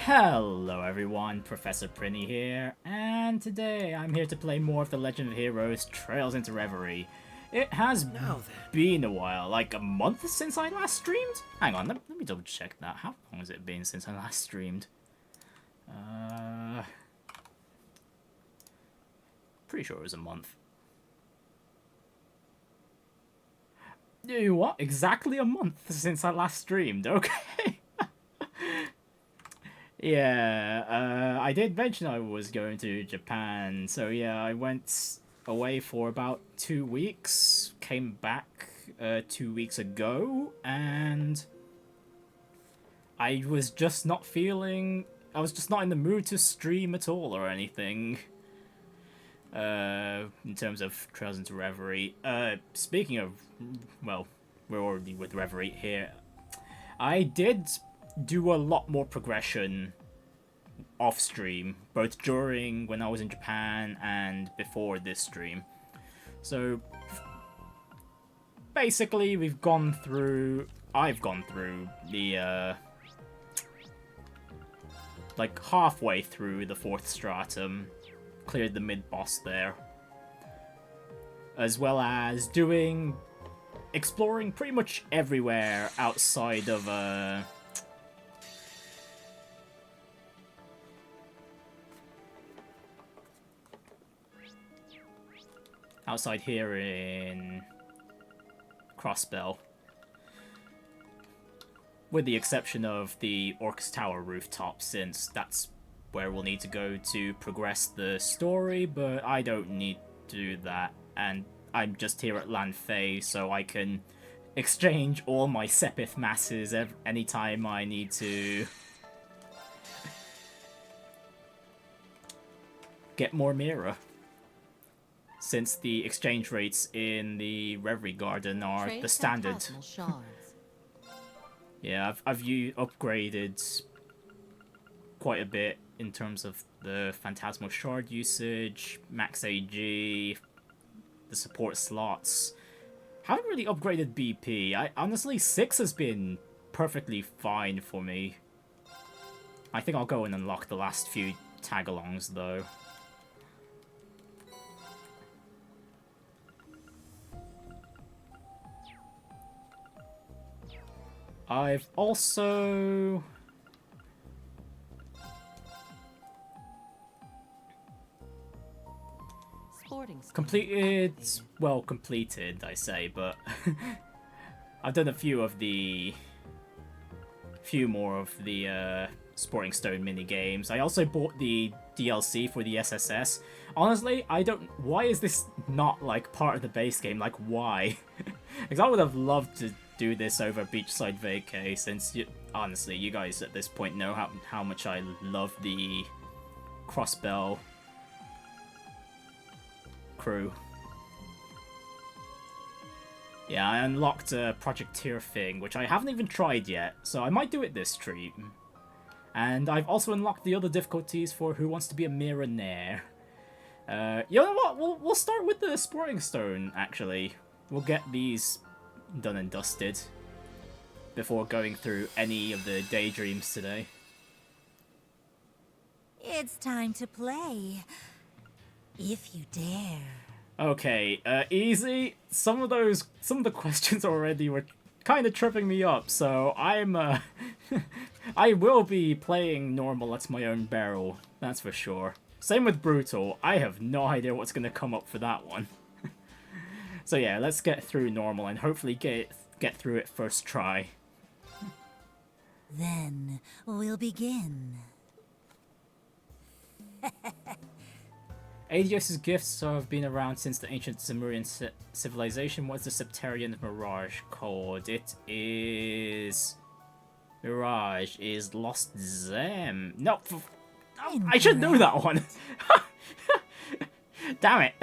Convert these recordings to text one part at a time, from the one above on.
Hello everyone, Professor Prinny here, and today I'm here to play more of the Legend of Heroes Trails into Reverie. It has been a while, like a month since I last streamed? Hang on, let me double check that. How long has it been since I last streamed? Pretty sure it was a month. You know what? Exactly a month since I last streamed, okay. Yeah, I did mention I was going to Japan, so yeah, I went away for about 2 weeks, came back 2 weeks ago, and I was just not feeling, I was just not in the mood to stream at all or anything, in terms of Trails into Reverie. Speaking of, well, we're already with Reverie here, I did do a lot more progression off stream, both during when I was in Japan and before this stream. So basically I've gone through the like halfway through the 4th stratum, cleared the mid-boss there, as well as exploring pretty much everywhere outside of outside here in Crossbell, with the exception of the Orc's Tower rooftop, since that's where we'll need to go to progress the story, but I don't need to do that, and I'm just here at Lanfei, so I can exchange all my Sepith masses anytime I need to get more Mira, since the exchange rates in the Reverie Garden are the standard. Yeah, I've upgraded quite a bit in terms of the Phantasmal Shard usage, max AG, the support slots. Haven't really upgraded BP. Honestly, 6 has been perfectly fine for me. I think I'll go and unlock the last few tag-alongs though. I've also completed, well, completed, I say, but I've done a few more of the Sporting Stone mini games. I also bought the DLC for the SSS. Honestly, why is this not like part of the base game? Like, why? Because I would have loved to do this over Beachside Vacay, since honestly, you guys at this point know how much I love the Crossbell crew. Yeah, I unlocked a Projecteer thing, which I haven't even tried yet, so I might do it this stream. And I've also unlocked the other difficulties for Who Wants to Be a Millionaire. You know what? We'll start with the Sporting Stone, actually. We'll get these done and dusted before going through any of the Daydreams today. It's time to play, if you dare. Okay, easy. Some of the questions already were kind of tripping me up, so I will be playing normal at my own barrel, that's for sure. Same with brutal. I have no idea what's gonna come up for that one. So yeah, let's get through normal and hopefully get through it first try. Then we'll begin. ADS's gifts have been around since the ancient Zemurian civilization. What's the Septarian Mirage called? It is... Mirage is Lost Zem. No, I should know that one. Damn it.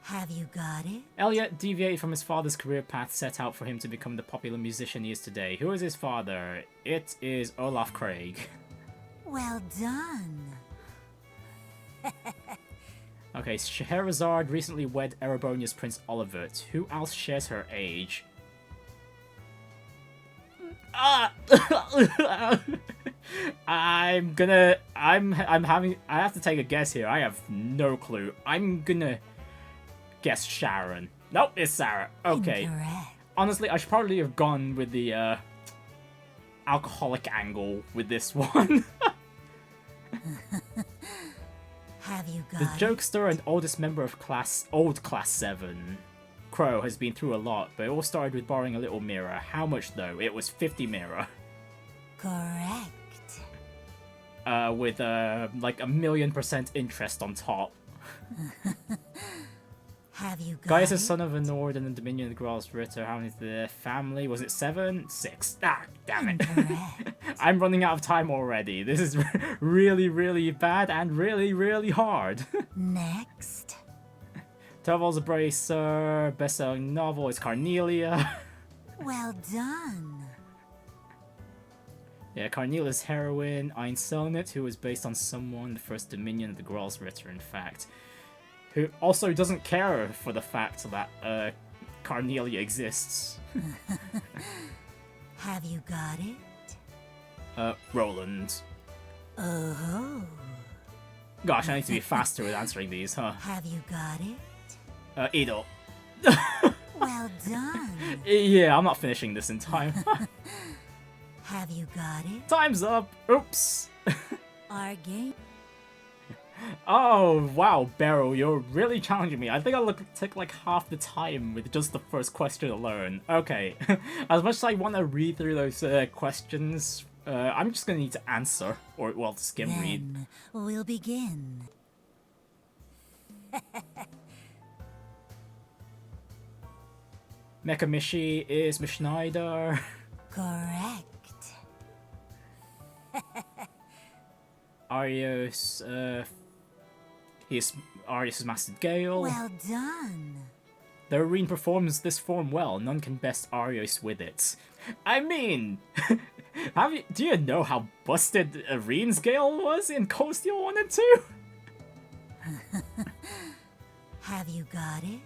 Have you got it? Elliot deviated from his father's career path set out for him to become the popular musician he is today. Who is his father? It is Olaf Craig. Well done. Okay, Scheherazade recently wed Erebonia's Prince Olivert. Who else shares her age? I have to take a guess here. I have no clue. I'm gonna guess Sharon. Nope, it's Sarah. Okay. Incorrect. Honestly, I should probably have gone with the alcoholic angle with this one. Have you got The it? jokester and oldest member of old class 7. Crow has been through a lot, but it all started with borrowing a little mirror. How much though? It was 50 mirror. Correct. With like 1,000,000% interest on top. Have you got Gaius is it? son of a Nord and the Dominion of the Graal's Ritter. How many is the family? Was it 7? 6. Ah, damn it. Incorrect. I'm running out of time already. This is really, really bad and really, really hard. Next. Torvald's a Bracer. Best-selling novel is Carnelia. Well done. Yeah, Carnelia's heroine, Ein Selnit, who was based on someone, the first Dominion of the Graal's Ritter, in fact. Who also doesn't care for the fact that Carnelia exists. Have you got it? Roland. Oh. Gosh, I need to be faster with answering these, huh? Have you got it? Edo. Well done. Yeah, I'm not finishing this in time. Have you got it? Time's up! Oops! Our game. Oh, wow, Beryl, you're really challenging me. I think I'll take like half the time with just the first question alone. Okay, as much as I want to read through those questions, I'm just gonna need to answer, or, well, skim read. Then we'll begin. Mekamishi is Schneider. Correct. Arios, Arios' Master Gale. Well done. The Arene performs this form well. None can best Arios with it. I mean, do you know how busted Arene's Gale was in Cold Steel 1 and 2? Have you got it?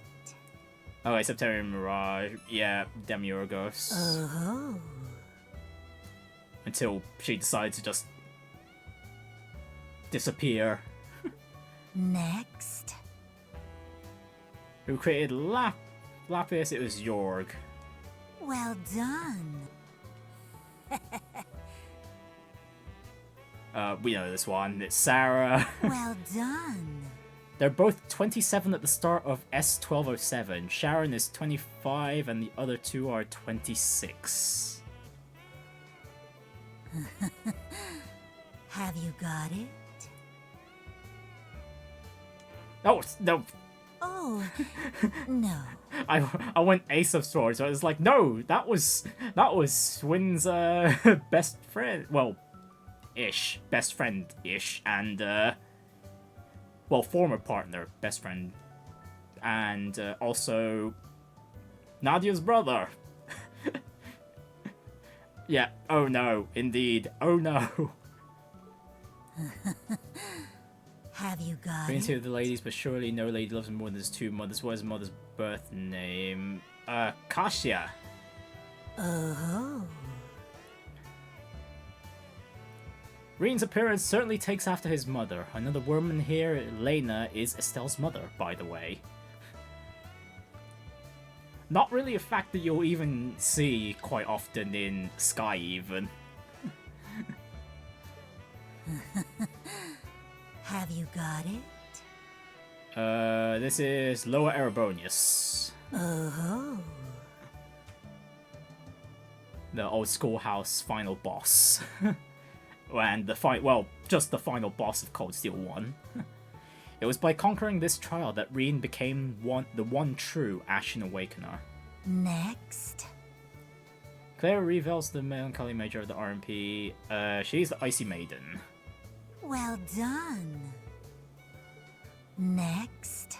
Oh, wait, Septarian Mirage. Yeah, Demiurgos. Oh. Until she decides to just disappear. Next. Who created Lapis? It was Jorg. Well done. We know this one. It's Sarah. Well done. They're both 27 at the start of S1207. Sharon is 25 and the other two are 26. Have you got it? Oh, no. Oh, no. I went Ace of Swords, so it was like, no, that was Swin's best friend. Well, ish. Best friend-ish. And, well, former partner, best friend. And also Nadia's brother. Yeah, oh no, indeed. Oh no. Have you got Bring it? two of the ladies, but surely no lady loves him more than his two mothers. What is his mother's birth name? Kasia. Oh. Reen's appearance certainly takes after his mother. Another woman here, Lena, is Estelle's mother, by the way. Not really a fact that you'll even see quite often in Sky, even. Have you got it? This is Loa Erebonius. Oh. The old schoolhouse final boss. And just the final boss of Cold Steel 1. It was by conquering this trial that Reen became the one true Ashen Awakener. Next. Claire Revel's the melancholy major of the RMP. She's the Icy Maiden. Well done. Next.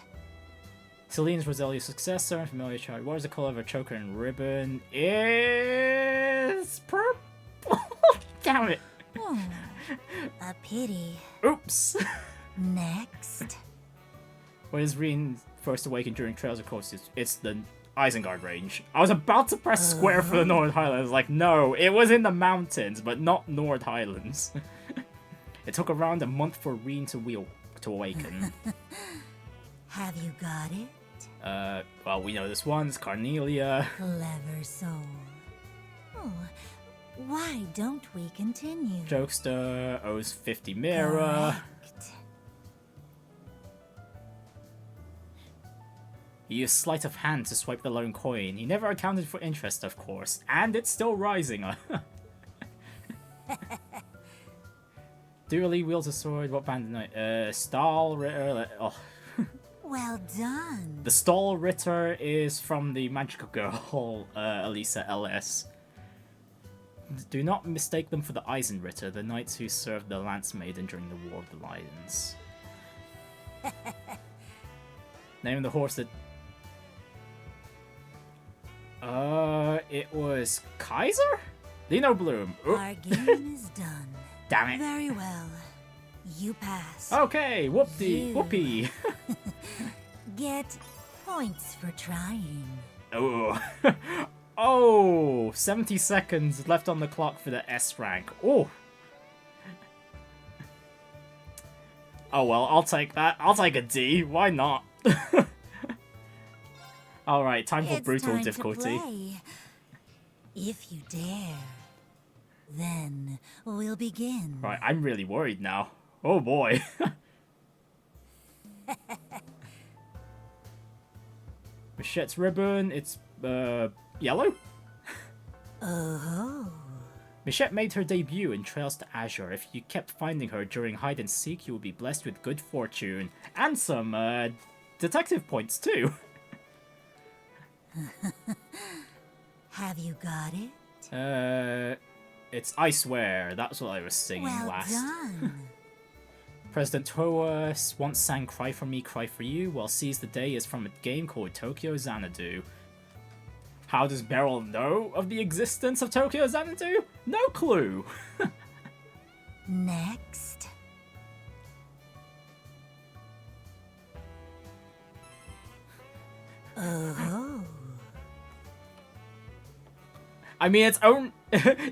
Celine's Roselia's successor and familiar child. What is the color of her choker and ribbon? Is purple. Damn it. Oh, a pity. Oops. Next. When is Reen first awakened during Trails of Coast? It's the Isengard range. I was about to press square for the Nord Highlands. Like, no, it was in the mountains, but not Nord Highlands. It took around a month for Reen to awaken. Have you got it? Well, we know this one's Carnelia. Clever soul. Oh, why don't we continue? Jokester owes 50 Mira. Correct. He used sleight of hand to swipe the lone coin. He never accounted for interest, of course, and it's still rising. Dually wields a sword. What band tonight? Stahl Ritter. Oh. Well done. The Stahl Ritter is from the Magical Girl, Elisa LS. Do not mistake them for the Eisenritter, the knights who served the Lance Maiden during the War of the Lions. Name of the horse that... it was Kaiser? Lino Bloom. Oop. Our game is done. Damn it. Very well. You pass. Okay, whoopty, whoopee. Get points for trying. Oh. Oh, 70 seconds left on the clock for the S rank. Oh. Oh well, I'll take that. I'll take a D. Why not? Alright, time for brutal difficulty. To play. If you dare, then we'll begin. Right, I'm really worried now. Oh boy. Michette's ribbon, it's yellow? Oh. Michette made her debut in Trails to Azure. If you kept finding her during hide and seek, you would be blessed with good fortune. And some, detective points too. Have you got it? It's I Swear. That's what I was singing well last. Done. President Toa once sang Cry For Me, Cry For You, while Seize the Day is from a game called Tokyo Xanadu. How does Beryl know of the existence of Tokyo Xanadu? No clue! Next. Oh. I mean, it's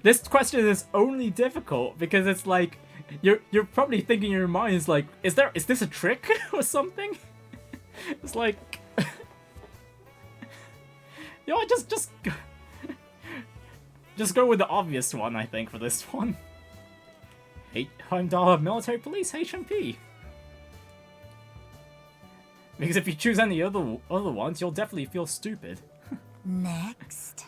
this question is only difficult because it's like you're probably thinking in your mind is like, is this a trick or something? It's like, you know, just go with the obvious one. I think for this one, Heimdall Military Police HMP. Because if you choose any other ones, you'll definitely feel stupid. Next.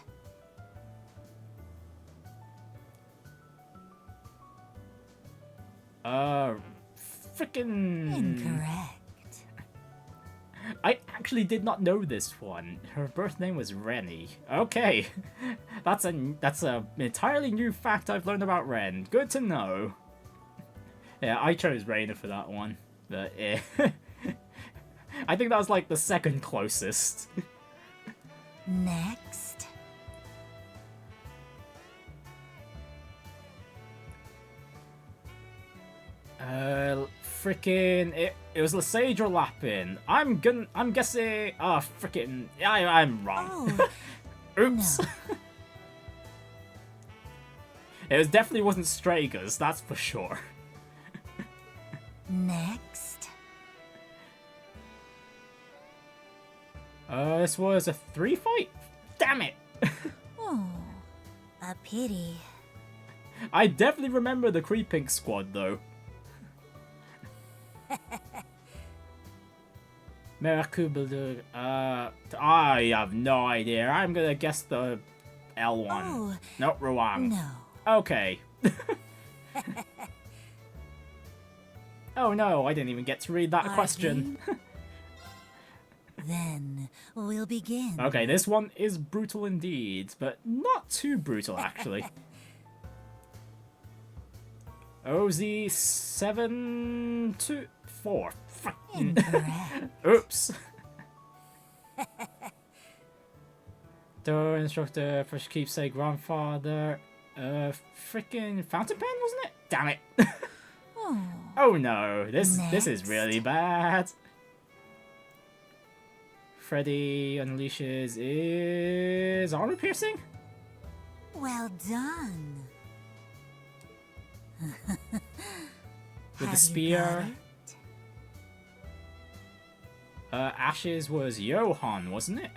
Frickin' Incorrect. I actually did not know this one. Her birth name was Rennie. Okay, that's a entirely new fact I've learned about Ren. Good to know. Yeah, I chose Raina for that one, but yeah. I think that was like the second closest. Next. Frickin' it was Lesage or Lapin. I'm guessing. Frickin' I'm wrong. Oh. Oops. No. It definitely wasn't Strager's, that's for sure. Next. This was a 3 fight? Damn it! Oh, a pity. I definitely remember the Creepink squad though. Merakubal, I have no idea. I'm gonna guess the L one. Oh, nope, wrong. no. Okay. Oh no, I didn't even get to read that Our question. Then we'll begin. Okay, this one is brutal indeed, but not too brutal actually. OZ724. Incorrect. Oops. Door instructor, first keepsake, grandfather. Frickin' fountain pen, wasn't it? Damn it. Oh. Oh no, this is Next. really bad. Freddy unleashes is armor piercing? Well done. with the Have you got spear. it? Ashes was Johan, wasn't it?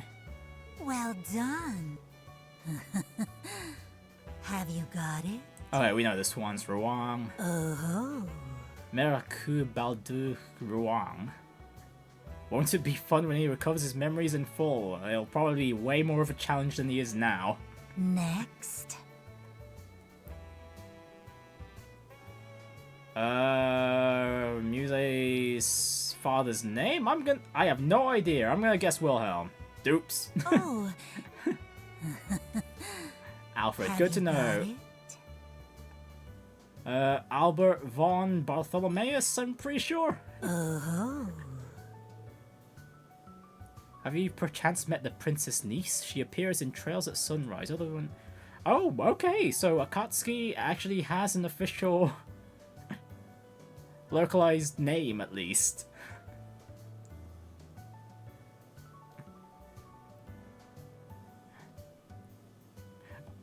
Well done. Have you got it? Okay, we know this one's Ruang. Oh. Meraku Baldu Ruang. Won't it be fun when he recovers his memories in full? It'll probably be way more of a challenge than he is now. Next. Muse's father's name? I have no idea. I'm gonna guess Wilhelm. Doops. Oh. Alfred, Have good to you got know. it? Albert von Bartholomeus, I'm pretty sure. Oh. Have you perchance met the princess niece? She appears in Trails at Sunrise. Other one. Oh, okay. So Akatsuki actually has an official localized name, at least.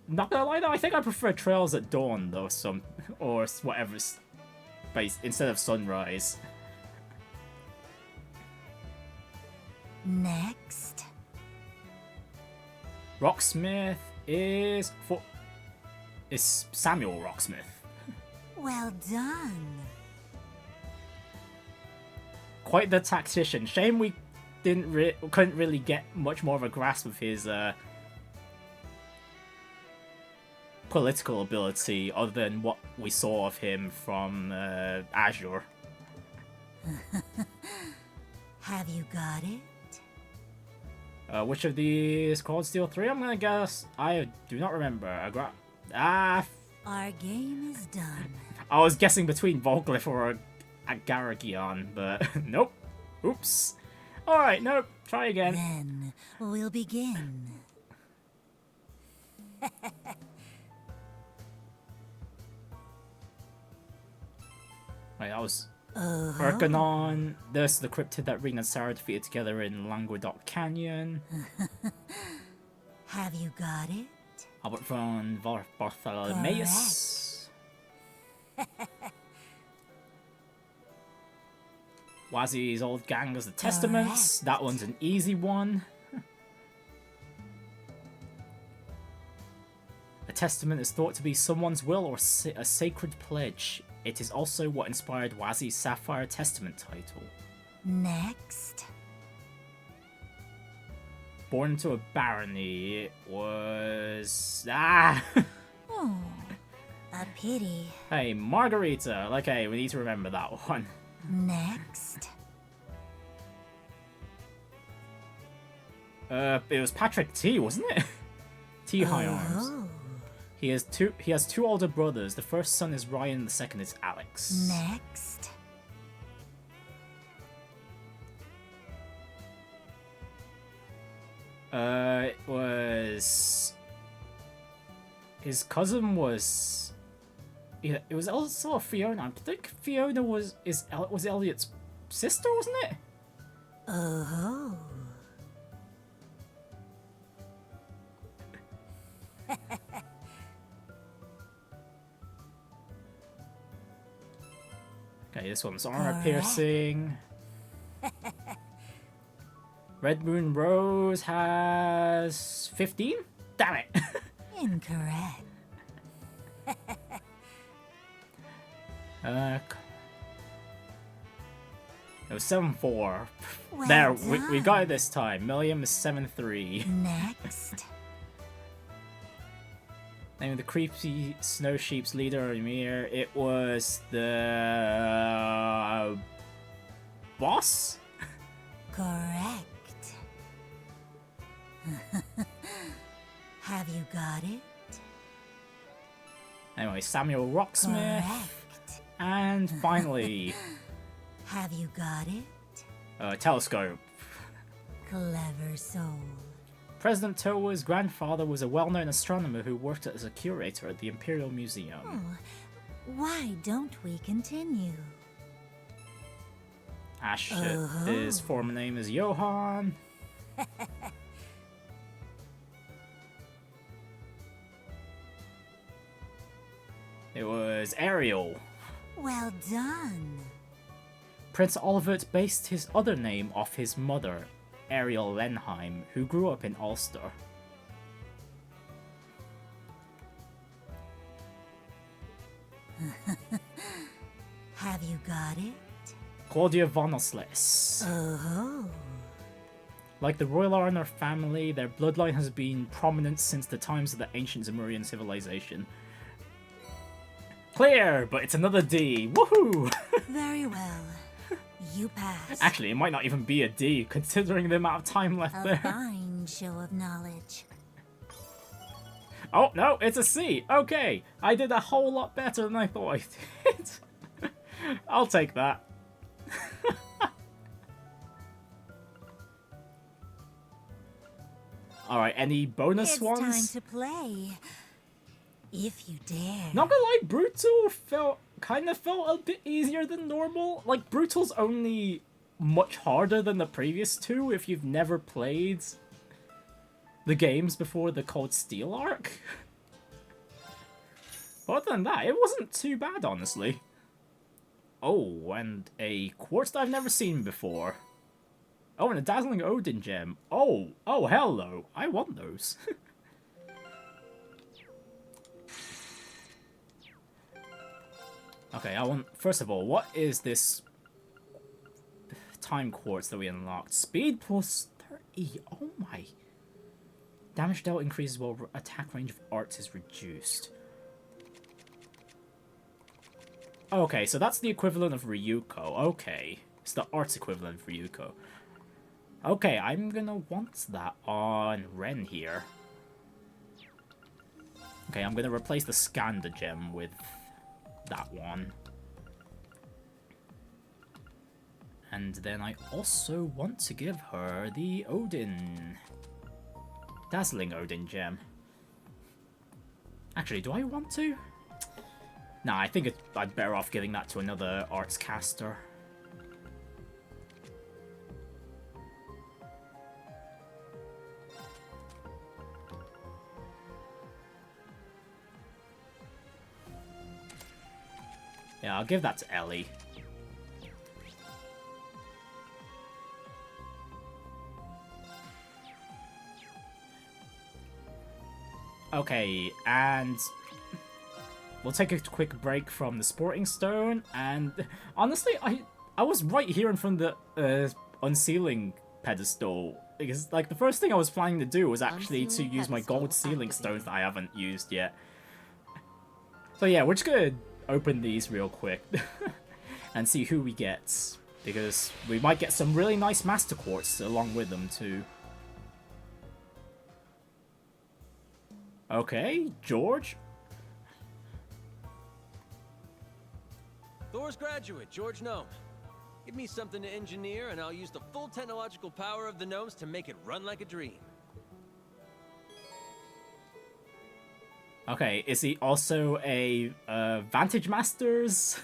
Not gonna lie though, I think I prefer Trails at Dawn though, or whatever's based instead of Sunrise. Next. Rocksmith is Samuel Rocksmith. Well done. Quite the tactician. Shame we couldn't really get much more of a grasp of his political ability other than what we saw of him from Azure. Have you got it? Which of these called Steel 3? I'm gonna guess. I do not remember. Our game is done. I was guessing between Volglyph or a Garagion, but nope. Oops. Alright, nope. Try again. Then we'll begin. Wait, that was Oh. Urkanon. This is the cryptid that Ring and Sarah defeated together in Languedoc Canyon. Have you got it? Albert von Bartholomeus. Wazi's old gang as the Testaments. Correct. That one's an easy one. A testament is thought to be someone's will or a sacred pledge. It is also what inspired Wazi's Sapphire Testament title. Next. Born into a barony, it was... Oh, a pity. Hey, Margarita. Okay, we need to remember that one. Next. It was Patrick T, wasn't it? T High Arms. Oh. He has two older brothers. The first son is Ryan, the second is Alex. Next. It was... His cousin was... Yeah, it was also Fiona. I think Fiona was Elliot's sister, wasn't it? Oh. Okay, this one's armor Correct. piercing. Red Moon Rose has 15? Damn it! Incorrect. It was 7-4. Well There, we got it done. this time. Milliam is 7-3. Next. Name of the creepy snow sheep's leader, Ymir. It was the boss? Correct. Have you got it? Anyway, Samuel Rocksmith. Correct. And finally, Have you got it? Telescope. Clever soul. President Towa's grandfather was a well-known astronomer who worked as a curator at the Imperial Museum. Oh, why don't we continue? Ash, Uh-huh. his former name is Johan. It was Ariel. Well done. Prince Olivert based his other name off his mother, Ariel Lenheim, who grew up in Ulster. Have you got it? Claudia von Osles. Oh. Like the royal Arnor family, their bloodline has been prominent since the times of the ancient Zemurian civilization. Clear, but it's another D. Woohoo! Very well. You pass. Actually, it might not even be a D, considering the amount of time left A there. fine show of knowledge. Oh, no, it's a C. Okay, I did a whole lot better than I thought I did. I'll take that. Alright, any bonus ones? It's time to play. If you dare. Not gonna lie, Brutal kind of felt a bit easier than normal. Like, Brutal's only much harder than the previous two if you've never played the games before the Cold Steel arc. Other than that, it wasn't too bad, honestly. Oh, and a quartz that I've never seen before. Oh, and a Dazzling Odin gem. Oh, hello. I want those. Okay, first of all, what is this time quartz that we unlocked? Speed plus 30. Oh my. Damage dealt increases while attack range of arts is reduced. Okay, so that's the equivalent of Ryuko. Okay, it's the arts equivalent of Ryuko. Okay, I'm gonna want that on Ren here. Okay, I'm gonna replace the Skanda gem with that one. And then I also want to give her the Odin. Dazzling Odin gem. Actually, do I want to? Nah, I think I'd better off giving that to another arts caster. Yeah, I'll give that to Ellie. Okay, and we'll take a quick break from the Sporting Stone, and honestly, I was right here in front of the unsealing pedestal, because like the first thing I was planning to do was actually to use my gold sealing stones that I haven't used yet. So yeah, we're just gonna open these real quick and see who we get, because we might get some really nice Master Quartz along with them too. Okay, George. Thor's graduate, George Gnome. Give me something to engineer and I'll use the full technological power of the gnomes to make it run like a dream. Okay, is he also a Vantage Masters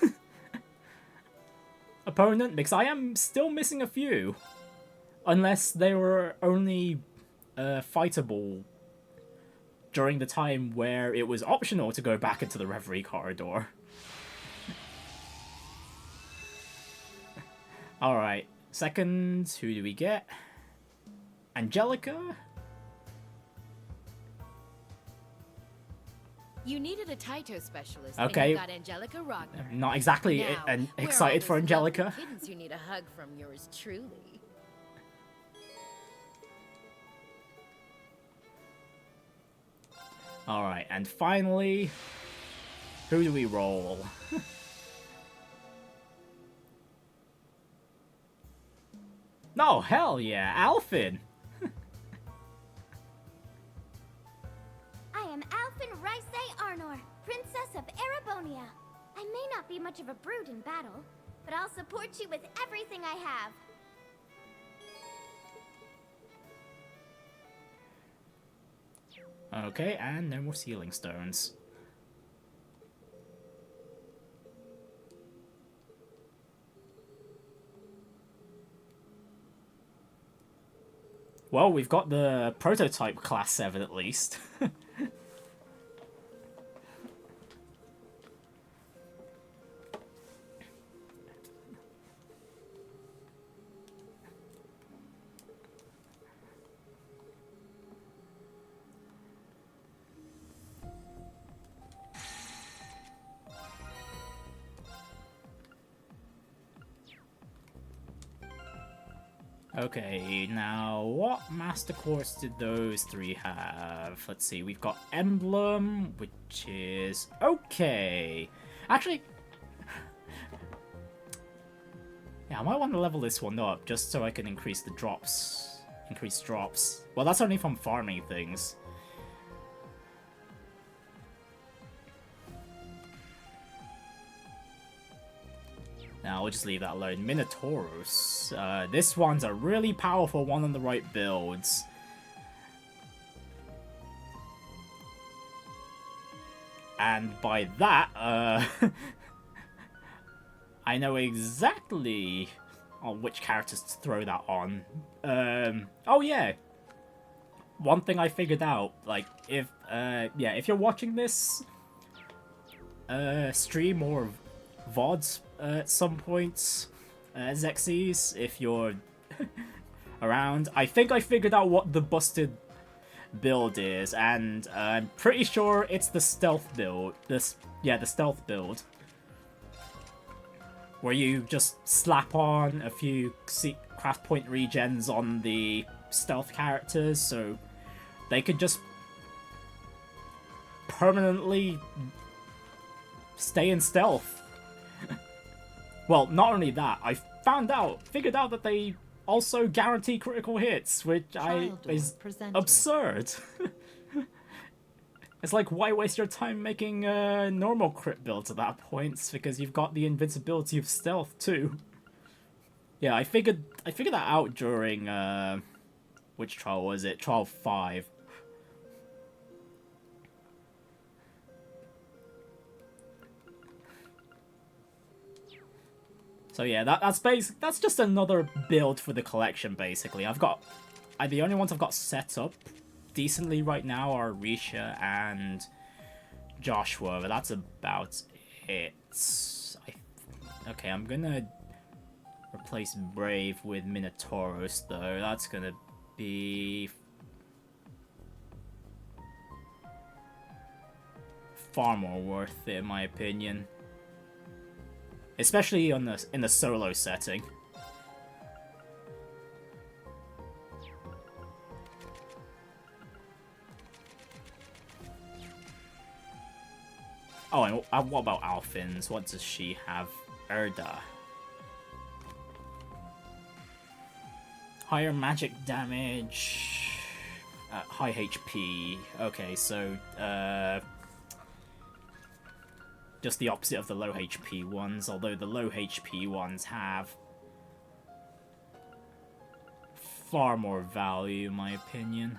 opponent? Because I am still missing a few. Unless they were only fightable during the time where it was optional to go back into the Reverie corridor. Alright, second, who do we get? Angelica? You needed a Taito specialist, okay. And you got Angelica Rogner. Not exactly excited for Angelica. Kittens who need a hug from yours truly. Alright, and finally, who do we roll? No, hell yeah, Alphin! I am Alphin Rysei Arnor, Princess of Erebonia. I may not be much of a brute in battle, but I'll support you with everything I have. Okay, and no more sealing stones. Well, we've got the prototype class 7 at least. Okay, now what master course did those three have? Let's see, we've got Emblem, which is okay. Actually, yeah, I might want to level this one up just so I can increase the drops. Increase drops. Well, that's only from farming things. Now, we'll just leave that alone. Minotauros. This one's a really powerful one on the right builds. And by that, I know exactly on which characters to throw that on. Oh yeah! One thing I figured out, like, if you're watching this stream or VODs at some point, Xexes, if you're around, I think I figured out what the busted build is, and I'm pretty sure it's the stealth build. The stealth build. Where you just slap on a few craft point regens on the stealth characters, so they could just permanently stay in stealth. Well, not only that, I figured out that they also guarantee critical hits, which is absurd. It's like, why waste your time making normal crit builds at that point? Because you've got the invincibility of stealth too. Yeah, I figured that out during which trial was it? Trial 5. So yeah, that's just another build for the collection basically. The only ones I've got set up decently right now are Risha and Joshua, but that's about it. Okay, I'm gonna replace Brave with Minotauros though. That's gonna be far more worth it in my opinion. Especially in the solo setting. Oh, and what about Alphins? What does she have? Erda. Higher magic damage. High HP. Okay, so, just the opposite of the low HP ones, although the low HP ones have far more value, in my opinion.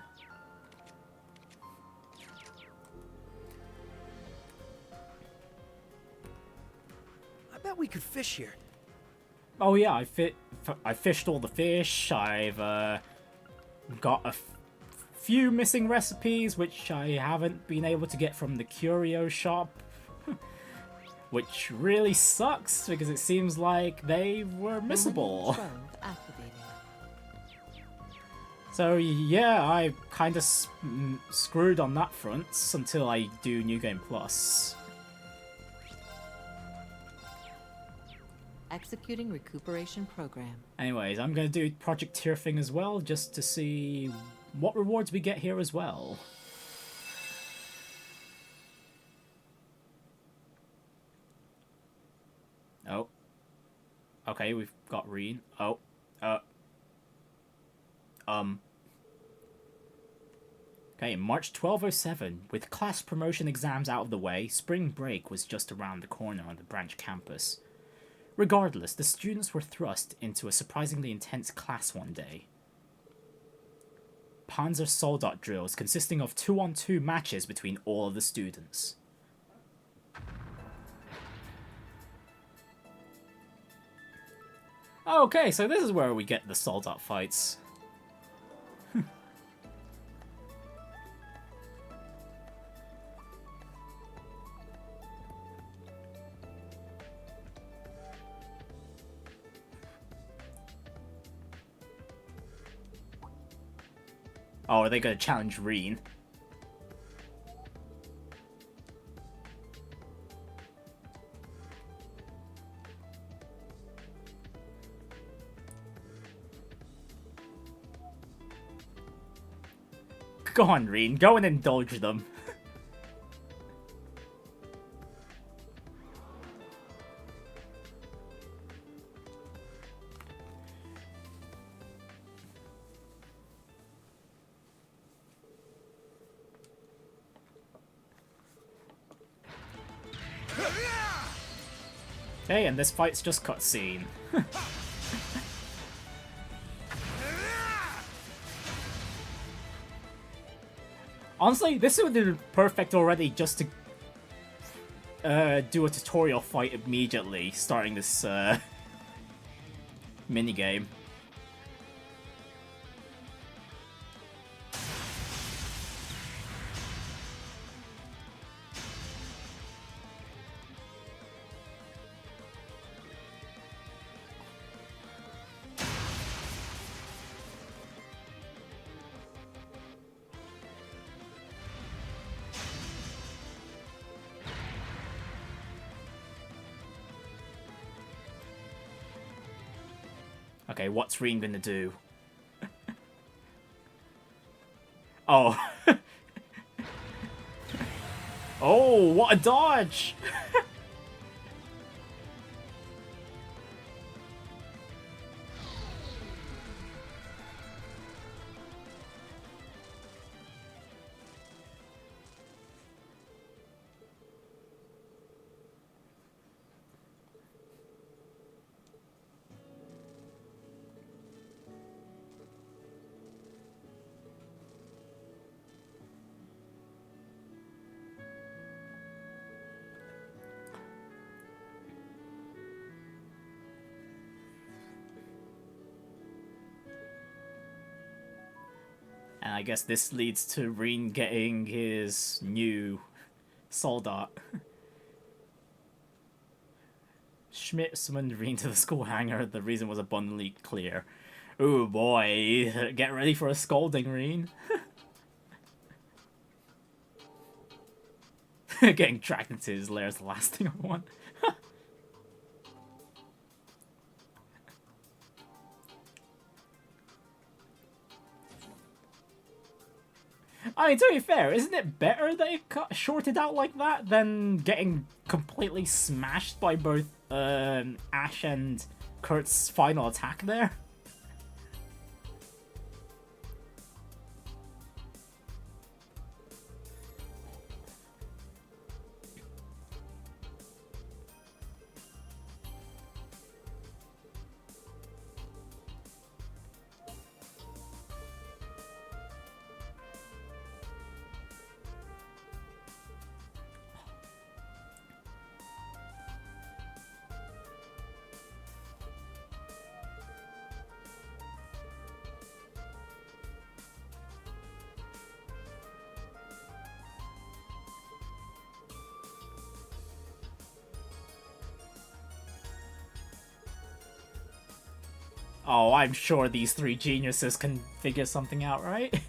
I bet we could fish here. Oh yeah, I fished all the fish. I've got a few missing recipes, which I haven't been able to get from the curio shop. Which really sucks, because it seems like they were missable. So yeah, I kind of screwed on that front until I do New Game Plus. Executing recuperation program. Anyways, I'm going to do Project Tier thing as well, just to see what rewards we get here as well. Oh. Okay, we've got Reen. Oh. Okay, March 1207. With class promotion exams out of the way, spring break was just around the corner on the branch campus. Regardless, the students were thrust into a surprisingly intense class one day. Panzer Soldat drills consisting of 2-on-2 matches between all of the students. Okay, so this is where we get the Soldat fights. Oh, are they going to challenge Reen? Go on, Reen. Go and indulge them. Okay, and this fight's just cutscene. Honestly, this would be perfect already just to do a tutorial fight immediately, starting this minigame. Okay, what's Reen gonna do? Oh. Oh, what a dodge! And I guess this leads to Reen getting his new soul dart. Schmidt summoned Reen to the school hangar. The reason was abundantly clear. Ooh boy, get ready for a scolding, Reen. Getting tracked into his lair is the last thing I want. I mean, to be fair, isn't it better that it got shorted out like that than getting completely smashed by both Ash and Kurt's final attack there? Oh, I'm sure these three geniuses can figure something out, right?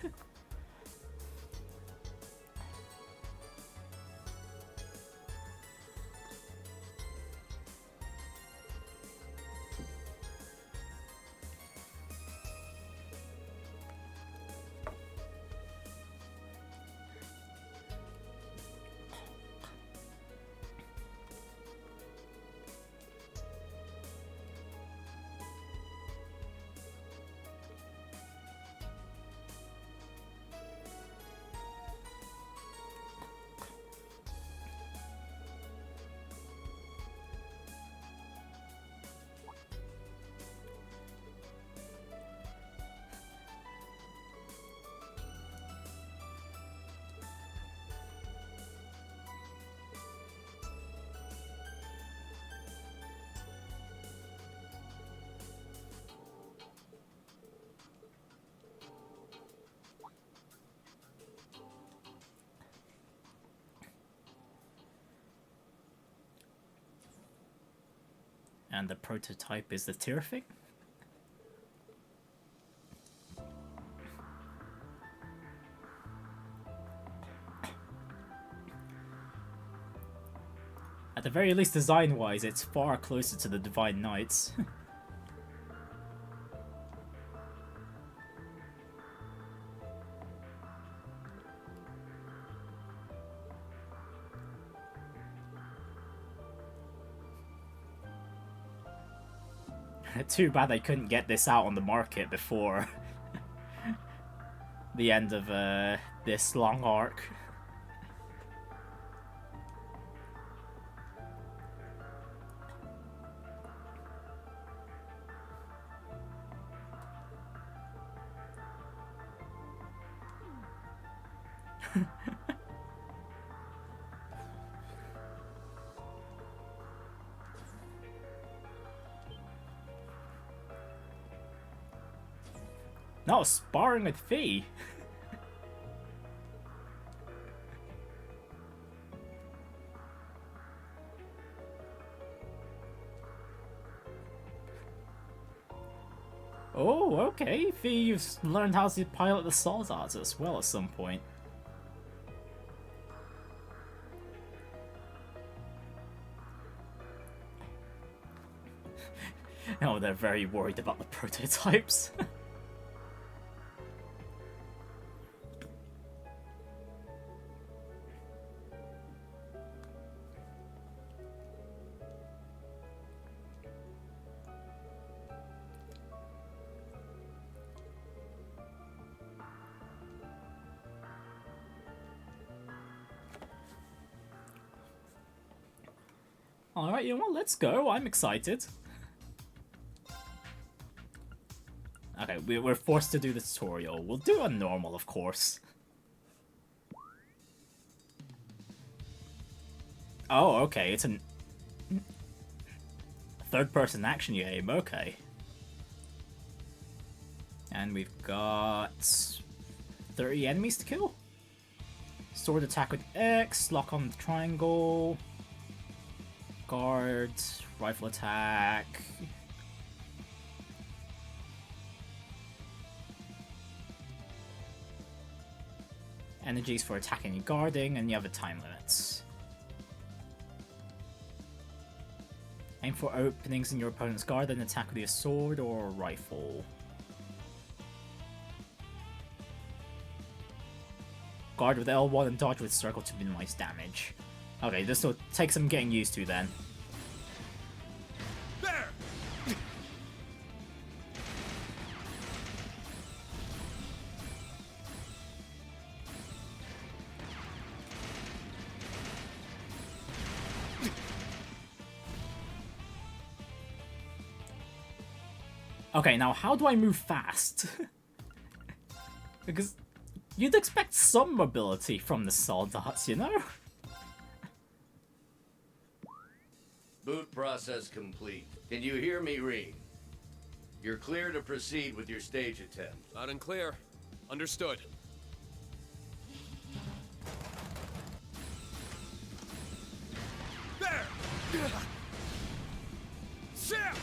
And the prototype is the Terrific. At the very least, design-wise, it's far closer to the Divine Knights. Too bad they couldn't get this out on the market before the end of this long arc. No, sparring with Fee. Oh, okay. Fee, you've learned how to pilot the Soldards as well at some point. Oh, they're very worried about the prototypes. Alright, you know what? Let's go. I'm excited. Okay, we're forced to do the tutorial. We'll do a normal, of course. Oh, okay. It's a third-person action game. Okay. And we've got 30 enemies to kill. Sword attack with X, lock on the triangle. Guard, rifle attack. Energies for attacking and guarding, and you have a time limit. Aim for openings in your opponent's guard and attack with your sword or rifle. Guard with L1 and dodge with circle to minimize damage. Okay, this will take some getting used to then. There! Okay, now how do I move fast? Because you'd expect some mobility from the Soldards, you know? Boot process complete. Can you hear me, Rean? You're clear to proceed with your stage attempt. Loud and clear. Understood. There! Sam!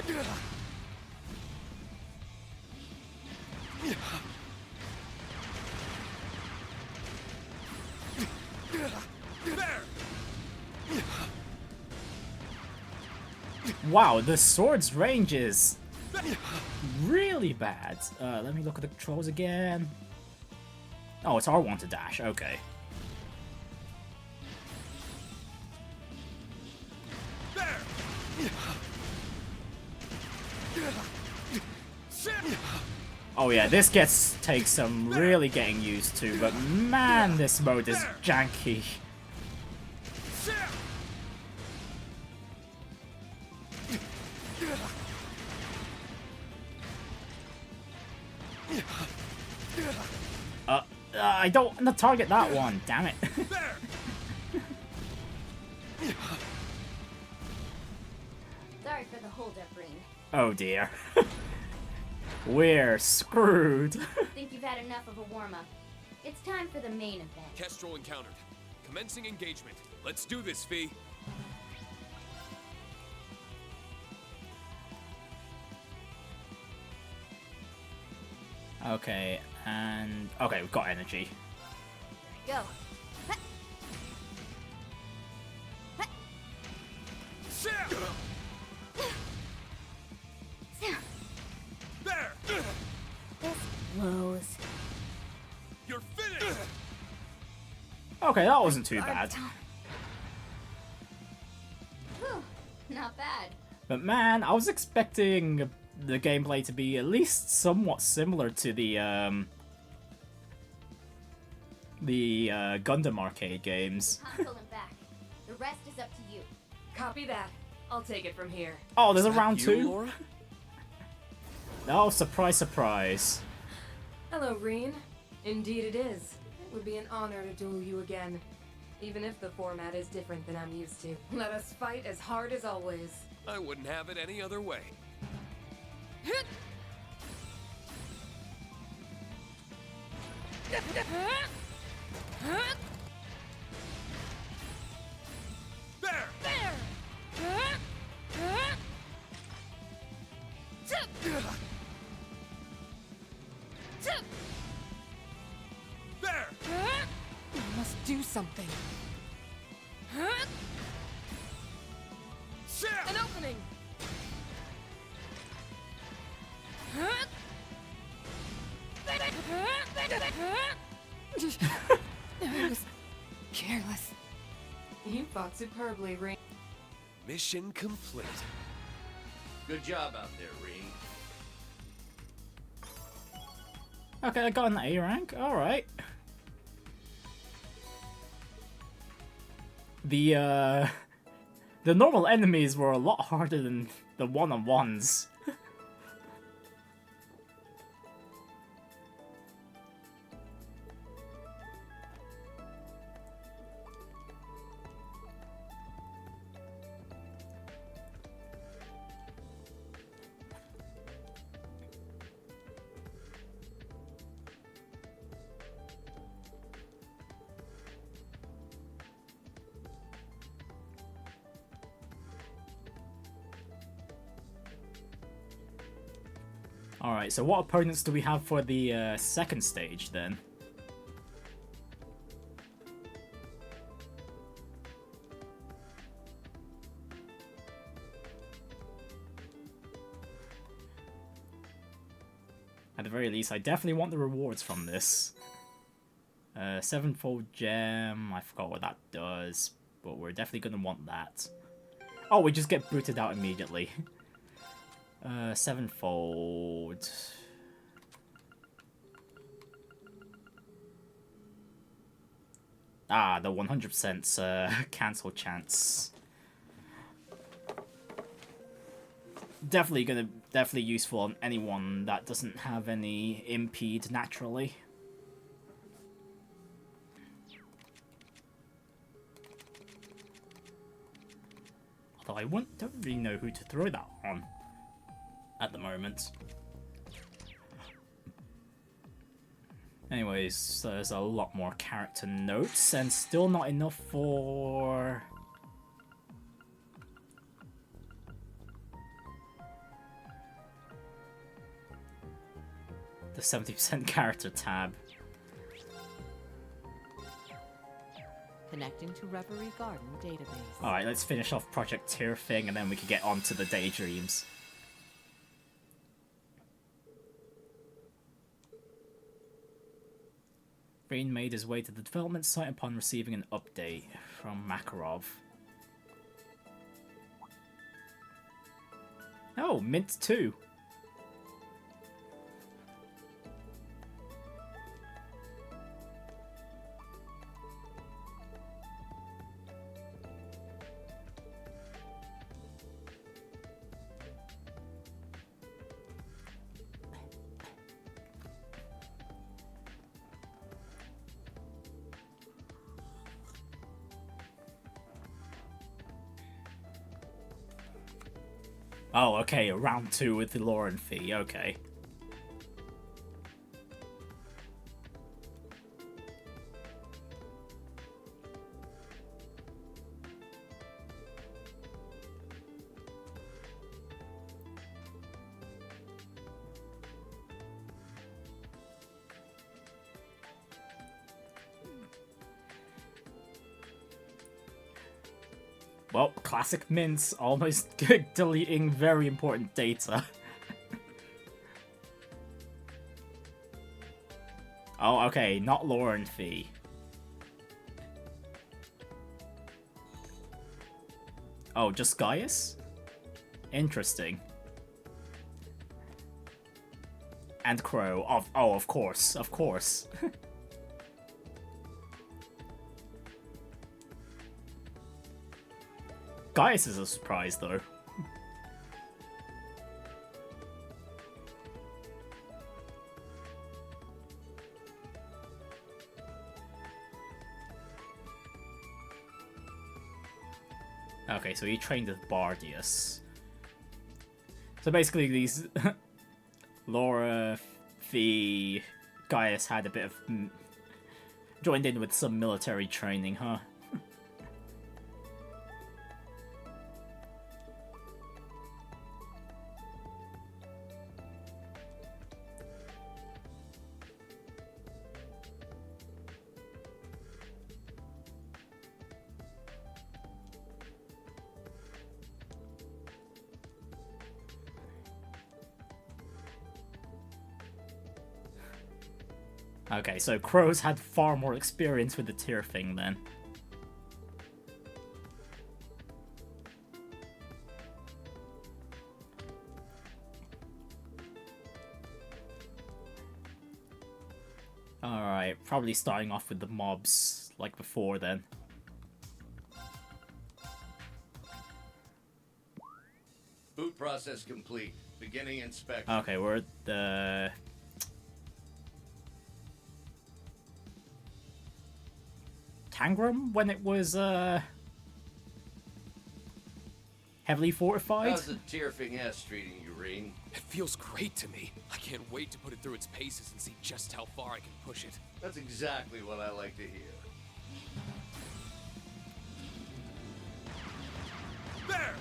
There! Wow, the sword's range is really bad. Let me look at the controls again. Oh, it's R1 to dash, okay. There! Oh yeah, this takes some really getting used to, but man, this mode is janky. I don't want to target that one, damn it. Sorry for the holdup, Ring. Oh dear. We're screwed. Think you've had enough of a warm-up. It's time for the main event. Kestrel encountered. Commencing engagement. Let's do this, Fee. Okay, and... okay, we've got energy. Go. There! This blows. You're finished! Okay, that wasn't too bad. Whew. Not bad. But man, I was expecting the gameplay to be at least somewhat similar to the Gundam arcade games. Console and back. The rest is up to you. Copy that. I'll take it from here. Oh, there's a Is that round you, 2? Laura? Oh, surprise, surprise. Hello, Reen. Indeed it is. It would be an honor to duel you again. Even if the format is different than I'm used to. Let us fight as hard as always. I wouldn't have it any other way. There! There! You must do something. An opening! I was careless. You fought superbly, Reen. Mission complete. Good job out there, Reem. Okay, I got an A rank. Alright. The normal enemies were a lot harder than the one-on-ones. Alright, so what opponents do we have for the second stage then? At the very least, I definitely want the rewards from this. Sevenfold gem, I forgot what that does, but we're definitely gonna want that. Oh, we just get booted out immediately. Sevenfold. Ah, the 100% cancel chance. Definitely useful on anyone that doesn't have any impede naturally. Although I don't really know who to throw that on at the moment. Anyways, there's a lot more character notes, and still not enough for... the 70% character tab. Connecting to Reverie Garden database. Alright, let's finish off Project Tier thing, and then we can get on to the Daydreams. Rain made his way to the development site upon receiving an update from Makarov. Oh, Mint 2. Oh, okay, round 2 with the Lauren fee, okay. Well, classic Mints almost deleting very important data. Oh, okay, not Lauren fee. Oh, just Gaius? Interesting. And Crow. Of course. Of course. Gaius is a surprise, though. Okay, so he trained with Bardius. So basically these... Laura, Fee, Gaius had a bit of... joined in with some military training, huh? Okay, so Crow's had far more experience with the tier thing then. Alright, probably starting off with the mobs like before then. Boot process complete. Beginning inspection. Okay, we're at the... Tangram when it was heavily fortified. How's the Tierfing S treating you, Reen? It feels great to me. I can't wait to put it through its paces and see just how far I can push it. That's exactly what I like to hear. There!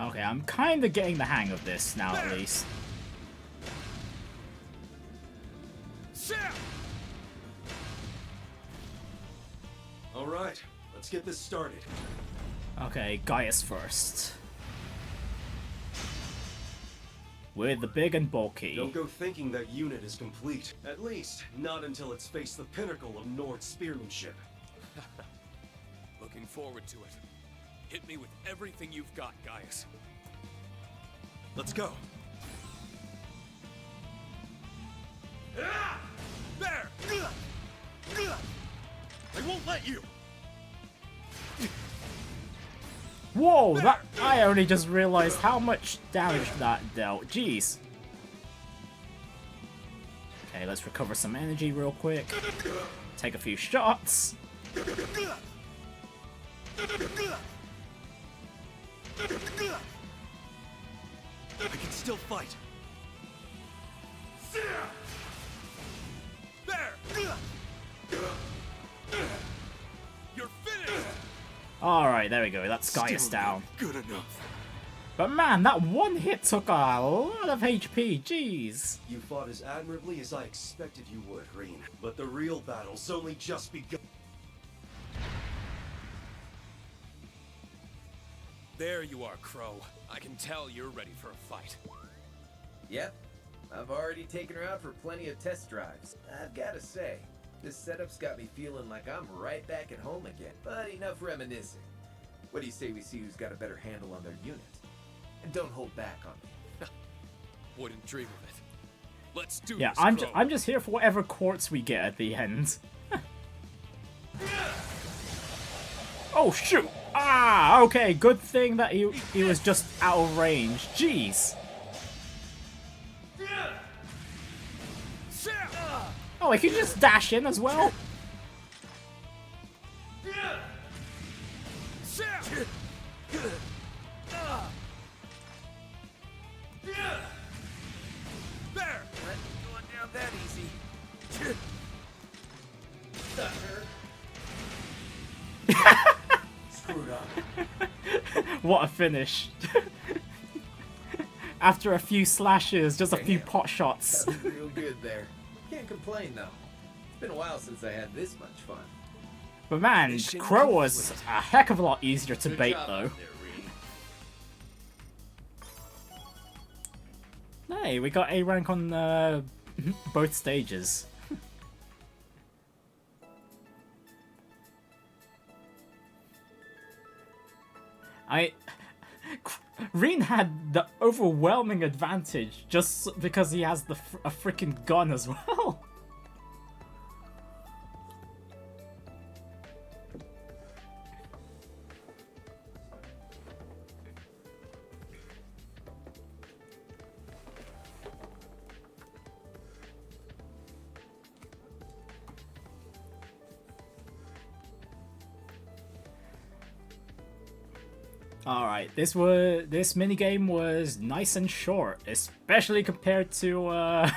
Okay, I'm kind of getting the hang of this now, at least. All right, let's get this started. Okay, Gaius first. With the big and bulky. Don't go thinking that unit is complete. At least, not until it's faced the pinnacle of Nord spearmanship. Looking forward to it. Hit me with everything you've got, Gaius. Let's go. There! I won't let you! Whoa, that I only just realized how much damage that dealt. Jeez. Okay, let's recover some energy real quick. Take a few shots. I can still fight. There! You're finished! Alright, there we go. That's Gaius Still down. not good enough. But man, that one hit took a lot of HP. Jeez. You fought as admirably as I expected you would, Reen. But the real battle's only just begun. There you are, Crow. I can tell you're ready for a fight. Yep. I've already taken her out for plenty of test drives. I've gotta say, this setup's got me feeling like I'm right back at home again. But enough reminiscing. What do you say we see who's got a better handle on their unit? And don't hold back on me. Wouldn't dream of it. Let's do Yeah, this, I'm just here for whatever quartz we get at the end. Oh shoot! Ah, okay, good thing that he was just out of range. Jeez. Oh, he can just dash in as well. There! Going down that easy. Screwed up. What a finish. After a few slashes, just a few pot shots. That was real good there. Can't complain though. It's been a while since I had this much fun. But man, Crow was a heck of a lot easier to bait though. Hey, we got A rank on both stages. Reen had the overwhelming advantage just because he has a freaking gun as well. Alright, this minigame was nice and short, especially compared to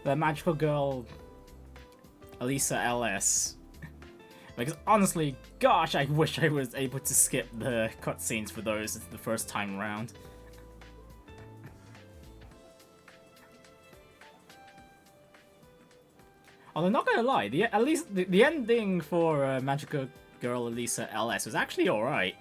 the Magical Girl Elisa LS. Because honestly, gosh, I wish I was able to skip the cutscenes for those the first time around. Although, not gonna lie, at least the ending for Magical Girl Elisa LS was actually alright.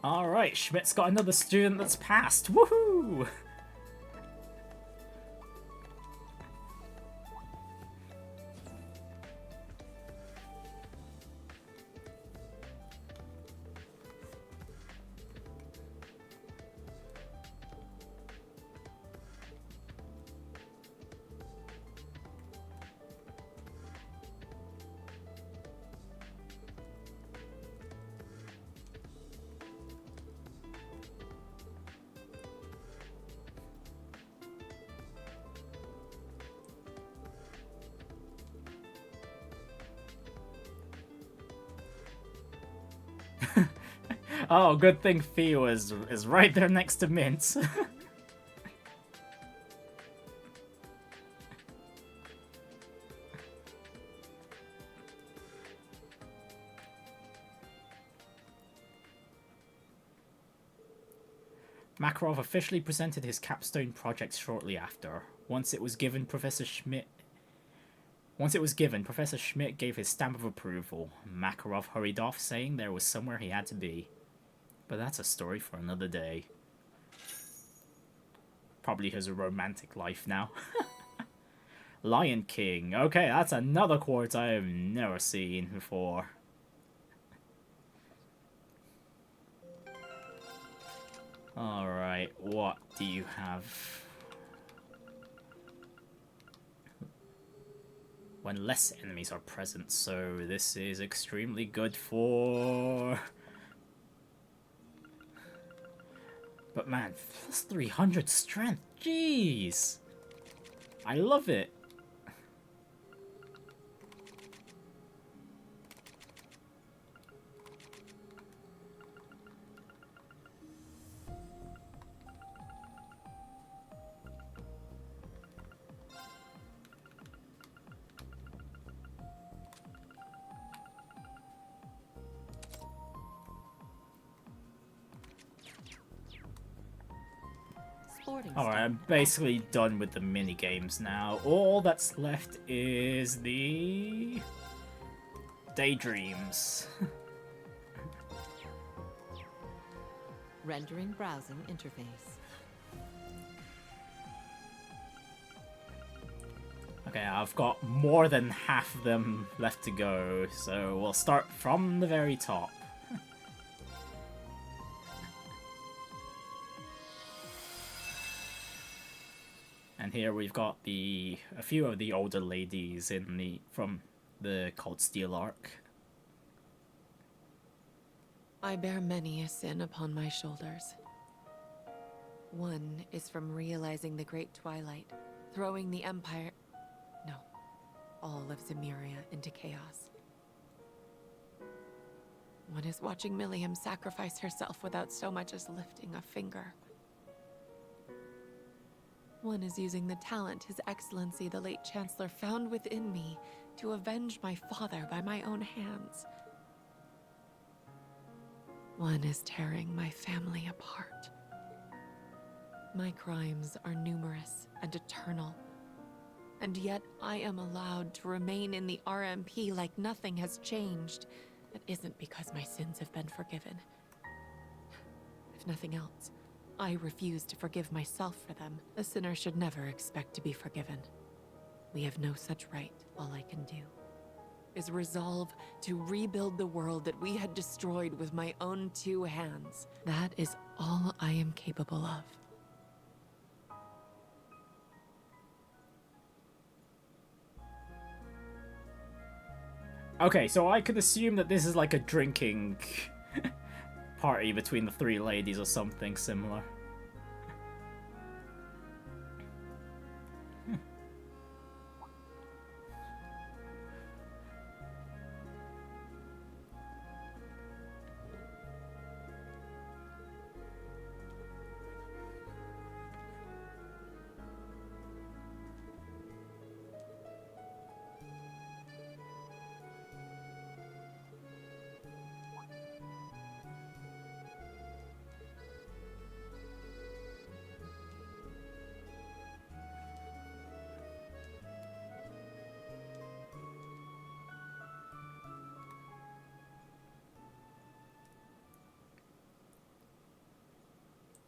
Alright, Schmidt's got another student that's passed. Woohoo! Oh, good thing Theo is right there next to Mint. Makarov officially presented his capstone project shortly after. Once it was given, Professor Schmidt gave his stamp of approval. Makarov hurried off, saying there was somewhere he had to be. But that's a story for another day. Probably has a romantic life now. Lion King. Okay, that's another quartz I have never seen before. Alright, what do you have? when less enemies are present, so this is extremely good for... But man, plus 300 strength, jeez! I love it! Alright, I'm basically done with the mini games now. All that's left is the Daydreams. Rendering browsing interface. Okay, I've got more than half of them left to go, so we'll start from the very top. And here we've got a few of the older ladies from the Cold Steel arc. I bear many a sin upon my shoulders. One is from realizing the Great Twilight, throwing the Empire... No, all of Zemuria into chaos. One is watching Milliam sacrifice herself without so much as lifting a finger. One is using the talent His Excellency the late Chancellor found within me to avenge my father by my own hands. One is tearing my family apart. My crimes are numerous and eternal, and yet I am allowed to remain in the RMP like nothing has changed. That isn't because my sins have been forgiven. If nothing else, I refuse to forgive myself for them. A sinner should never expect to be forgiven. We have no such right. All I can do is resolve to rebuild the world that we had destroyed with my own two hands. That is all I am capable of. Okay, so I could assume that this is like a drinking party between the three ladies or something similar.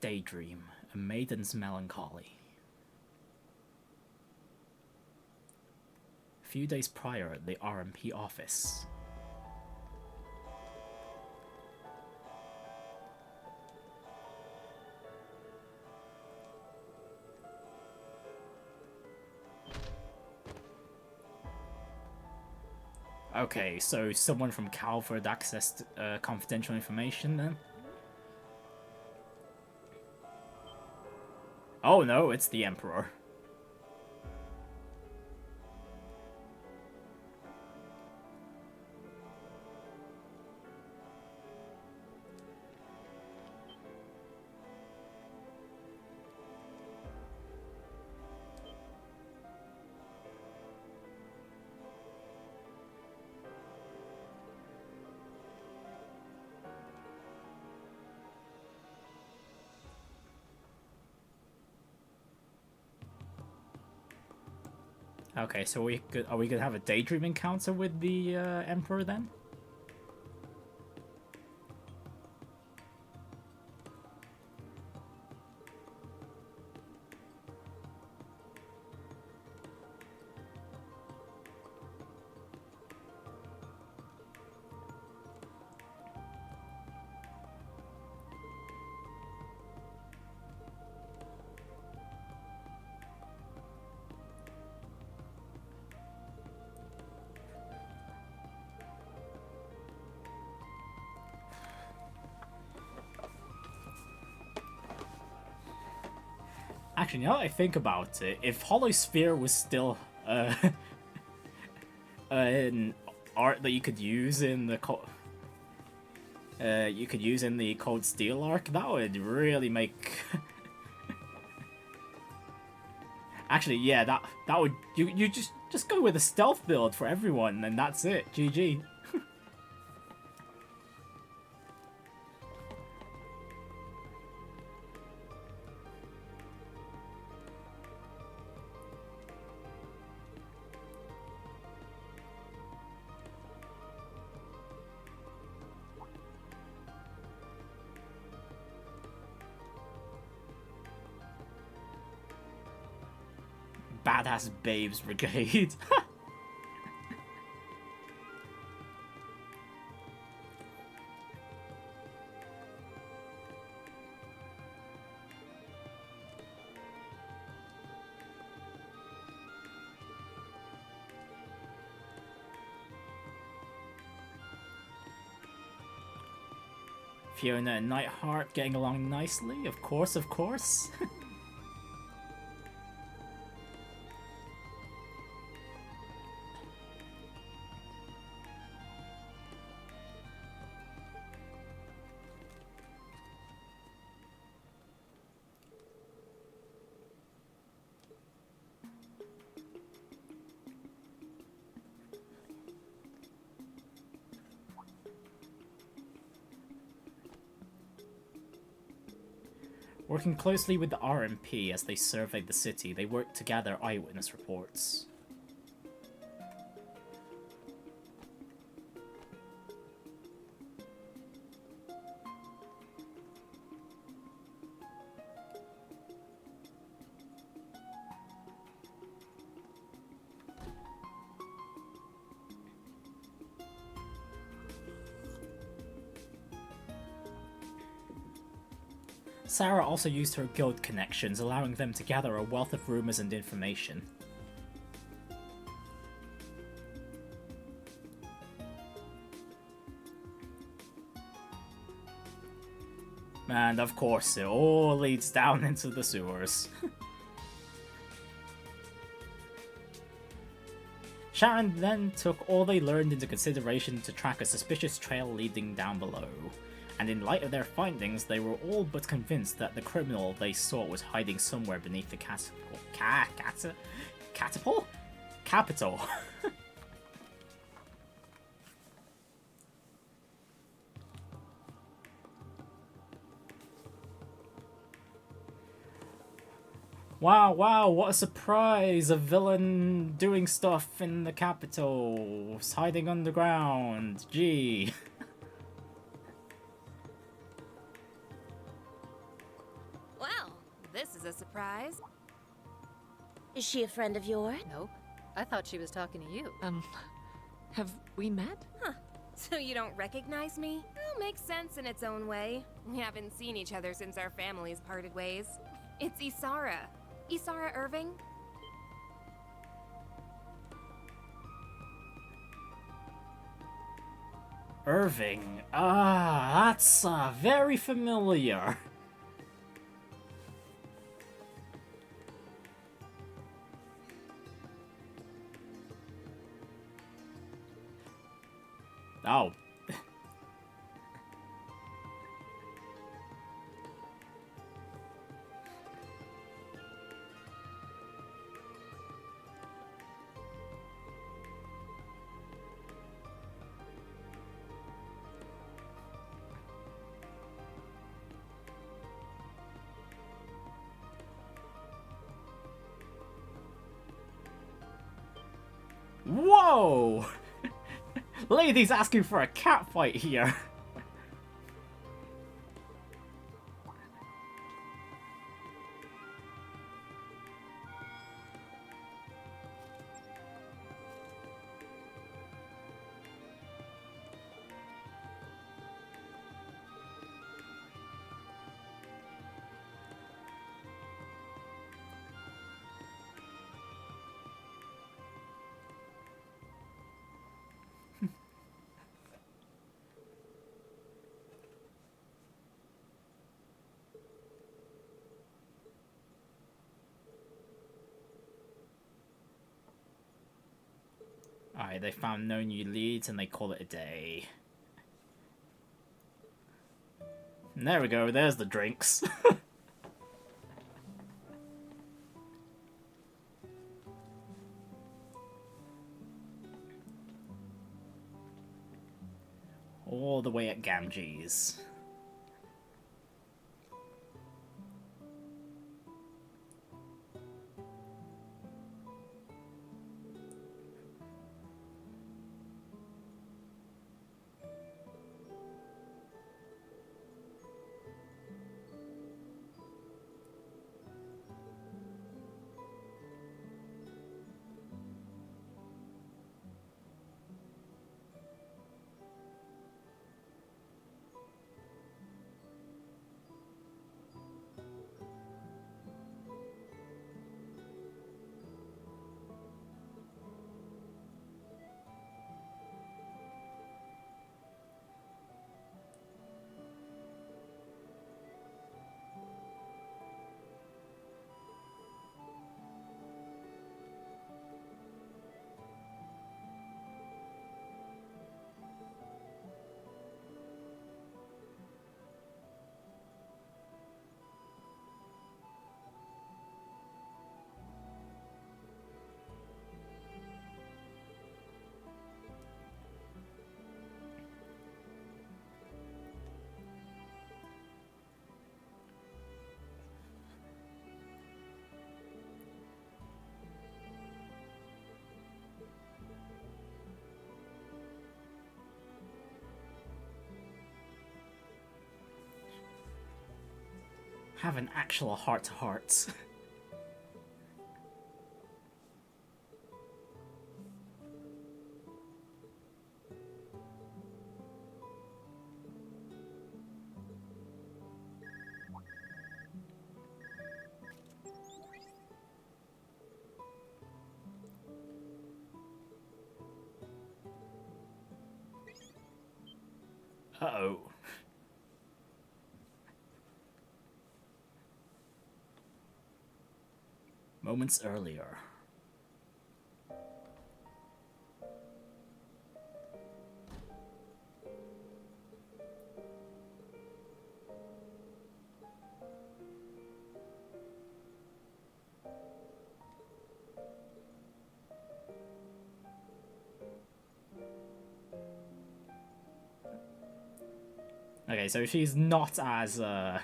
Daydream, a maiden's melancholy. A few days prior at the RMP office. Okay, so someone from Calvard accessed confidential information then? Oh no, it's the Emperor. Okay, so are we gonna have a daydream encounter with the Emperor then? Actually, now that I think about it, if Hollow Sphere was still an art that you could use in the Cold Steel arc, that would really make. Actually, yeah, that would you just go with a stealth build for everyone, and that's it. GG. Badass Babes Brigade. Fiona and Nightheart getting along nicely, of course, of course. Working closely with the RMP as they surveyed the city, they worked to gather eyewitness reports. Sarah also used her guild connections, allowing them to gather a wealth of rumors and information. And of course, it all leads down into the sewers. Sharon then took all they learned into consideration to track a suspicious trail leading down below. And in light of their findings, they were all but convinced that the criminal they sought was hiding somewhere beneath the capital? Wow, wow, what a surprise! A villain doing stuff in the capital, hiding underground, gee. This is a surprise. Is she a friend of yours? Nope. I thought she was talking to you. Have we met? Huh. So you don't recognize me? Well, makes sense in its own way. We haven't seen each other since our families parted ways. It's Isara. Isara Irving? Irving? Ah, that's very familiar. Oh. Whoa! Lady's asking for a cat fight here. Alright, they found no new leads and they call it a day. And there we go, there's the drinks. All the way at Gamgee's. Have an actual heart-to-heart. Uh-oh. Moments earlier. Okay, so she's not as, oh,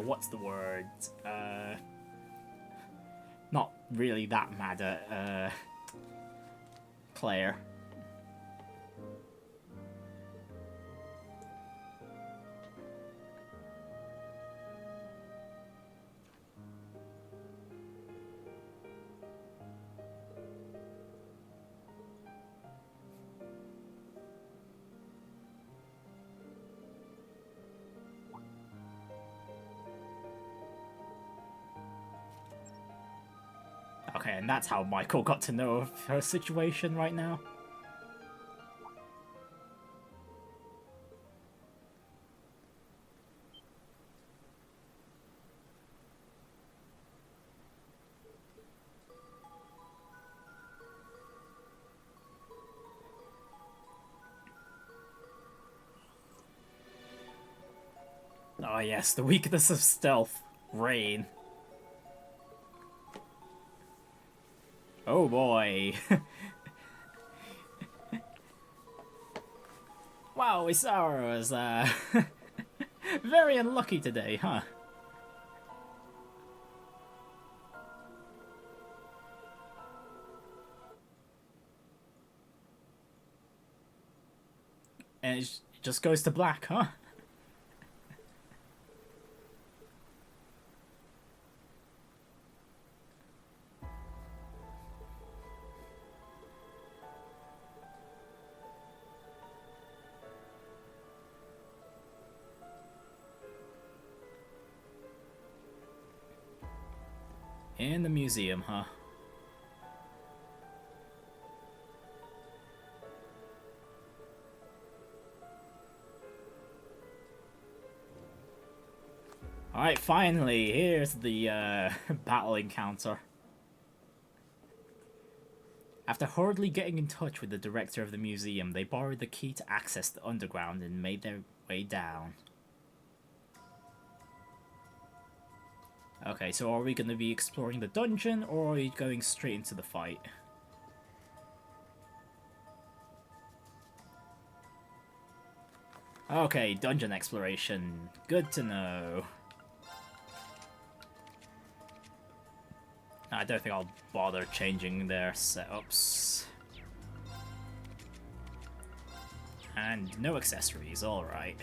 what's the word? Not really that mad at, Claire. Okay, and that's how Michael got to know of her situation right now. Oh yes, the weakness of stealth. Rain. Oh boy. Wow, Isara was very unlucky today, huh? And it just goes to black, huh? In the museum, huh? Alright, finally, here's the battle encounter. After hurriedly getting in touch with the director of the museum, they borrowed the key to access the underground and made their way down. Okay, so are we going to be exploring the dungeon, or are we going straight into the fight? Okay, dungeon exploration. Good to know. I don't think I'll bother changing their setups. And no accessories, alright.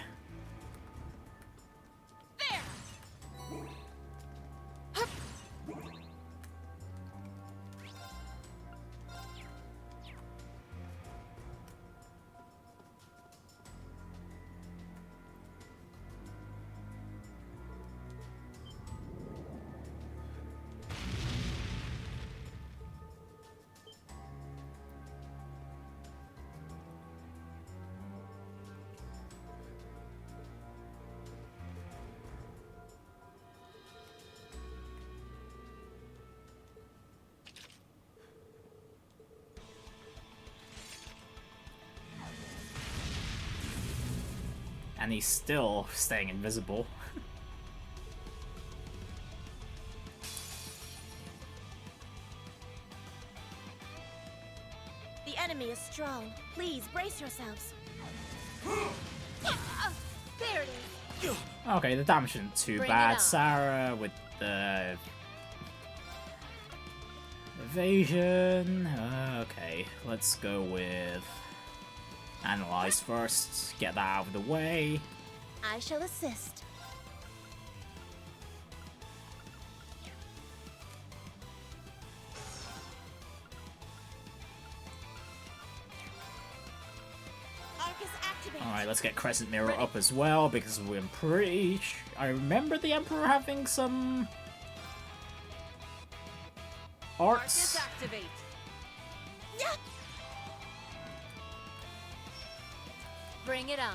And he's still staying invisible. The enemy is strong. Please brace yourselves. There it is. Okay, the damage isn't too bad. Sarah with the evasion. Okay, let's go with analyze first. Get that out of the way. I shall assist. Alright, let's get Crescent Mirror up as well, because we're pretty I remember the Emperor having some arts. Activate. Bring it on.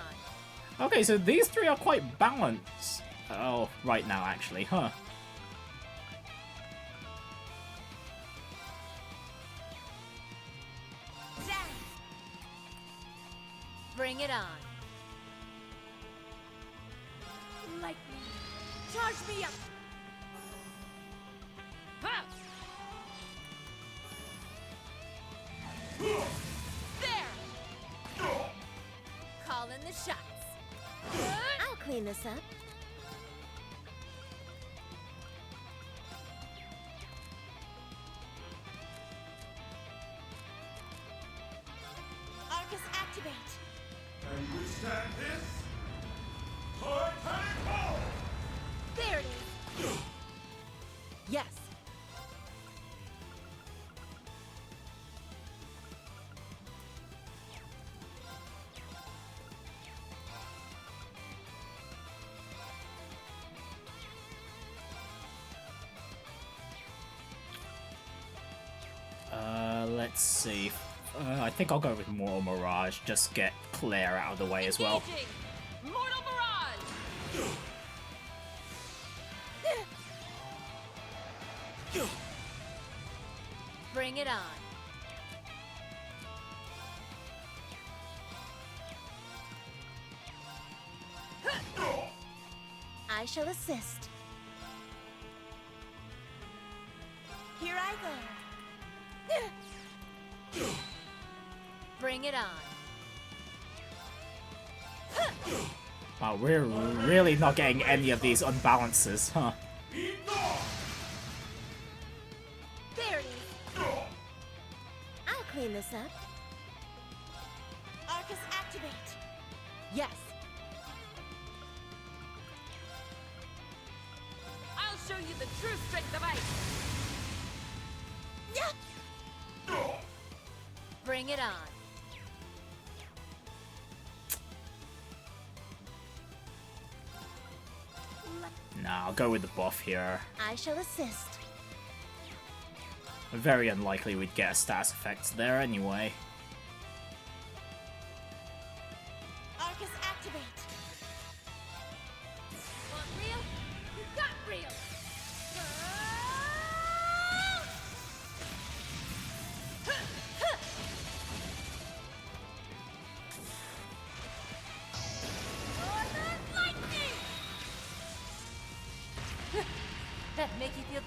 Okay, so these three are quite balanced. Oh, right now actually, huh? Bring it on. Lightning. Charge me up. Ha! There. Call in the shots. I'll clean this up. Arcus activate. And withstand this? Titanic Ball! There it is. Yes. Let's see. I think I'll go with Mortal Mirage. Just get Claire out of the way as well. Mortal Mirage. Bring it on. I shall assist. Here I go. Bring it on. Wow, we're really not getting any of these unbalances, huh? There it is. I'll clean this up. Arcus activate. Yes. I'll show you the true strength of ice. Bring it on. Nah, I'll go with the buff here. I shall assist. Very unlikely we'd get a status effect there anyway. Arcus activate. Want real?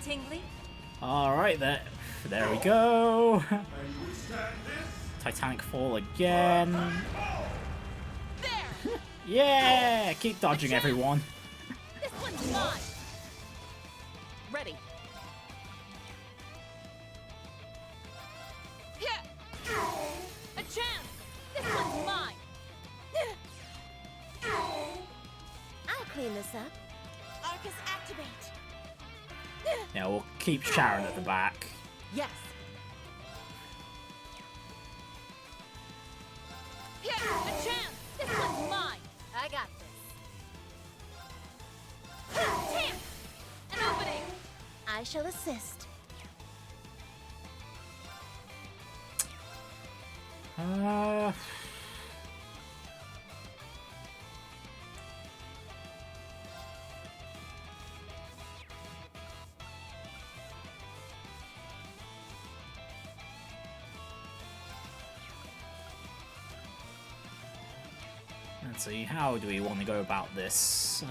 tingly? Alright, there we go. And withstand this. Titanic fall again. There! Yeah! Keep dodging, everyone. This one's mine! Ready. A chance! This one's mine! I'll clean this up. Arcus activate. Yeah, we'll keep Sharon at the back. Yes. A chance! This one's mine! I got this. Chance! An opening! I shall assist. Let's see, how do we want to go about this?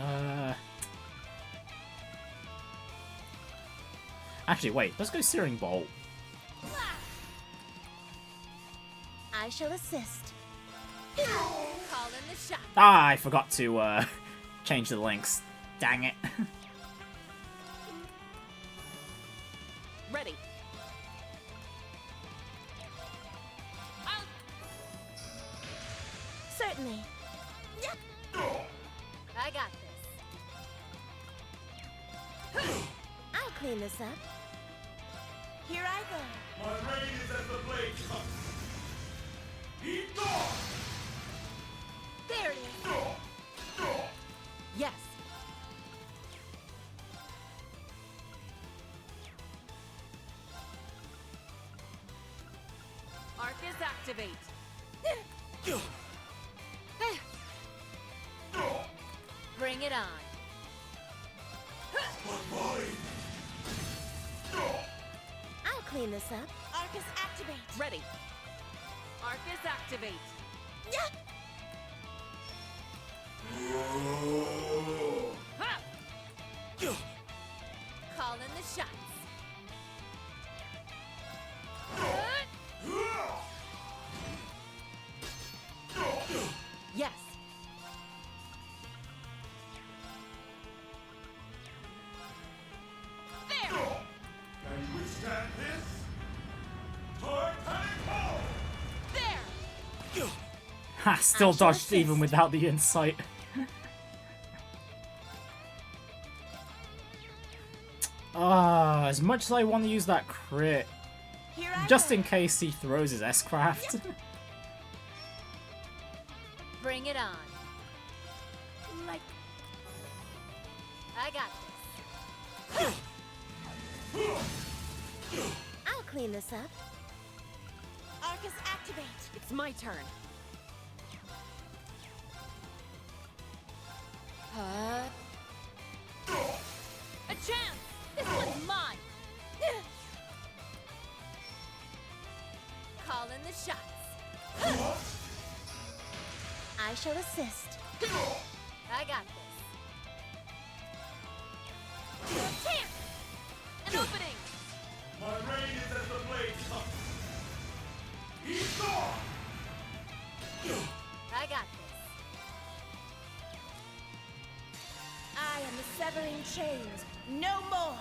Actually, wait, let's go Searing Bolt. I shall assist. Call in the shot! Ah, I forgot to change the links. Dang it. Ready. Certainly. I got this. I'll clean this up. Here I go. My reign is as the blade comes. Eat dog! There it is. Yes. Arcus activate. Bring it on! I'll clean this up. Arcus activate. Ready. Arcus activate. Ha! Call in the shots! Yes. There! Can withstand this? Titanic fall! There! Ha, still shall dodged even assist. without the insight. Ah, as much as I want to use that crit, Here I just go. in case he throws his S-Craft. Bring it on! Like I got this! I'll clean this up. Arcus activate. It's my turn. A chance! This one's mine! Call in the shots! I shall assist. I got this! Chance! An opening! My reign is as the blade comes. Eat dog! I got this! I am the severing chains. No more.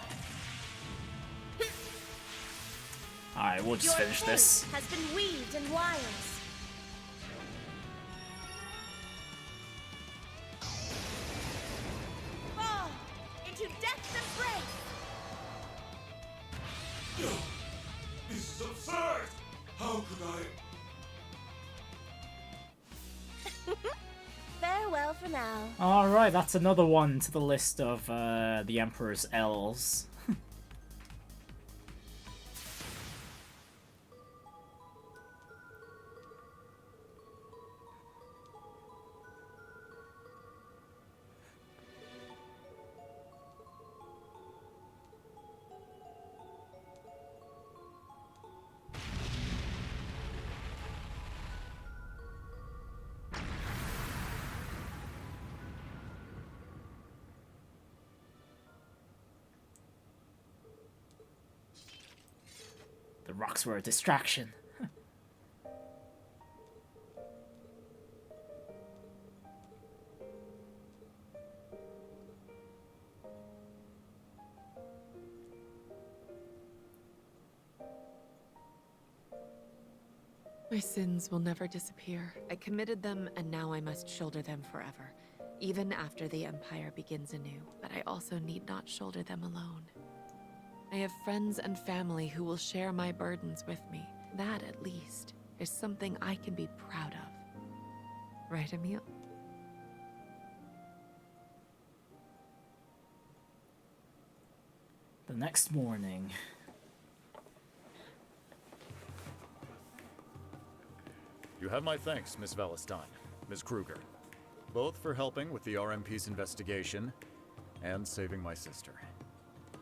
Alright, we'll just Your finish fate this. has been weaved in wires. Fall into death's embrace. This is absurd! How could I? Farewell for now. Alright, that's another one to the list of the Emperor's L's. The rocks were a distraction. My sins will never disappear. I committed them, and now I must shoulder them forever, even after the Empire begins anew. But I also need not shoulder them alone. I have friends and family who will share my burdens with me. That, at least, is something I can be proud of. Right, Emil? The next morning. You have my thanks, Miss Valestine, Miss Kruger. Both for helping with the RMP's investigation and saving my sister.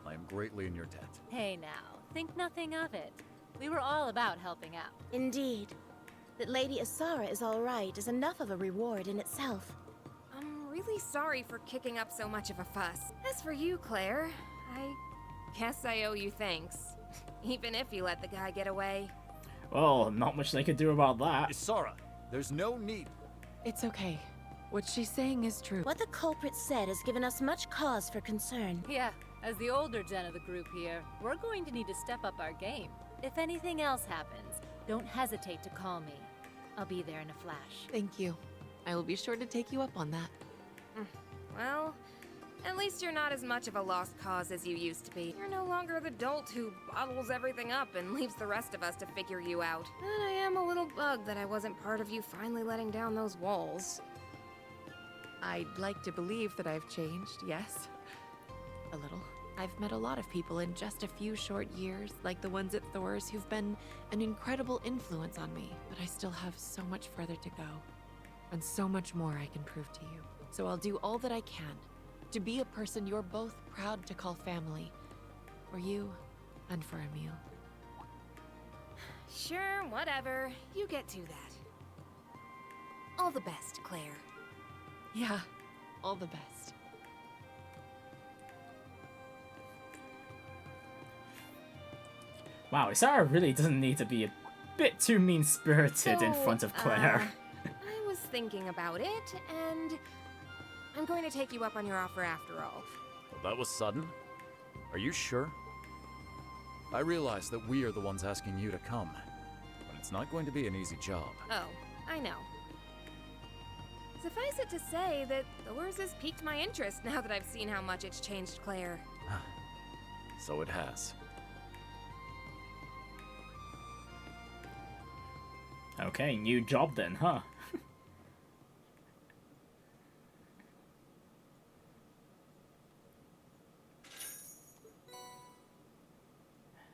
I am greatly in your debt. Hey now, think nothing of it. We were all about helping out. Indeed. That Lady Isara is all right is enough of a reward in itself. I'm really sorry for kicking up so much of a fuss. As for you, Claire, I guess I owe you thanks. Even if you let the guy get away. Well, not much they could do about that. Isara, there's no need. It's okay. What she's saying is true. What the culprit said has given us much cause for concern. Yeah, as the older gen of the group here, we're going to need to step up our game. If anything else happens, don't hesitate to call me. I'll be there in a flash. Thank you. I will be sure to take you up on that. Well, at least you're not as much of a lost cause as you used to be. You're no longer the dolt who bottles everything up and leaves the rest of us to figure you out. But I am a little bugged that I wasn't part of you finally letting down those walls. I'd like to believe that I've changed, yes. A little. I've met a lot of people in just a few short years, like the ones at Thor's, who've been an incredible influence on me. But I still have so much further to go, and so much more I can prove to you. So I'll do all that I can to be a person you're both proud to call family. For you, and for Emil. Sure, whatever. You get to that. All the best, Claire. Yeah, all the best. Wow, Isara really doesn't need to be a bit too mean-spirited in front of Claire. I was thinking about it, and I'm going to take you up on your offer after all. Well, that was sudden. Are you sure? I realize that we are the ones asking you to come, but it's not going to be an easy job. Oh, I know. Suffice it to say that Thor's has piqued my interest now that I've seen how much it's changed Claire. So it has. Okay, new job then, huh?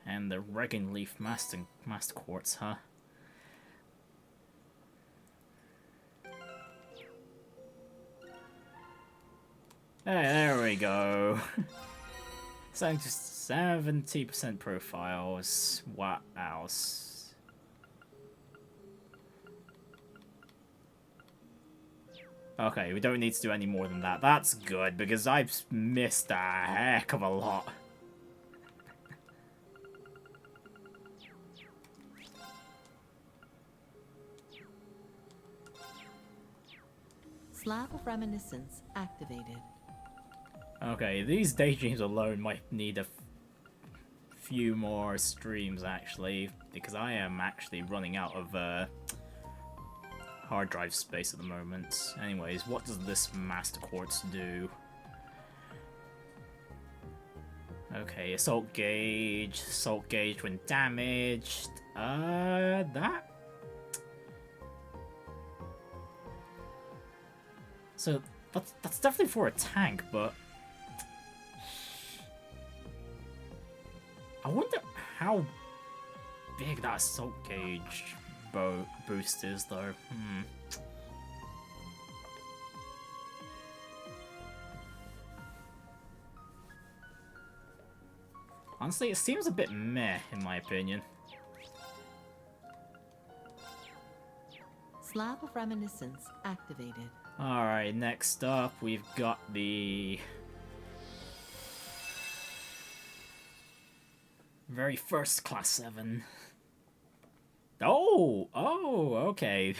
And the Regan Leaf Master Quartz, huh? Hey, there we go. So just 70% profiles. What else? Okay, we don't need to do any more than that. That's good, because I've missed a heck of a lot. Slab of Reminiscence activated. Okay, these Daydreams alone might need a few more streams, actually, because I am actually running out of hard drive space at the moment. Anyways, what does this Master Quartz do? Okay, assault gauge when damaged. That? So, that's definitely for a tank, but I wonder how big that assault gauge boost is, though. Honestly, it seems a bit meh, in my opinion. Slab of Reminiscence activated. Alright, next up, we've got the Very first class 7. Oh, okay.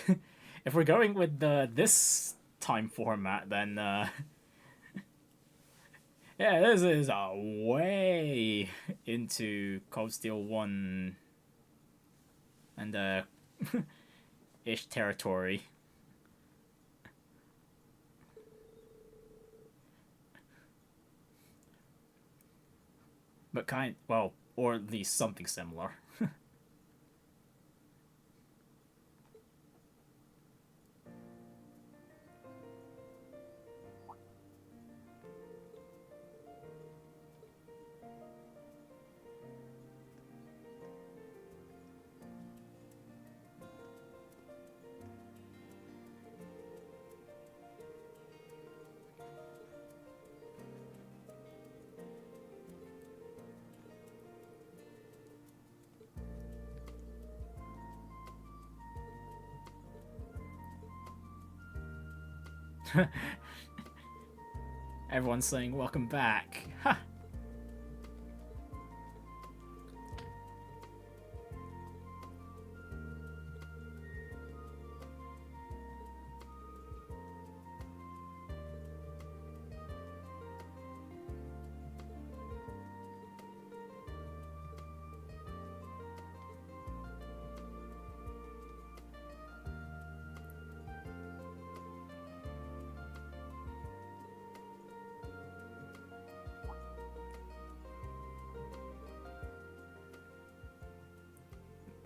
If we're going with this time format, then yeah, this is way into Cold Steel 1 and ish territory. But well, or at least something similar. Everyone's saying welcome back. Ha!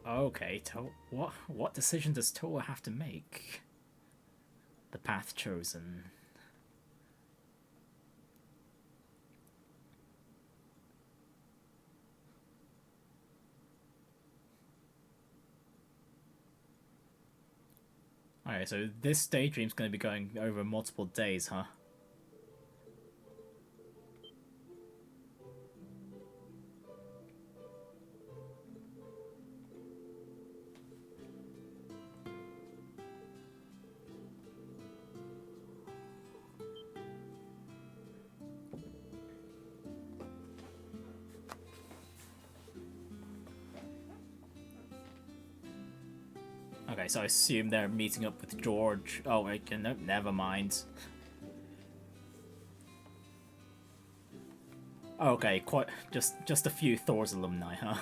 Okay, what decision does Toa have to make? The path chosen. Alright, so this Daydream's going to be going over multiple days, huh? Okay, so I assume they're meeting up with George. Oh, wait, no, never mind. Okay, quite just a few Thor's alumni, huh?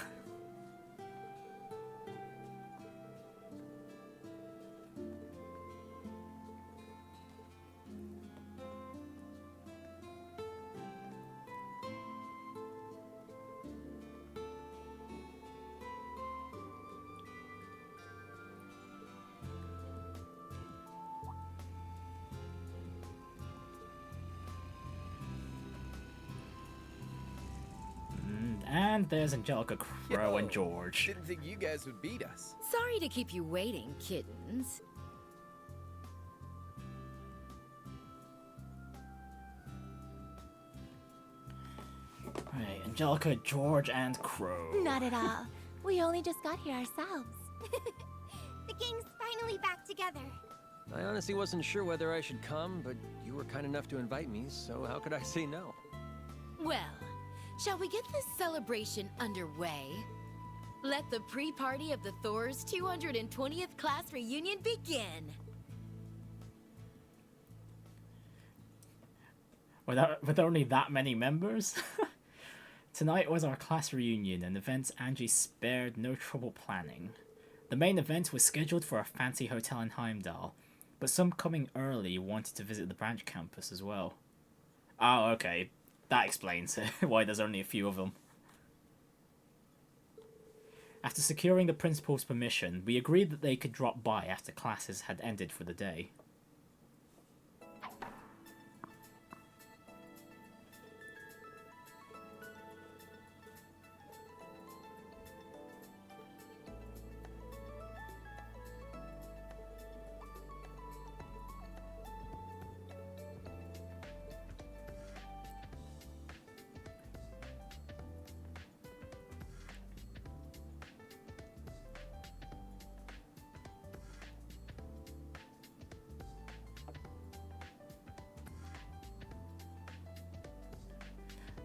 And there's Angelica, Crow, and George. Didn't think you guys would beat us. Sorry to keep you waiting, kittens. Alright, Angelica, George, and Crow. Not at all. We only just got here ourselves. The gang's finally back together. I honestly wasn't sure whether I should come, but you were kind enough to invite me, so how could I say no? Well, shall we get this celebration underway? Let the pre-party of the Thor's 220th class reunion begin! With only that many members? Tonight was our class reunion, an event Angie spared no trouble planning. The main event was scheduled for a fancy hotel in Heimdall, but some coming early wanted to visit the branch campus as well. Oh, okay. That explains why there's only a few of them. After securing the principal's permission, we agreed that they could drop by after classes had ended for the day.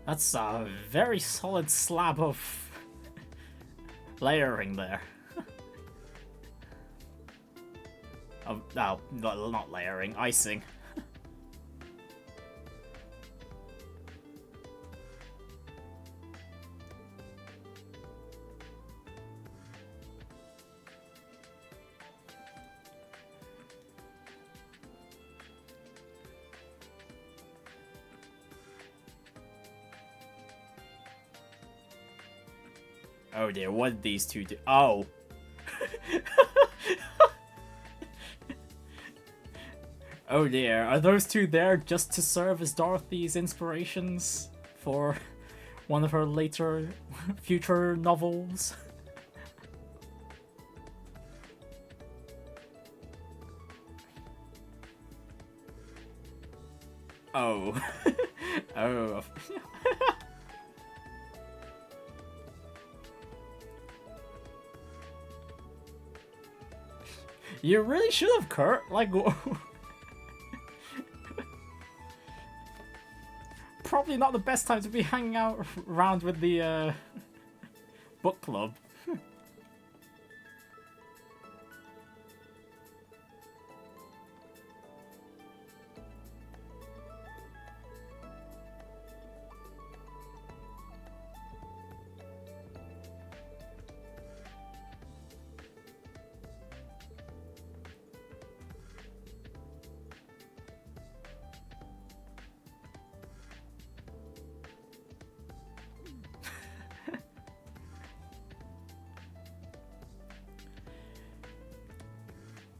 That's a very solid slab of layering there. Oh, no, not layering, icing. Oh dear, what did these two do? Oh! Oh dear, are those two there just to serve as Dorothy's inspirations for one of her later future novels? Oh. Oh. You really should have, Kurt. Like, probably not the best time to be hanging out around with the book club.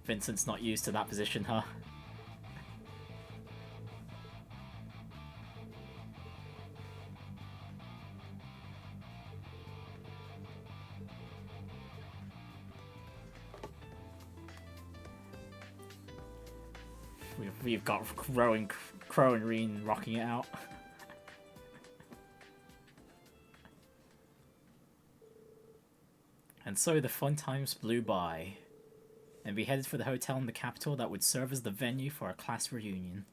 Vincent's not used to that position, huh? We've got Crow and Reen rocking it out. And so the fun times blew by, and we headed for the hotel in the capital that would serve as the venue for our class reunion.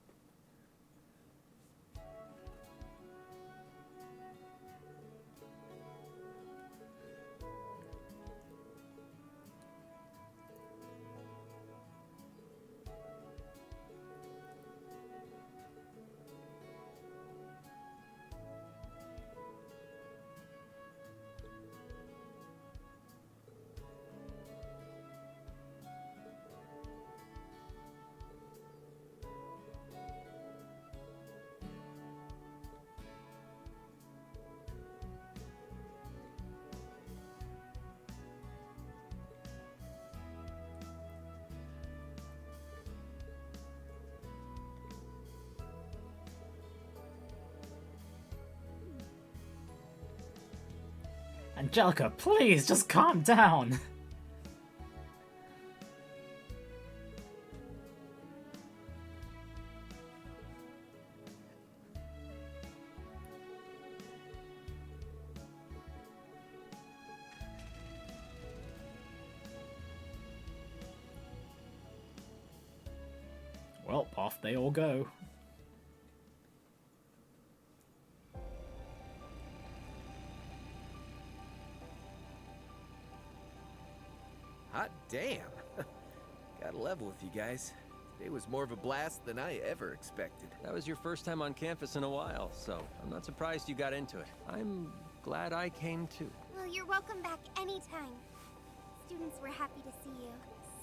Angelica, please, just calm down! Well, off they all go. Hot damn. Gotta level with you guys. Today was more of a blast than I ever expected. That was your first time on campus in a while, so I'm not surprised you got into it. I'm glad I came too. Well, you're welcome back anytime. Students were happy to see you.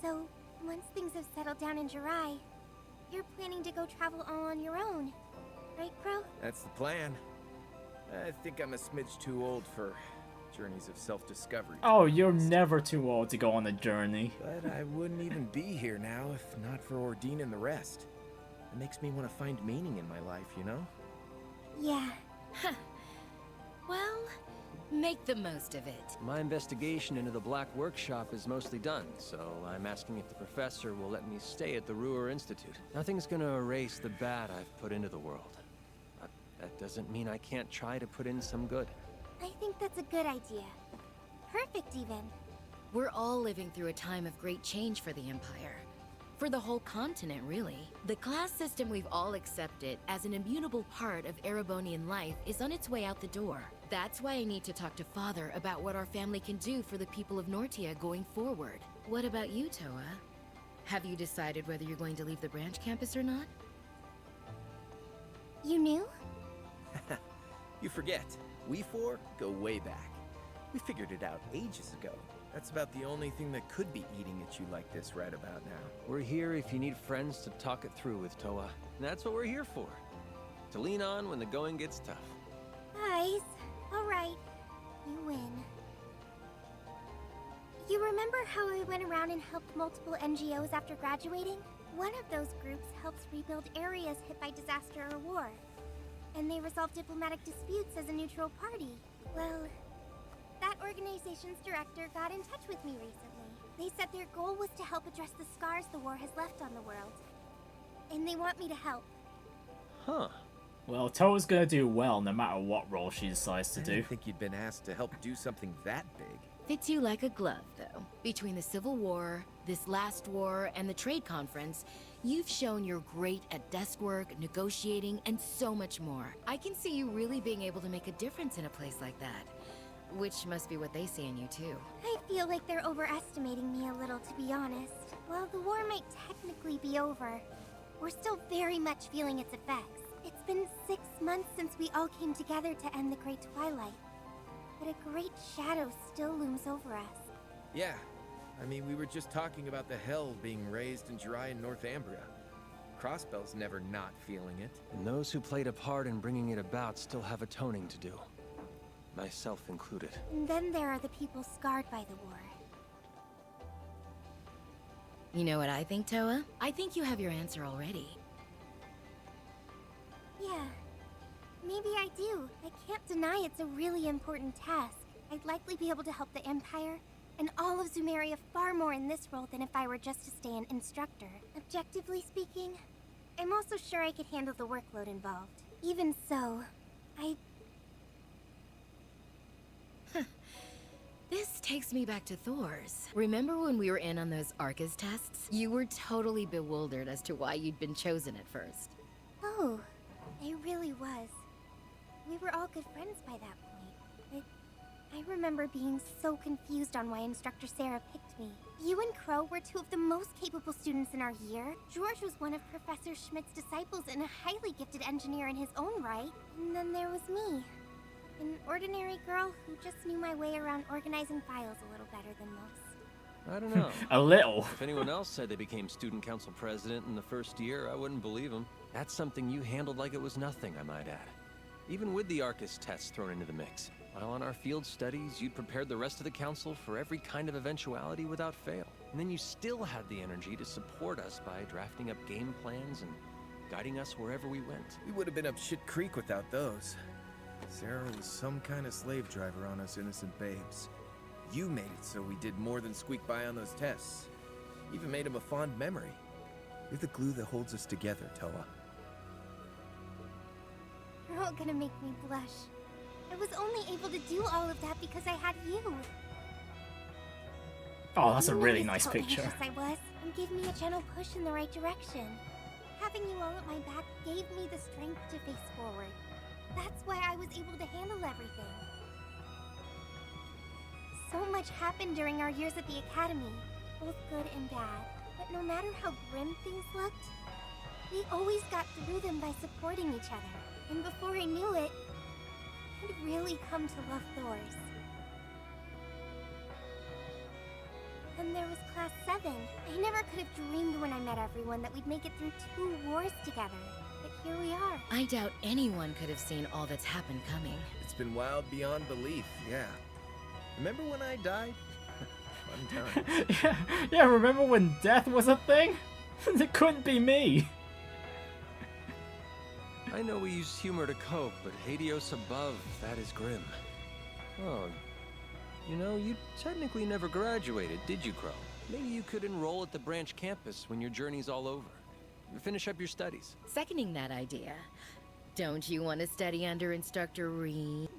So, once things have settled down in Jirai, you're planning to go travel all on your own, right, Crow? That's the plan. I think I'm a smidge too old for journeys of self-discovery. Oh, you're never too old to go on a journey. But I wouldn't even be here now if not for Ordine and the rest. It makes me want to find meaning in my life, you know? Yeah. Well, make the most of it. My investigation into the Black Workshop is mostly done, so I'm asking if the professor will let me stay at the Ruhr Institute. Nothing's gonna erase the bad I've put into the world. But that doesn't mean I can't try to put in some good. I think that's a good idea. Perfect, even. We're all living through a time of great change for the Empire. For the whole continent, really. The class system we've all accepted as an immutable part of Erebonian life is on its way out the door. That's why I need to talk to Father about what our family can do for the people of Nortia going forward. What about you, Toa? Have you decided whether you're going to leave the branch campus or not? You knew? You forget, we four go way back. We figured it out ages ago. That's about the only thing that could be eating at you like this right about now. We're here if you need friends to talk it through with, Toa. And that's what we're here for. To lean on when the going gets tough. Guys, alright. You win. You remember how I went around and helped multiple NGOs after graduating? One of those groups helps rebuild areas hit by disaster or war. And they resolve diplomatic disputes as a neutral party. Well, that organization's director got in touch with me recently. They said their goal was to help address the scars the war has left on the world. And they want me to help. Huh. Well, Toa's gonna do well no matter what role she decides to I do. didn't think you'd been asked to help do something that big. Fits you like a glove, though. Between the Civil War, this last war, and the trade conference, you've shown you're great at desk work, negotiating, and so much more. I can see you really being able to make a difference in a place like that. Which must be what they see in you, too. I feel like they're overestimating me a little, to be honest. While the war might technically be over, we're still very much feeling its effects. It's been 6 months since we all came together to end the Great Twilight. But a great shadow still looms over us. Yeah. I mean, we were just talking about the hell being raised in Jirai and Northumbria. Crossbell's never not feeling it. And those who played a part in bringing it about still have atoning to do. Myself included. And then there are the people scarred by the war. You know what I think, Toa? I think you have your answer already. Yeah. Maybe I do. I can't deny it's a really important task. I'd likely be able to help the Empire and all of Zumeria far more in this role than if I were just to stay an instructor. Objectively speaking, I'm also sure I could handle the workload involved. Even so, This takes me back to Thor's. Remember when we were in on those Arcus tests? You were totally bewildered as to why you'd been chosen at first. Oh, I really was. We were all good friends by that point, but I remember being so confused on why Instructor Sarah picked me. You and Crow were two of the most capable students in our year. George was one of Professor Schmidt's disciples and a highly gifted engineer in his own right. And then there was me, an ordinary girl who just knew my way around organizing files a little better than most. I don't know. A little. If anyone else said they became student council president in the first year, I wouldn't believe them. That's something you handled like it was nothing, I might add. Even with the Arcus tests thrown into the mix. While on our field studies, you'd prepared the rest of the council for every kind of eventuality without fail. And then you still had the energy to support us by drafting up game plans and guiding us wherever we went. We would have been up shit creek without those. Sarah was some kind of slave driver on us innocent babes. You made it so we did more than squeak by on those tests. Even made him a fond memory. You're the glue that holds us together, Toa. You're all gonna make me blush. I was only able to do all of that because I had you. Oh, that's a You really noticed nice how picture. anxious I was, and gave me a gentle push in the right direction. Having you all at my back gave me the strength to face forward. That's why I was able to handle everything. So much happened during our years at the Academy, both good and bad. But no matter how grim things looked, we always got through them by supporting each other. And before I knew it, I'd really come to love Thor's. Then there was Class 7. I never could have dreamed when I met everyone that we'd make it through 2 wars together. But here we are. I doubt anyone could have seen all that's happened coming. It's been wild beyond belief, yeah. Remember when I died? Fun time. yeah, remember when death was a thing? It couldn't be me. I know we use humor to cope, but Hades above, that is grim. Oh, you know, you technically never graduated, did you, Crow? Maybe you could enroll at the branch campus when your journey's all over. Finish up your studies. Seconding that idea. Don't you want to study under Instructor Reed?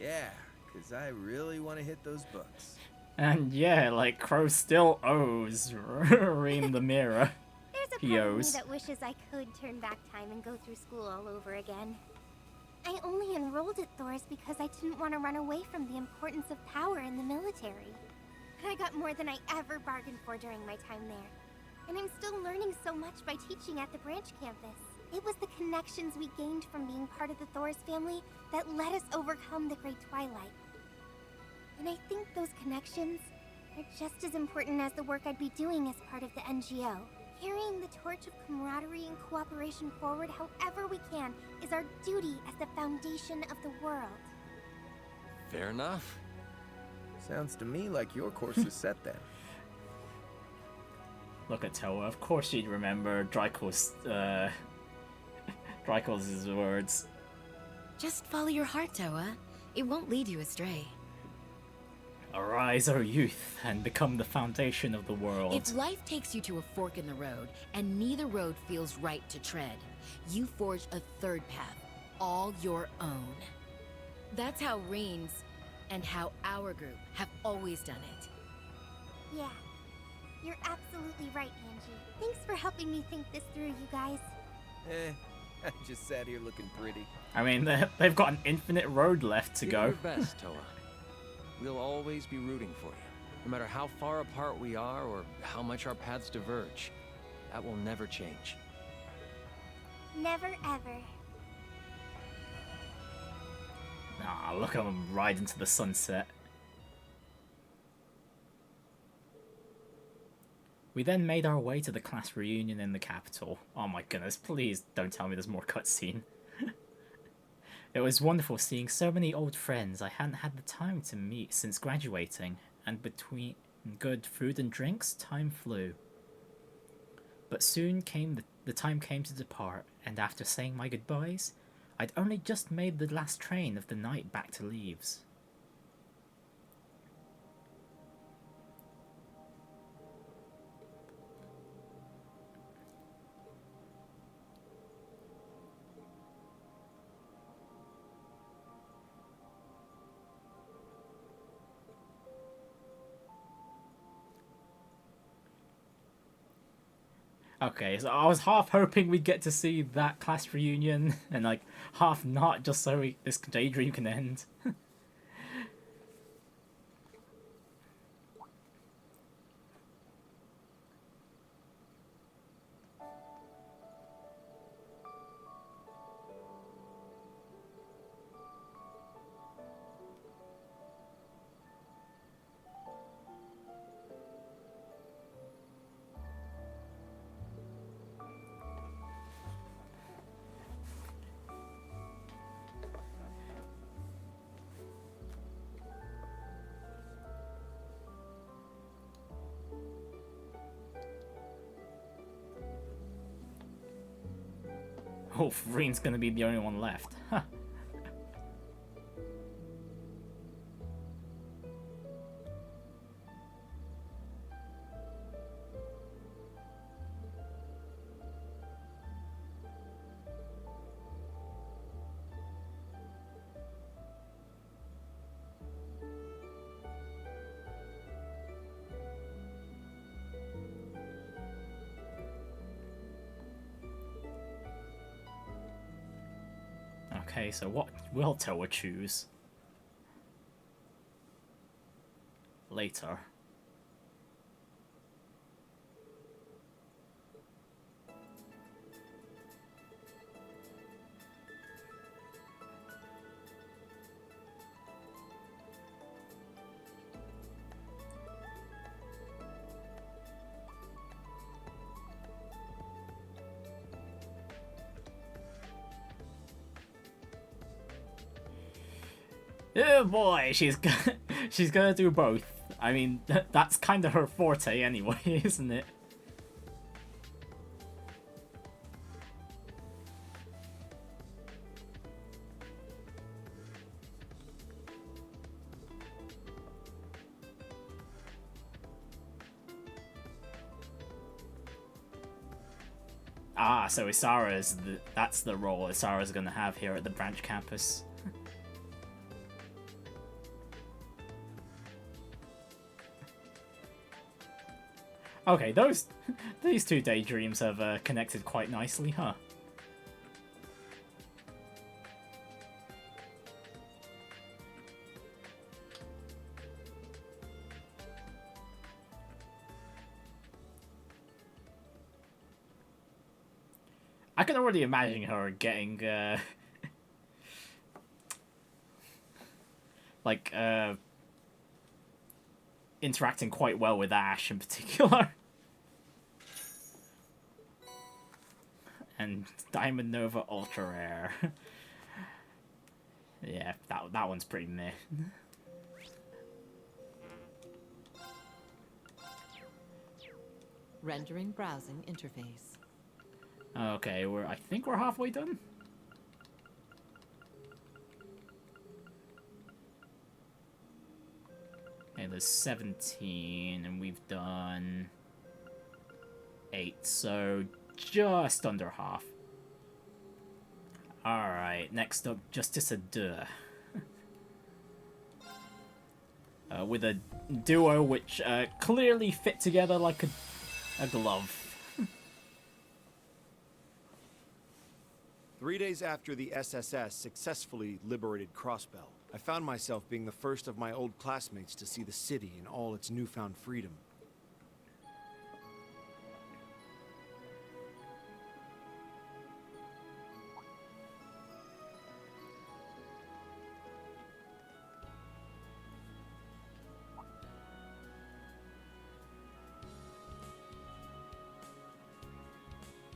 Yeah, because I really want to hit those books. And yeah, like, Crow still owes Reem the mirror. There's a part of me that wishes I could turn back time and go through school all over again. I only enrolled at Thor's because I didn't want to run away from the importance of power in the military. I got more than I ever bargained for during my time there. And I'm still learning so much by teaching at the branch campus. It was the connections we gained from being part of the Thor's family that let us overcome the Great Twilight. And I think those connections are just as important as the work I'd be doing as part of the NGO. Carrying the torch of camaraderie and cooperation forward however we can is our duty as the foundation of the world. Fair enough. Sounds to me like your course is set then. Look at Toa. Of course she'd remember Draco's words. Just follow your heart, Toa. It won't lead you astray. Arise, O youth, and become the foundation of the world. If life takes you to a fork in the road, and neither road feels right to tread, you forge a third path, all your own. That's how Reen's, and how our group, have always done it. Yeah, you're absolutely right, Angie. Thanks for helping me think this through, you guys. I just sat here looking pretty. I mean, they've got an infinite road left to Do go. your best, Toa. We'll always be rooting for you, no matter how far apart we are or how much our paths diverge. That will never change. Never ever. Ah, look at them ride into the sunset. We then made our way to the class reunion in the capital. Oh my goodness, please don't tell me there's more cutscene. It was wonderful seeing so many old friends I hadn't had the time to meet since graduating, and between good food and drinks, time flew. But soon the time came to depart, and after saying my goodbyes, I'd only just made the last train of the night back to Leaves. Okay, so I was half hoping we'd get to see that class reunion, and like half not, just so this daydream can end. Oh, Reen's gonna be the only one left. Huh. Okay, so what will Toa choose? Later. Oh boy, she's gonna do both. I mean, that's kind of her forte anyway, isn't it? Ah, so that's the role Isara's gonna have here at the branch campus. Okay, these two daydreams have connected quite nicely, huh? can already imagine her getting, like, interacting quite well with Ash in particular. And Diamond Nova Ultra Rare. Yeah, that one's pretty meh. Rendering browsing interface. Okay, I think we're halfway done. Okay, there's 17, and we've done 8, so just under half. Alright, next up, Justice a Deux. With a duo which clearly fit together like a glove. 3 days after the SSS successfully liberated Crossbell, I found myself being the first of my old classmates to see the city in all its newfound freedom.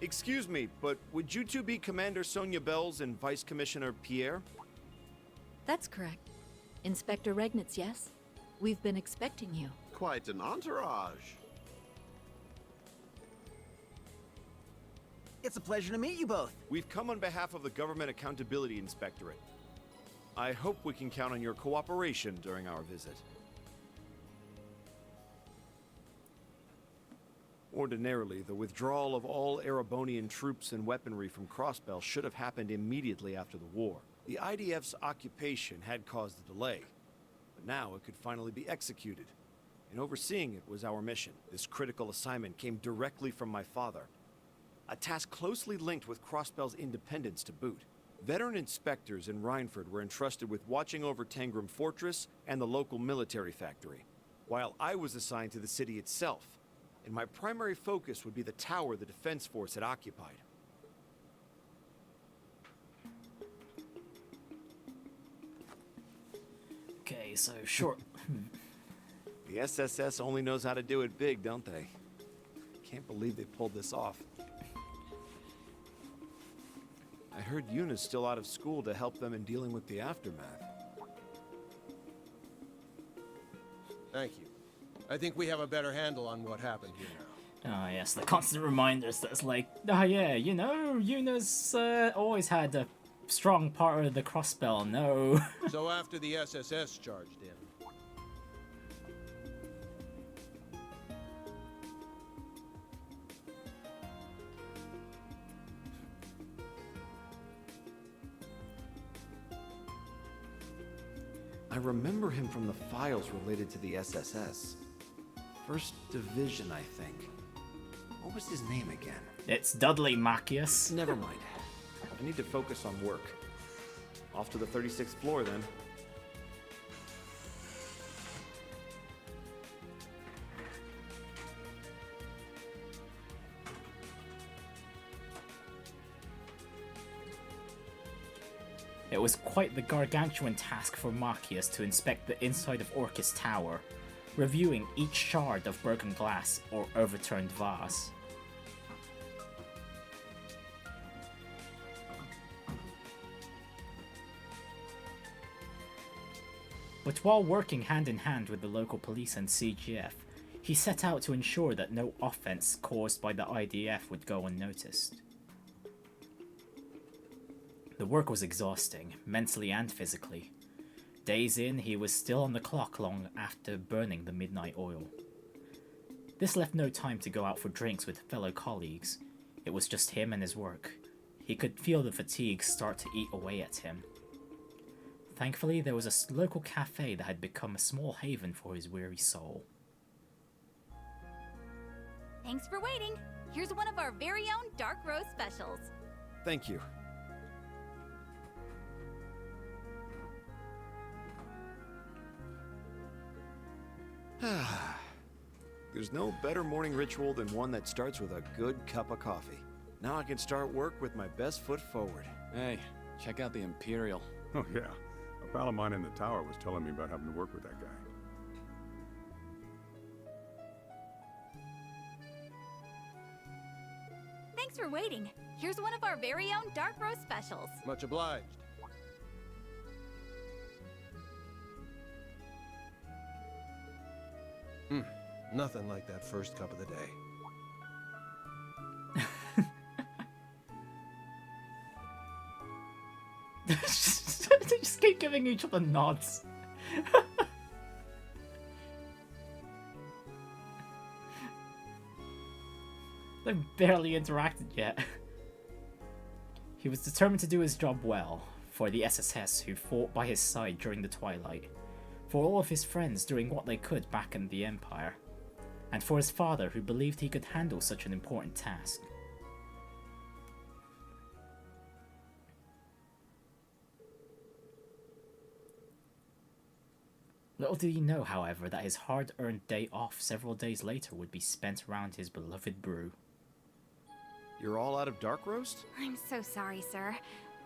Excuse me, but would you two be Commander Sonia Bells and Vice Commissioner Pierre? That's correct. Inspector Regnitz, yes? We've been expecting you. Quite an entourage. It's a pleasure to meet you both. We've come on behalf of the Government Accountability Inspectorate. I hope we can count on your cooperation during our visit. Ordinarily, the withdrawal of all Erebonian troops and weaponry from Crossbell should have happened immediately after the war. The IDF's occupation had caused a delay, but now it could finally be executed. And overseeing it was our mission. This critical assignment came directly from my father. A task closely linked with Crossbell's independence to boot. Veteran inspectors in Rhineford were entrusted with watching over Tangram Fortress and the local military factory, while I was assigned to the city itself. And my primary focus would be the tower the defense force had occupied. Okay, so short. The SSS only knows how to do it big, don't they? Can't believe they pulled this off. I heard Yuna's still out of school to help them in dealing with the aftermath. Thank you. I think we have a better handle on what happened here now. Oh yes, the constant reminders that it's like, oh yeah, you know, Yuna's always had a strong part of the Crossbell, no. So after the SSS charged in. I remember him from the files related to the SSS. First Division, I think. What was his name again? It's Dudley Macchius. Never mind. I need to focus on work. Off to the 36th floor, then. It was quite the gargantuan task for Macchius to inspect the inside of Orcus Tower, reviewing each shard of broken glass or overturned vase. But while working hand in hand with the local police and CGF, he set out to ensure that no offense caused by the IDF would go unnoticed. The work was exhausting, mentally and physically. Days in, he was still on the clock long after burning the midnight oil. This left no time to go out for drinks with fellow colleagues. It was just him and his work. He could feel the fatigue start to eat away at him. Thankfully, there was a local cafe that had become a small haven for his weary soul. Thanks for waiting. Here's one of our very own dark roast specials. Thank you. There's no better morning ritual than one that starts with a good cup of coffee. Now I can start work with my best foot forward. Hey, check out the Imperial. Oh yeah, a pal of mine in the tower was telling me about having to work with that guy. Thanks for waiting. Here's one of our very own dark roast specials. Much obliged. Nothing like that first cup of the day. They just keep giving each other nods. They've barely interacted yet. He was determined to do his job well, for the SSS who fought by his side during the Twilight, for all of his friends doing what they could back in the Empire, and for his father who believed he could handle such an important task. Little did he know, however, that his hard-earned day off several days later would be spent around his beloved brew. You're all out of dark roast? I'm so sorry, sir.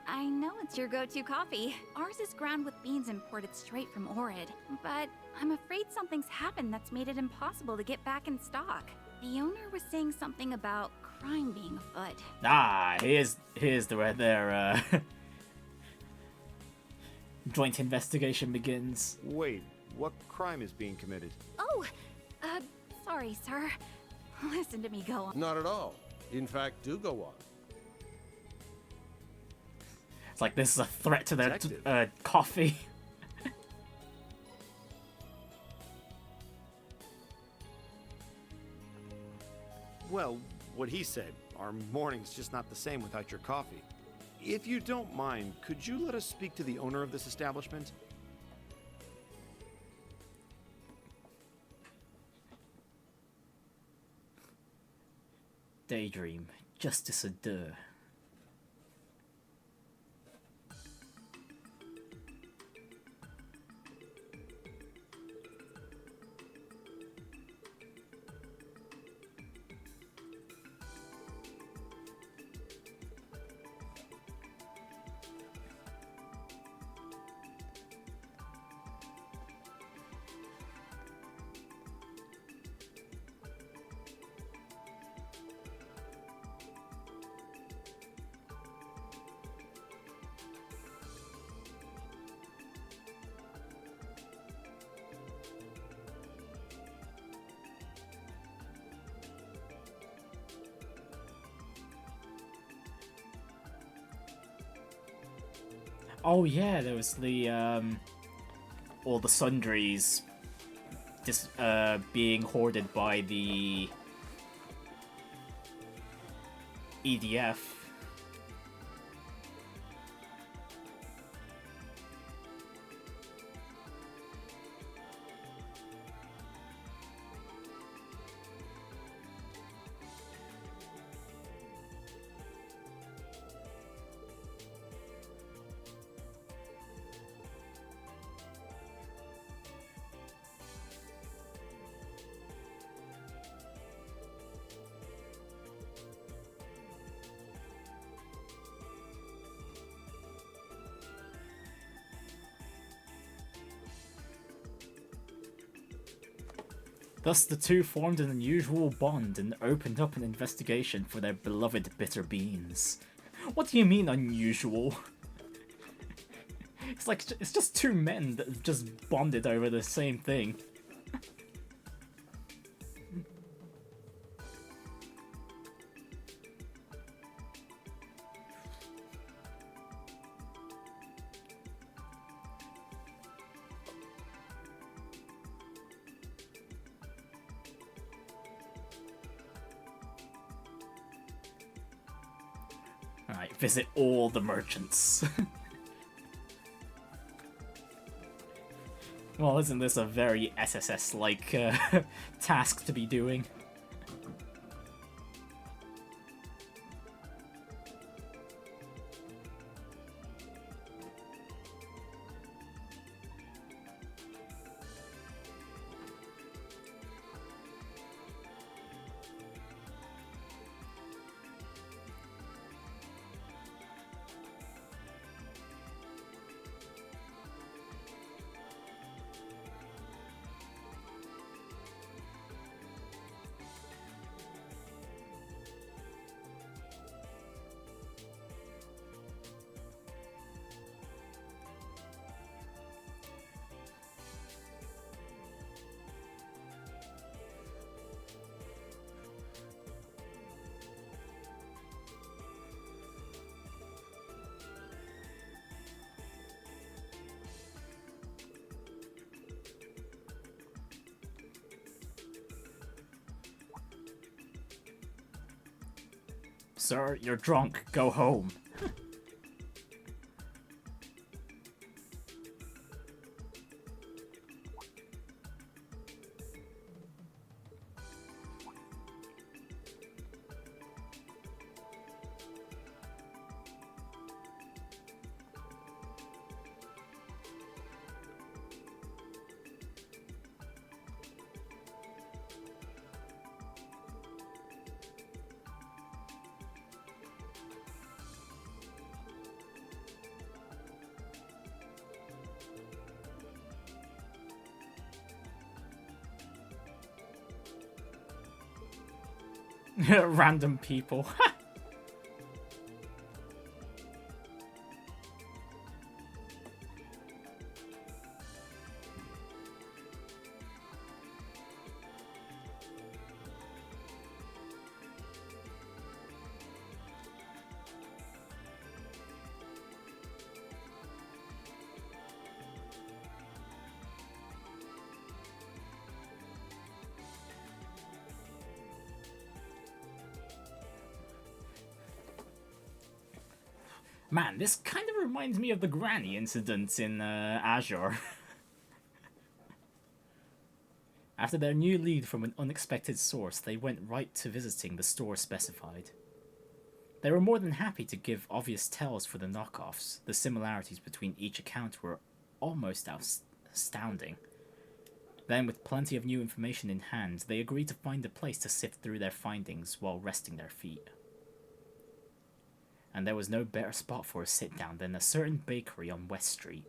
I know it's your go-to coffee. Ours is ground with beans imported straight from Orid, but I'm afraid something's happened that's made it impossible to get back in stock. The owner was saying something about crime being afoot. Ah, here's their joint investigation begins. Wait, what crime is being committed? Oh, sorry, sir. Listen to me go on. Not at all. In fact, do go on. It's like this is a threat to their coffee. Well, what he said. Our morning's just not the same without your coffee. If you don't mind, could you let us speak to the owner of this establishment? Daydream, Justice à deux. Oh yeah, there was the all the sundries just being hoarded by the EDF. Thus the two formed an unusual bond and opened up an investigation for their beloved bitter beans. What do you mean unusual? It's like, it's just two men that have just bonded over the same thing. Alright, visit all the merchants. Well, isn't this a very SSS-like task to be doing? Sir, you're drunk. Go home. Random people. Man, this kind of reminds me of the granny incident in Azure. After their new lead from an unexpected source, they went right to visiting the store specified. They were more than happy to give obvious tells for the knockoffs. The similarities between each account were almost astounding. Then, with plenty of new information in hand, they agreed to find a place to sift through their findings while resting their feet. And there was no better spot for a sit-down than a certain bakery on West Street.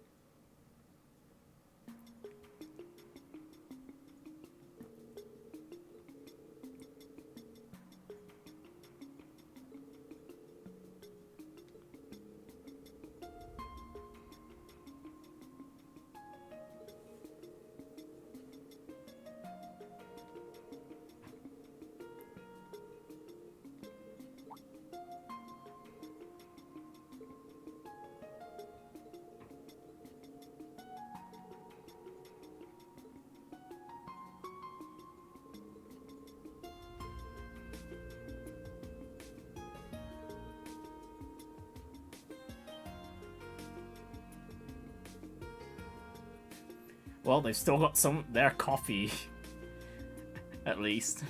Well, they've still got their coffee, at least.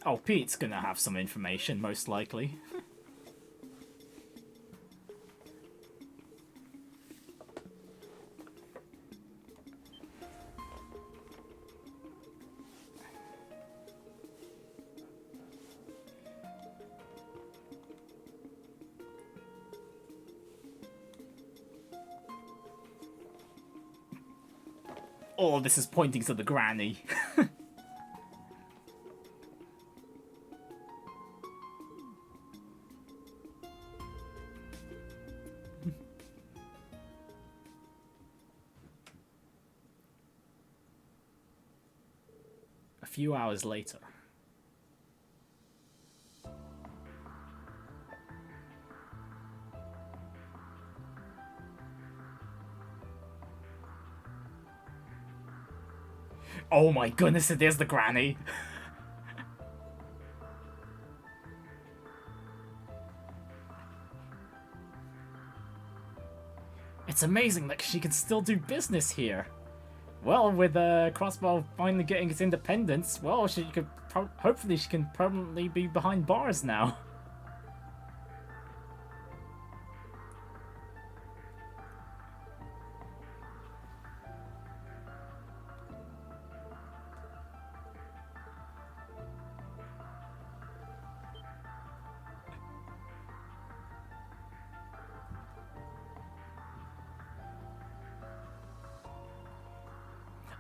Oh, Pete's gonna have some information, most likely. All this is pointing to the granny. A few hours later. Oh my goodness, it is the granny! It's amazing that she can still do business here. Well, with Crossbow finally getting its independence, well, she could hopefully she can permanently be behind bars now.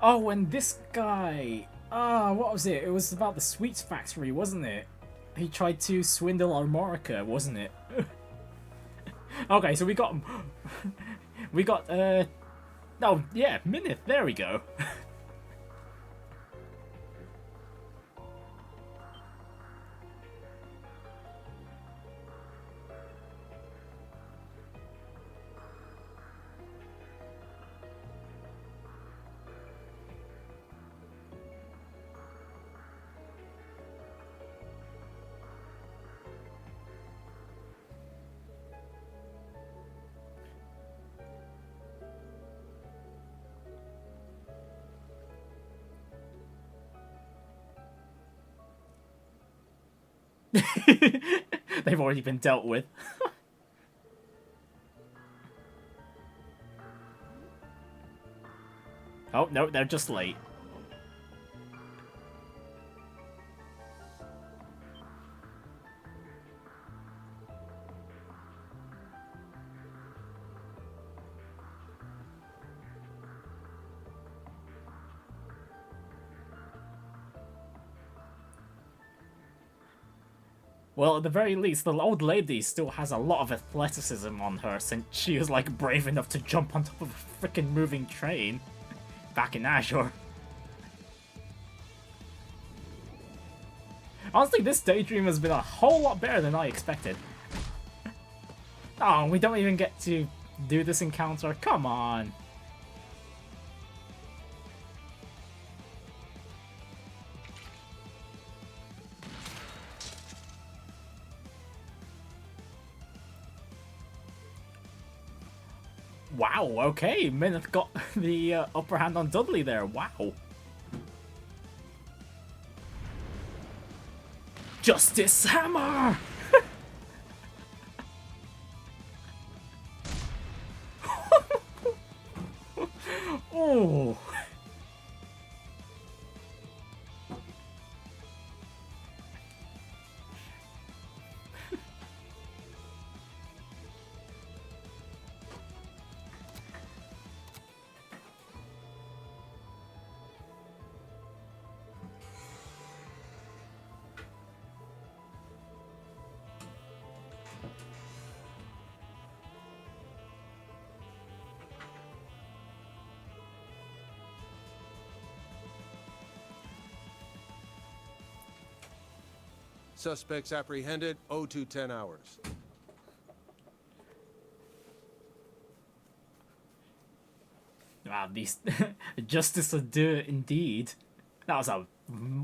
Oh, and this guy. What was it? It was about the sweets factory, wasn't it? He tried to swindle Armorica, wasn't it? Okay, so we got... we got, oh, yeah, Minith, there we go. They've already been dealt with. Oh, no, they're just late. Well, at the very least, the old lady still has a lot of athleticism on her since she was, like, brave enough to jump on top of a freaking moving train back in Azure. Honestly, this Daydream has been a whole lot better than I expected. Oh, we don't even get to do this encounter. Come on. Wow, okay, Minith got the upper hand on Dudley there, wow. Justice Hammer! Oh. Suspects apprehended, 0210 hours. Wow, these Justice will do it indeed. That was a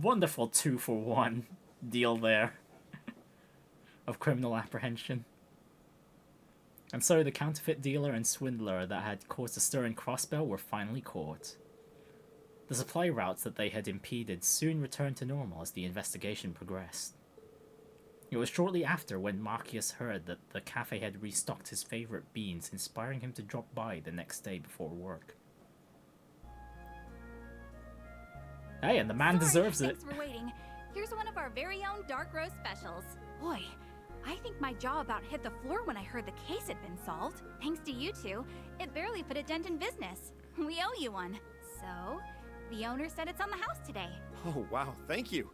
wonderful 2-for-1 deal there of criminal apprehension. And so the counterfeit dealer and swindler that had caused a stir in Crossbell were finally caught. The supply routes that they had impeded soon returned to normal as the investigation progressed. It was shortly after when Marcius heard that the cafe had restocked his favourite beans, inspiring him to drop by the next day before work. Hey, and the man deserves it. Thanks for waiting. Here's one of our very own dark roast specials. Boy, I think my jaw about hit the floor when I heard the case had been solved. Thanks to you two, it barely put a dent in business. We owe you one. So, the owner said it's on the house today. Oh, wow, thank you.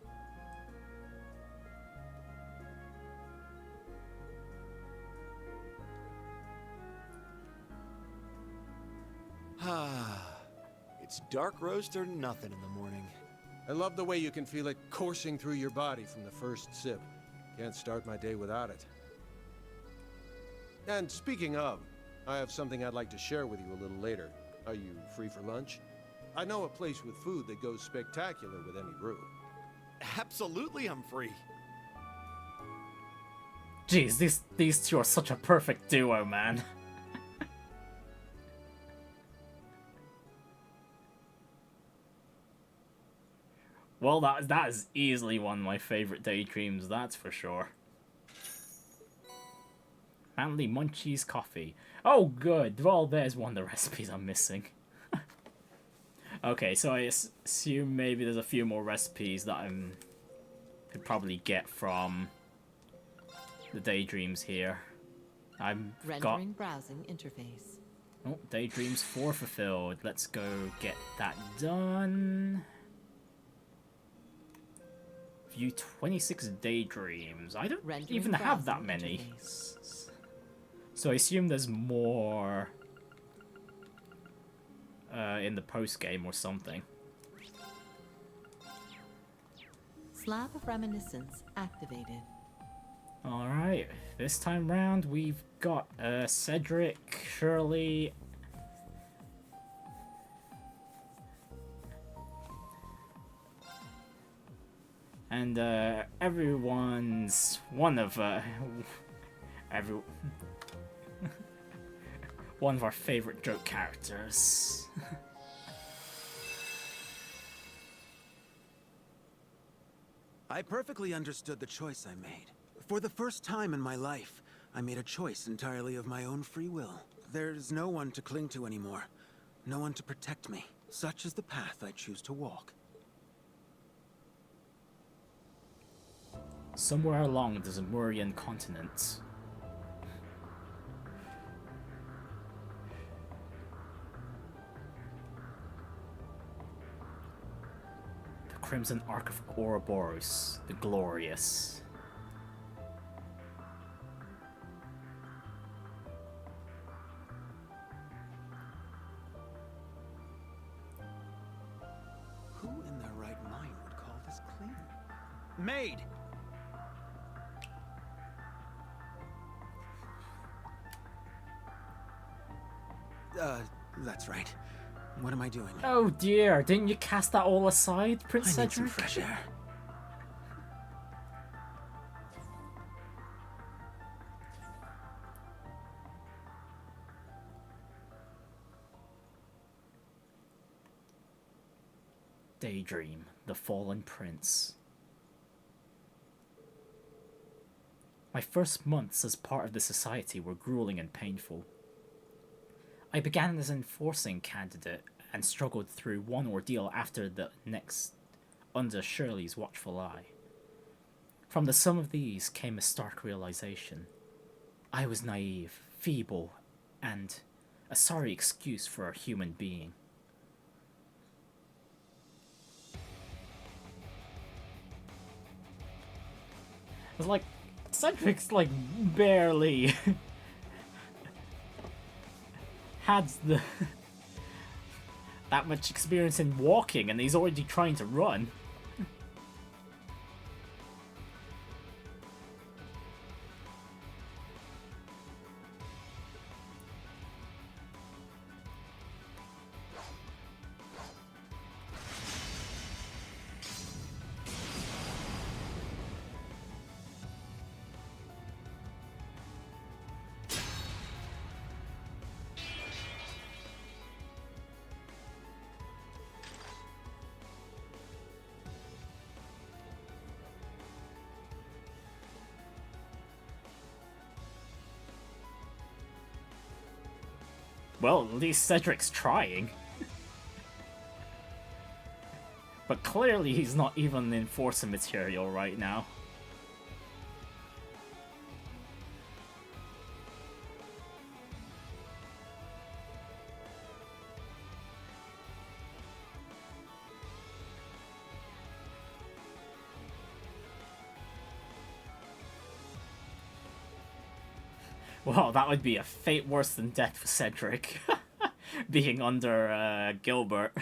It's dark roast or nothing in the morning. I love the way you can feel it coursing through your body from the first sip. Can't start my day without it. And speaking of, I have something I'd like to share with you a little later. Are you free for lunch? I know a place with food that goes spectacular with any brew. Absolutely, I'm free. Jeez, these two are such a perfect duo, man. Well, that is easily one of my favourite Daydreams, that's for sure. Manly Munchies Coffee. Oh, good. Well, there's one of the recipes I'm missing. Okay, so I assume maybe there's a few more recipes that I could probably get from the Daydreams here. I've got... Rendering browsing interface. Oh, Daydreams 4 fulfilled. Let's go get that done. View 26 Daydreams. I don't even have that many. So I assume there's more in the post-game or something. Slab of Reminiscence activated. Alright, this time round we've got Cedric, Shirley, and everyone's one of one of our favorite joke characters. I perfectly understood the choice I made. For the first time in my life, I made a choice entirely of my own free will. There's no one to cling to anymore. No one to protect me. Such is the path I choose to walk. Somewhere along the Zamurian continent. The Crimson Ark of Ouroboros, the Glorious. Who in their right mind would call this clean? Maid! That's right. What am I doing? Oh dear, didn't you cast that all aside, Prince Cedric? I need some fresh air. Daydream, the Fallen Prince. My first months as part of the society were grueling and painful. I began as an enforcing candidate and struggled through one ordeal after the next under Shirley's watchful eye. From the sum of these came a stark realization. I was naive, feeble, and a sorry excuse for a human being. It's like, Cedric's like barely had that much experience in walking, and he's already trying to run. Well, at least Cedric's trying. But clearly he's not even the enforcer material right now. Well, that would be a fate worse than death for Cedric. Being under Gilbert.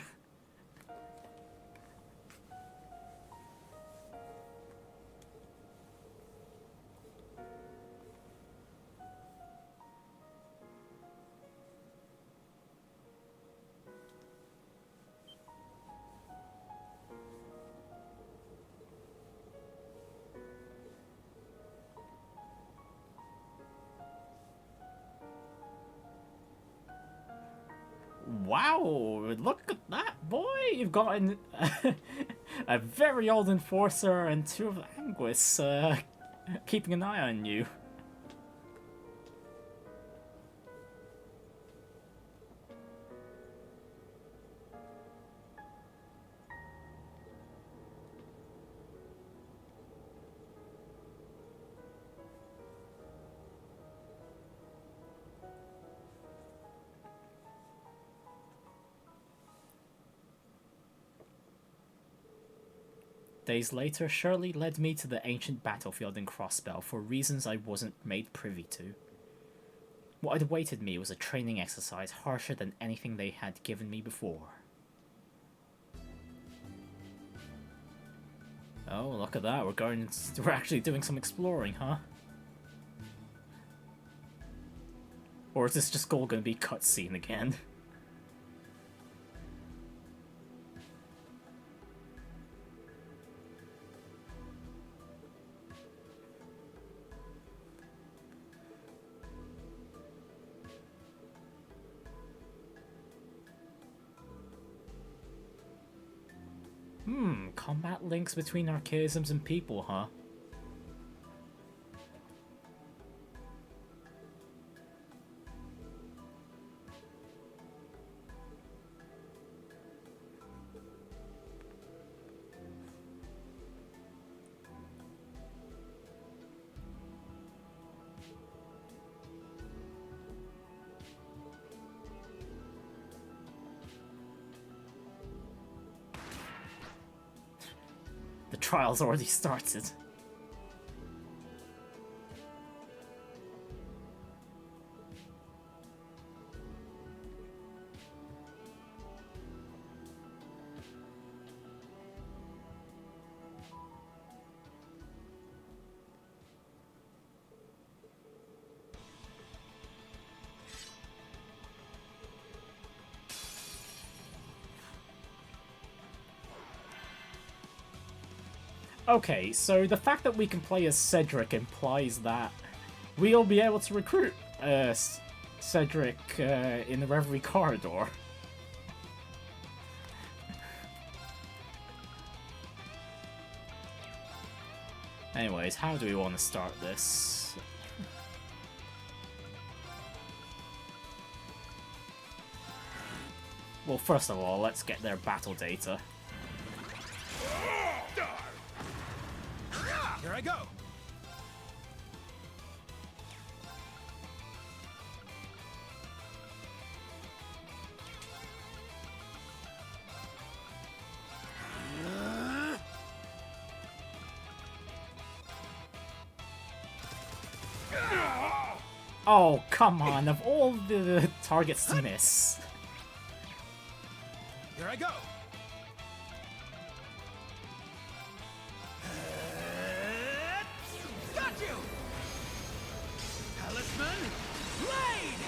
Wow, look at that, boy! You've got a very old enforcer and two of Anguis keeping an eye on you. Days later, Shirley led me to the ancient battlefield in Crossbell for reasons I wasn't made privy to. What had awaited me was a training exercise harsher than anything they had given me before. Oh, look at that, we're actually doing some exploring, huh? Or is this just all gonna be cutscene again? Combat links between archaisms and people, huh? The trial's already started. Okay, so the fact that we can play as Cedric implies that we'll be able to recruit Cedric in the Reverie corridor. Anyways, how do we want to start this? Well, first of all, let's get their battle data. Here I go! Oh, come on, of all the targets to miss. Here I go! Got you! Talisman, Blade!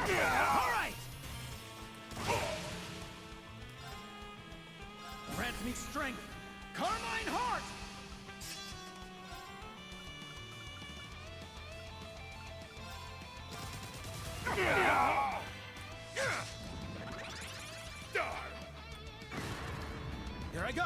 Alright! Grant me strength, Carmine Heart! Here I go!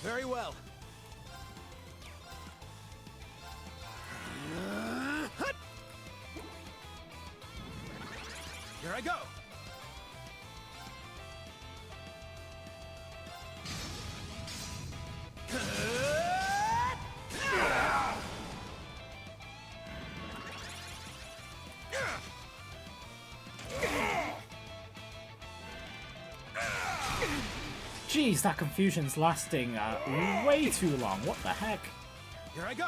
Very well. Here I go. Jeez, that confusion's lasting way too long. What the heck? Here I go.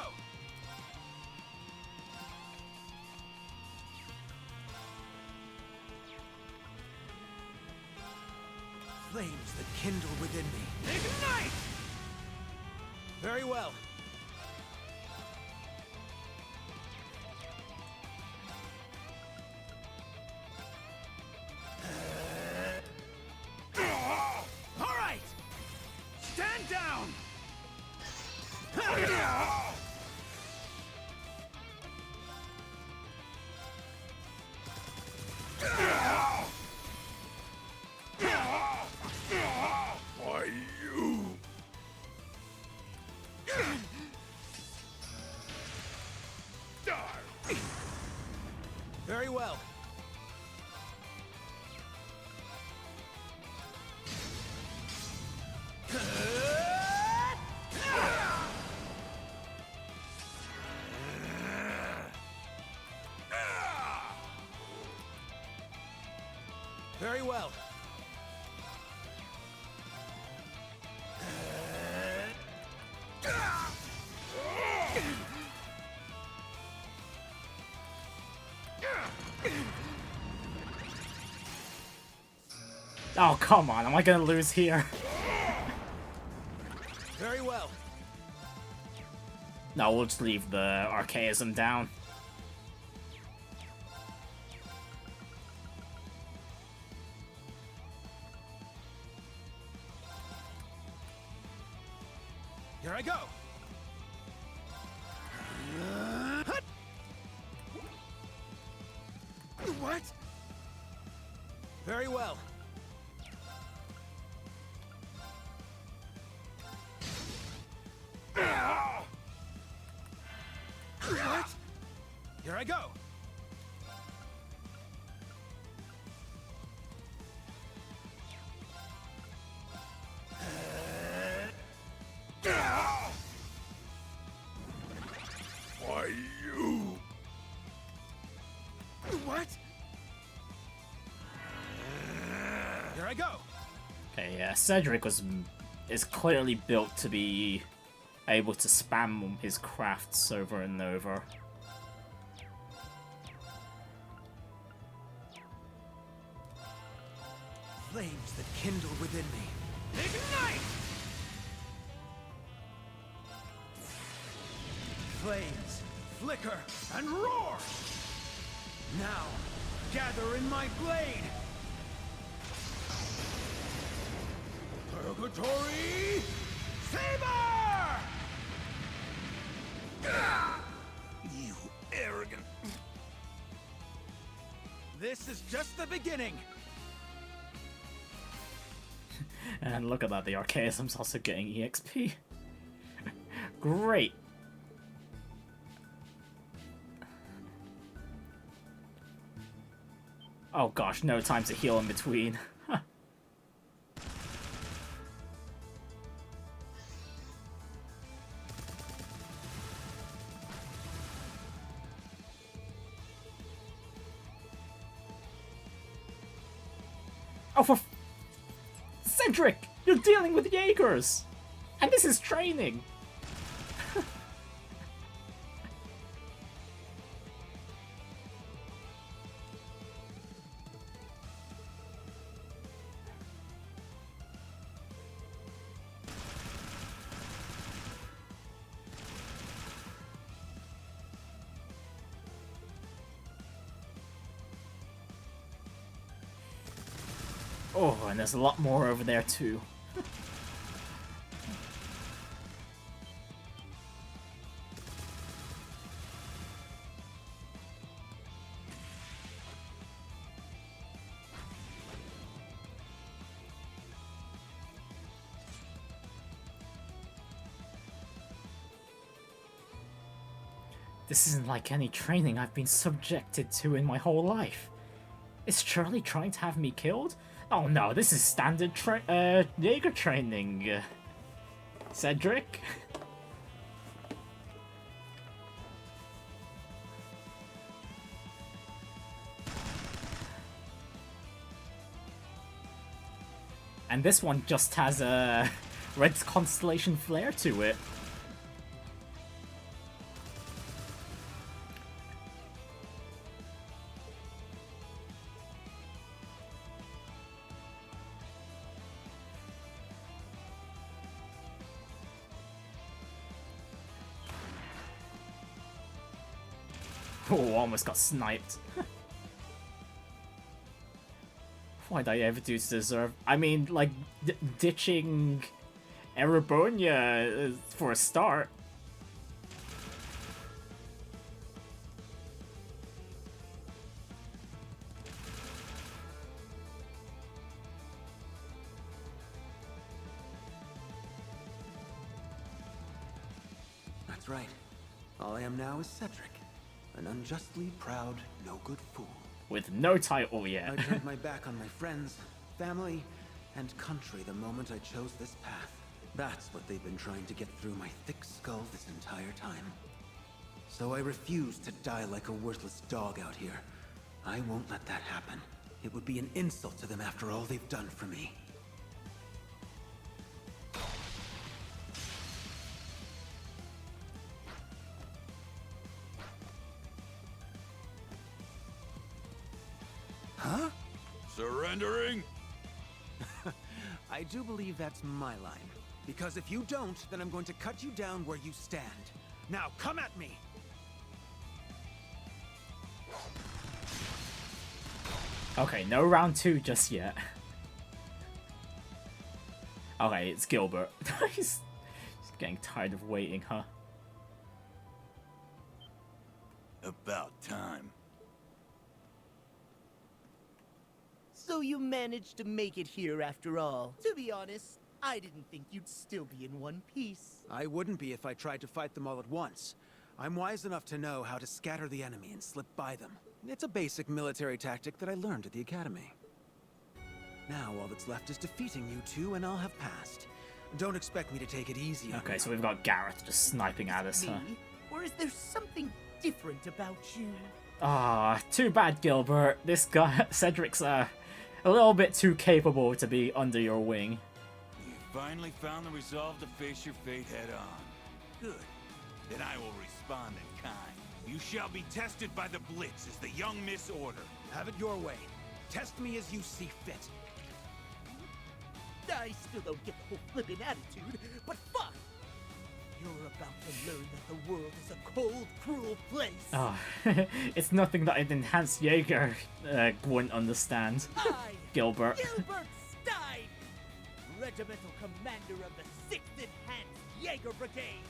Flames that kindle within me. Ignite! Very well. All right! Stand down! Why you? Very well. Oh, come on, am I gonna lose here? Very well. No, we'll just leave the archaism down. Here I go. What? Very well. What? Here I go. Why you? What? Here I go. Okay, yeah, Cedric is clearly built to be able to spam his crafts over and over. Flames that kindle within me. Ignite! Flames flicker and roar. Now, gather in my blade. Purgatory Saber! You arrogant. This is just the beginning. And look at that, the archaism's also getting EXP. Great. Oh gosh, no time to heal in between. Oh, for Cedric! You're dealing with Jaegers! And this is training! Oh, and there's a lot more over there too. This isn't like any training I've been subjected to in my whole life. Is Charlie trying to have me killed? Oh no, this is standard Jaeger training. Cedric? And this one just has a red constellation flare to it. Oh, almost got sniped. Why'd I ever do to deserve... I mean, like, ditching Erebonia for a start. That's right. All I am now is Cedric. An unjustly proud, no-good fool. With no title yet. I turned my back on my friends, family, and country the moment I chose this path. That's what they've been trying to get through my thick skull this entire time. So I refuse to die like a worthless dog out here. I won't let that happen. It would be an insult to them after all they've done for me. Huh? Surrendering? I do believe that's my line. Because if you don't, then I'm going to cut you down where you stand. Now, come at me! Okay, no round 2 just yet. Okay, it's Gilbert. He's getting tired of waiting, huh? About time. So you managed to make it here after all. To be honest, I didn't think you'd still be in one piece. I wouldn't be if I tried to fight them all at once. I'm wise enough to know how to scatter the enemy and slip by them. It's a basic military tactic that I learned at the academy. Now all that's left is defeating you two, and I'll have passed. Don't expect me to take it easy. Okay, so we've got Gareth just sniping at us, huh? Or is there something different about you? Ah, too bad, Gilbert. This guy, Cedric's a little bit too capable to be under your wing. You finally found the resolve to face your fate head on. Good. Then I will respond in kind. You shall be tested by the Blitz as the young Miss Order. Have it your way. Test me as you see fit. I still don't get the whole flippin' attitude, but fuck! You're about to learn that the world is a cold, cruel place. Oh, it's nothing that an enhanced Jaeger wouldn't understand. Gilbert. Gilbert Stein! Regimental commander of the 6th Enhanced Jaeger Brigade,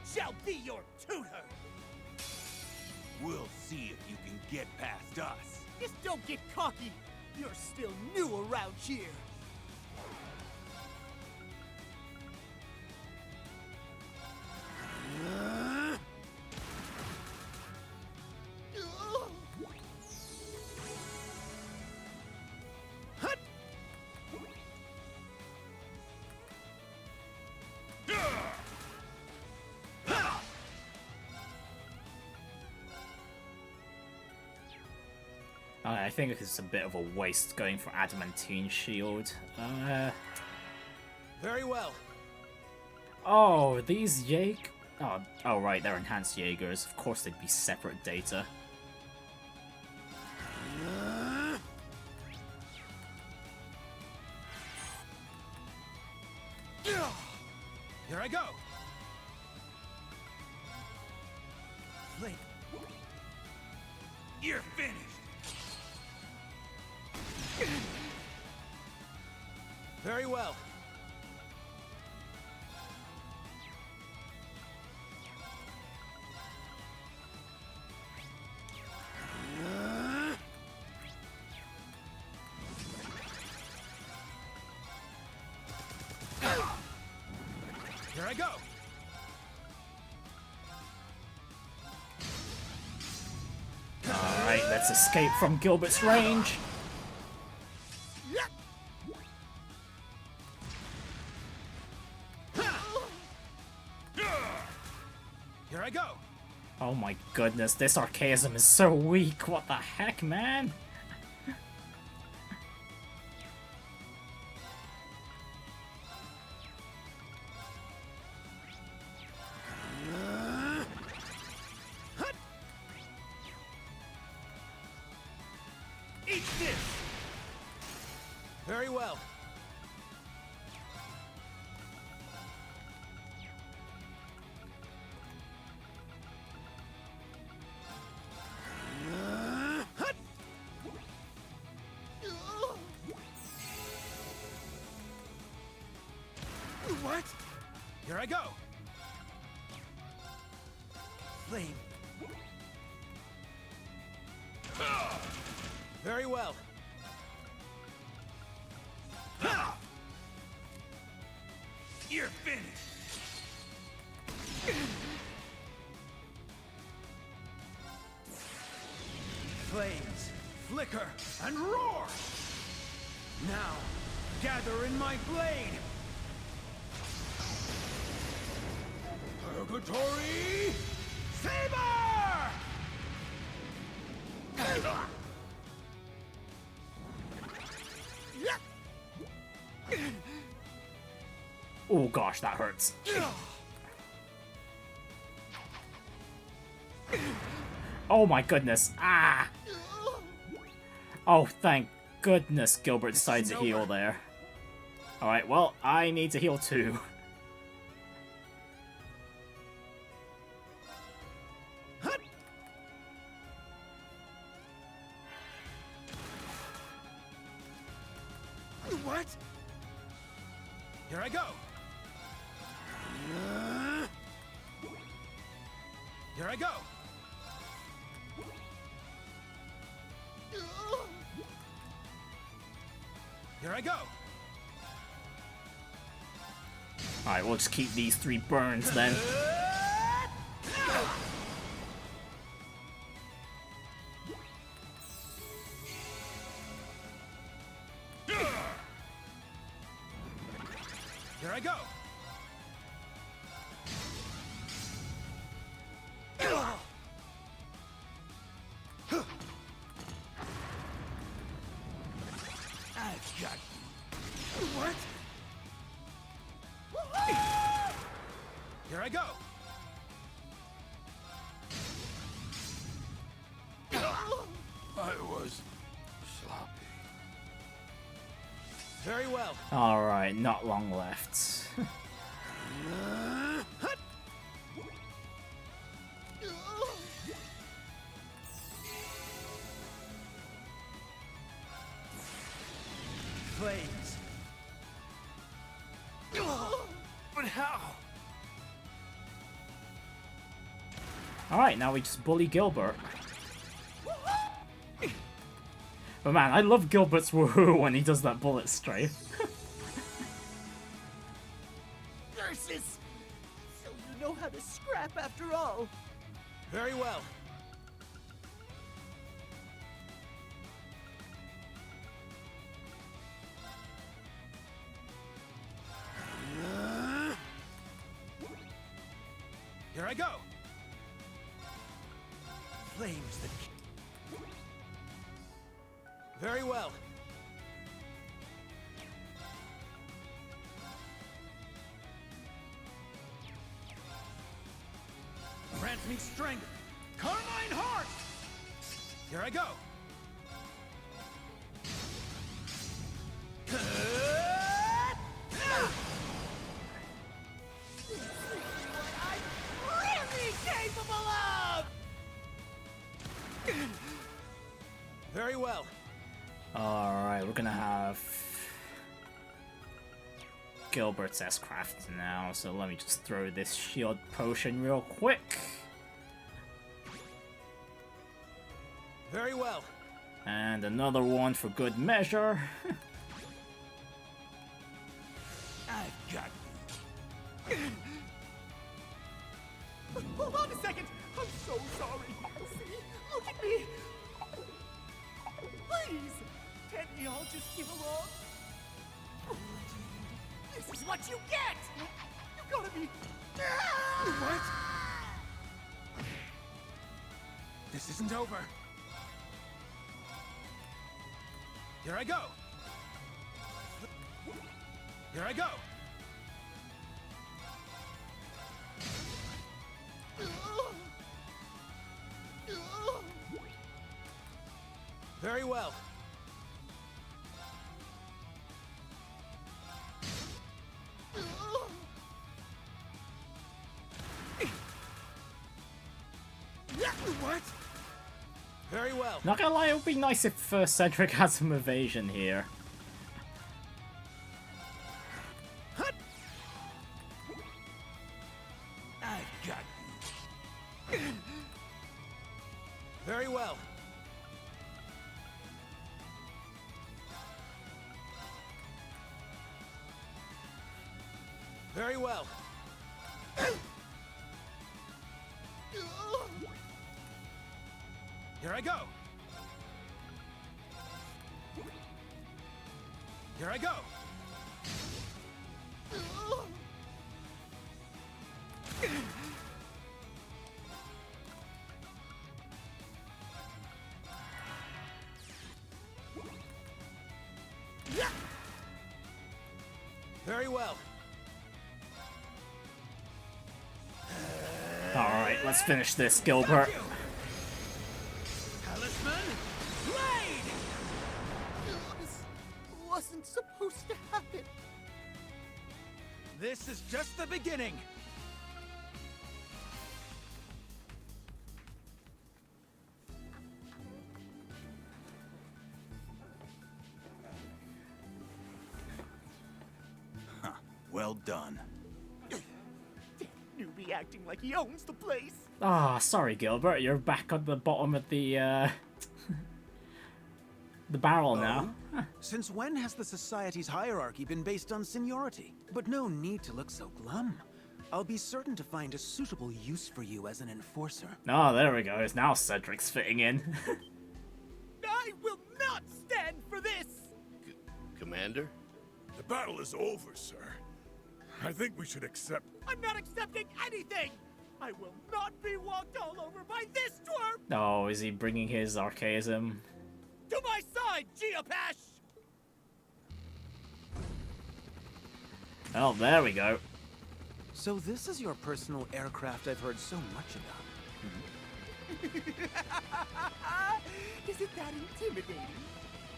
shall be your tutor! We'll see if you can get past us. Just don't get cocky. You're still new around here. I think it's a bit of a waste going for Adamantine Shield. Very well. Oh, these Jaeger... Oh, right, they're enhanced Jaegers. Of course they'd be separate data. Here I go. Blake. You're finished. Very well. Here I go. Alright, let's escape from Gilbert's range. Here I go. Oh my goodness, this archaism is so weak. What the heck, man? Eat this. Very well. What? Here I go. Flame. Very well. You're finished. Flames, flicker, and roar! Now, gather in my blade! Purgatory Saber! Oh gosh, that hurts. Oh my goodness. Ah! Oh, thank goodness Gilbert decides to heal there. Alright, well, I need to heal too. What? Here I go. Here I go. Here I go. Alright, we'll just keep these 3 burns then. Here I go. I've got you. What? Here I go. I was sloppy. Very well. Alright, not long left. Flames. But how? Alright, now we just bully Gilbert. But man, I love Gilbert's woohoo when he does that bullet strafe. Ursus! So you know how to scrap after all. Very well. Here I go. Flames that... Very well. Grant me strength. Carmine Heart! Here I go. Really capable of! Very well. Alright, we're gonna have Gilbert's S-Craft now, so let me just throw this shield potion real quick. Very well. And another one for good measure. I've got you. Hold on a second! I'm so sorry! See? Look at me! Please! Can't we all just get along? This is what you get! You gotta be... What? This isn't over. Here I go. Here I go. Very well. What? Very well. Not gonna lie, it would be nice if Cedric had some evasion here. I've got you. Very well. Very well. Here I go. Here I go. Very well. Alright, let's finish this, Gilbert. Talisman, blade! This wasn't supposed to happen. This is just the beginning. Huh. Well done. Newbie acting like he owns the place. Ah, sorry, Gilbert. You're back at the bottom of the barrel now. Since when has the society's hierarchy been based on seniority? But no need to look so glum. I'll be certain to find a suitable use for you as an enforcer. Oh, there we go. Now Cedric's fitting in. I will not stand for this! Commander? The battle is over, sir. I think we should accept... I'm not accepting anything! I will not be walked all over by this twerp! Oh, is he bringing his archaism? To my side, Geopash! Oh, there we go. So this is your personal aircraft I've heard so much about. Is it that intimidating?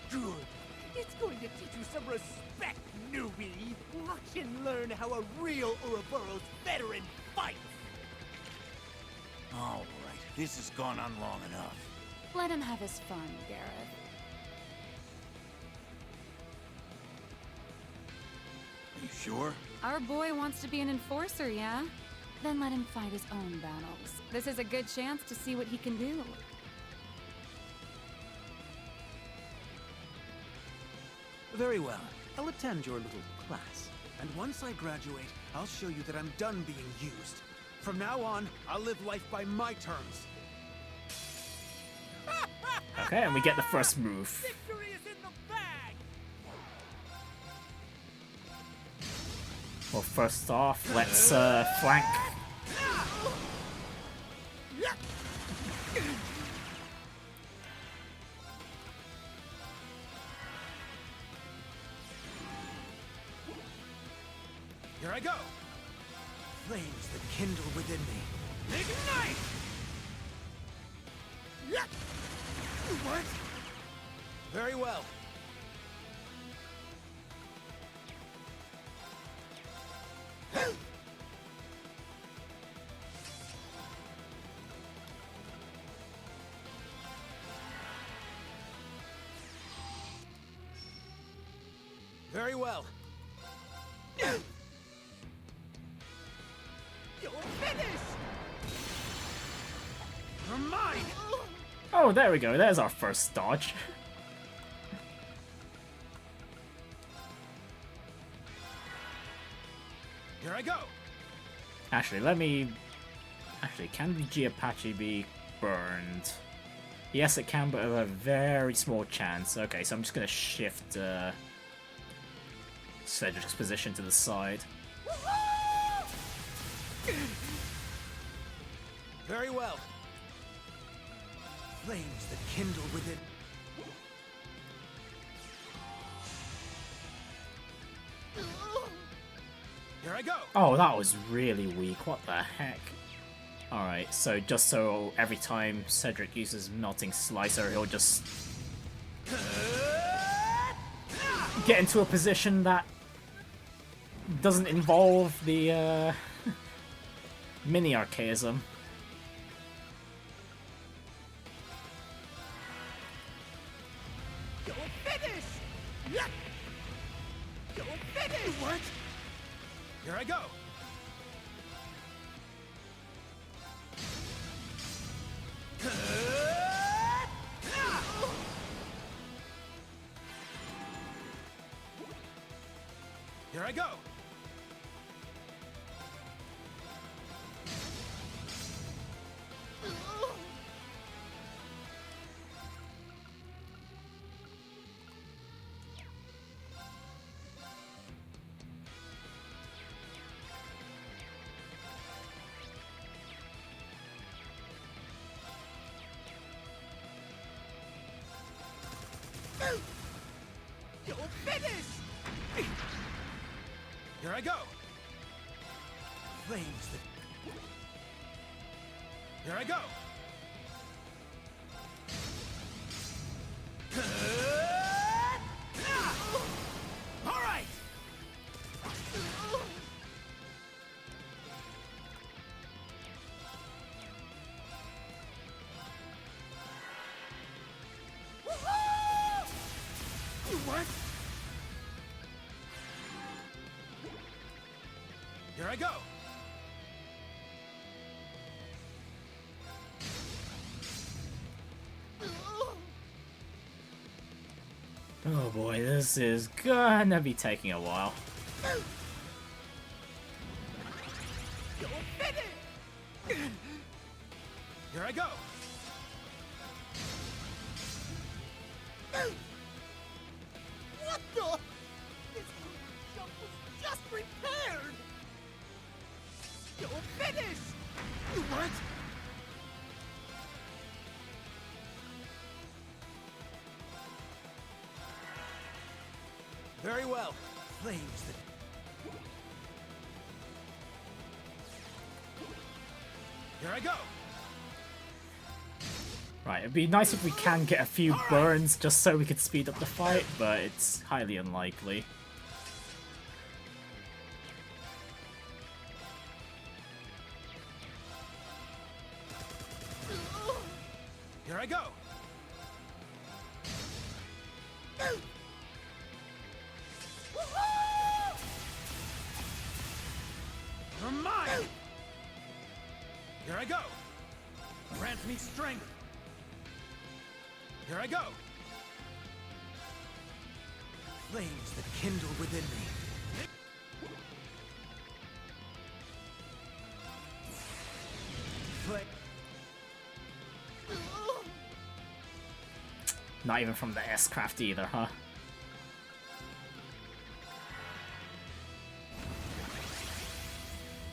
Good. It's going to teach you some respect, newbie. Watch and learn how a real Ouroboros veteran fights. All right, this has gone on long enough. Let him have his fun, Gareth. Are you sure? Our boy wants to be an enforcer, yeah? Then let him fight his own battles. This is a good chance to see what he can do. Very well. I'll attend your little class. And once I graduate, I'll show you that I'm done being used. From now on, I'll live life by my terms. Okay, and we get the first move. Victory is in the bag! Well, first off, let's flank. Here I go! Flames that kindle within me. Ignite! What? Very well. Very well. You're finished! You're mine! Oh, there we go. There's our first dodge. Here I go! Actually, let me... Actually, can the Geopachi be burned? Yes, it can, but with a very small chance. Okay, so I'm just going to shift Cedric's position to the side. Very well. Flames that kindle within. Here I go. Oh, that was really weak. What the heck? Alright, so just so every time Cedric uses Melting Slicer, he'll just get into a position that doesn't involve the mini archaism. You're finished! You're finished! What? Here I go. Here I go. You're finished! Here I go! Flames that... Here I go! All right! What? Here I go! Oh boy, this is gonna be taking a while. Here I go! What the? This jump was just repaired! You'll finish! What? Very well. Flames that... Here I go! Right, it'd be nice if we can get a few burns just so we could speed up the fight, but it's highly unlikely. Here I go! You're mine! Here I go! Grant me strength! Here I go! Flames that kindle within me. Not even from the S-craft either, huh?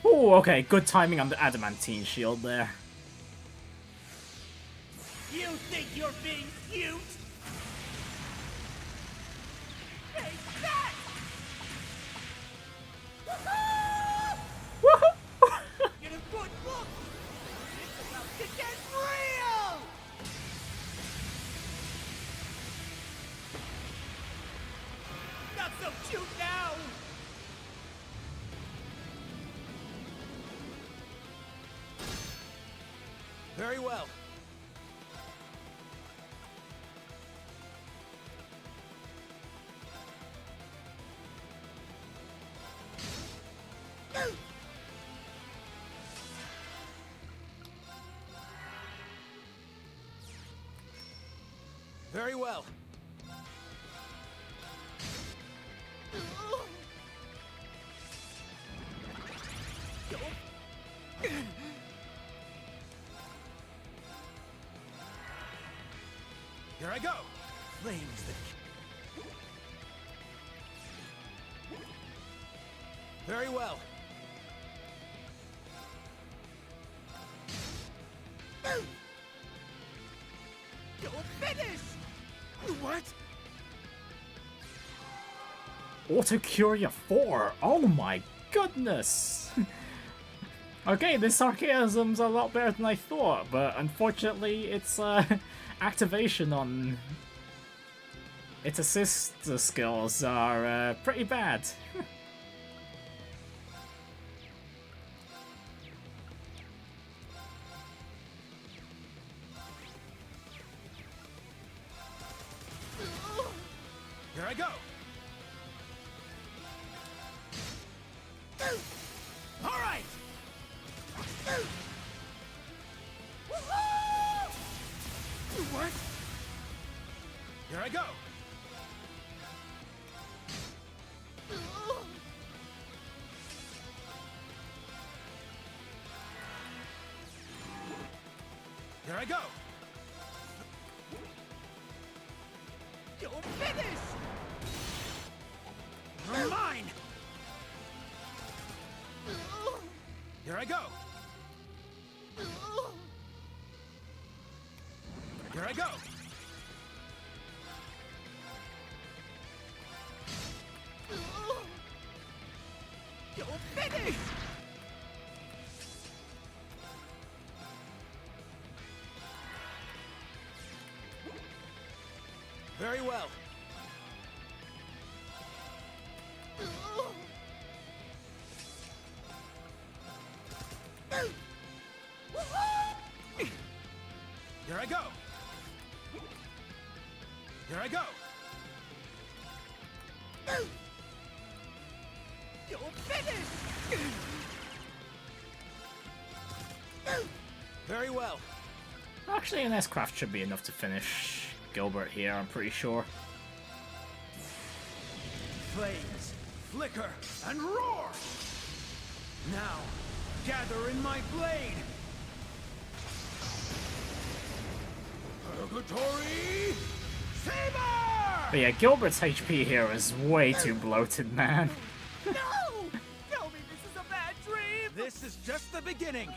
Ooh, okay, good timing on the adamantine shield there. You think you're being cute? Take that! Get a good look! It's about to get real! Not so cute now! Very well. Very well. Here I go. Flames that... Very well. You'll finish! What? Autocuria 4! Oh my goodness! Okay, this sarcasm's a lot better than I thought, but unfortunately its activation on its assist skills are pretty bad. Here I go. All right. What? Here I go. Here I go. You'll finish! You're mine. Here I go. Here I go. You're finished! Very well. Here I go. Here I go. You're finished! Very well. Actually, an S-Craft should be enough to finish Gilbert here, I'm pretty sure. Flames, flicker, and roar! Now, gather in my blade! Purgatory Saber! But yeah, Gilbert's HP here is way too bloated, man. No! Tell me this is a bad dream! This is just the beginning.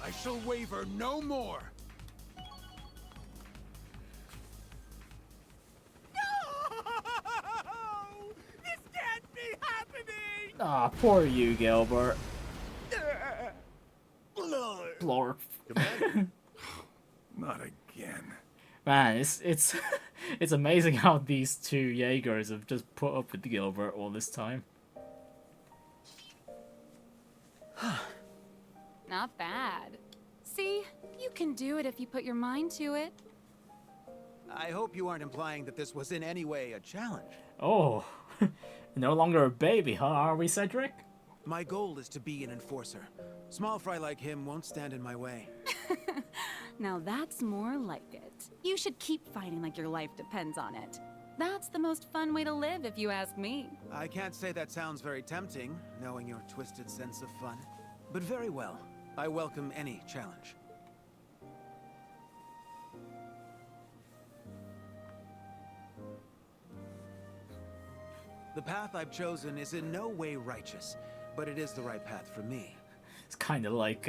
I shall waver no more. No! This can't be happening! Ah, poor you, Gilbert. Blorp. Not again. Man, it's it's amazing how these two Jaegers have just put up with Gilbert all this time. Not bad. See? You can do it if you put your mind to it. I hope you aren't implying that this was in any way a challenge. Oh, no longer a baby, huh, are we, Cedric? My goal is to be an enforcer. Small fry like him won't stand in my way. Now that's more like it. You should keep fighting like your life depends on it. That's the most fun way to live, if you ask me. I can't say that sounds very tempting, knowing your twisted sense of fun. But very well. I welcome any challenge. The path I've chosen is in no way righteous, but it is the right path for me. It's kind of like,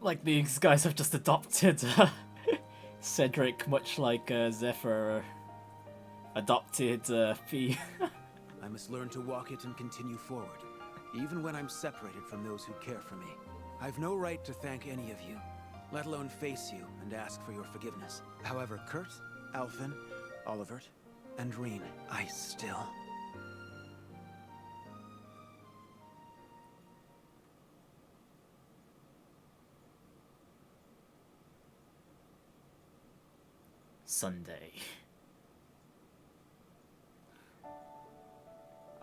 like these guys have just adopted Cedric, much like Zephyr adopted Fee. I must learn to walk it and continue forward, even when I'm separated from those who care for me. I've no right to thank any of you, let alone face you and ask for your forgiveness. However, Kurt, Alphen, Olivert, and Reen, I still... Sunday.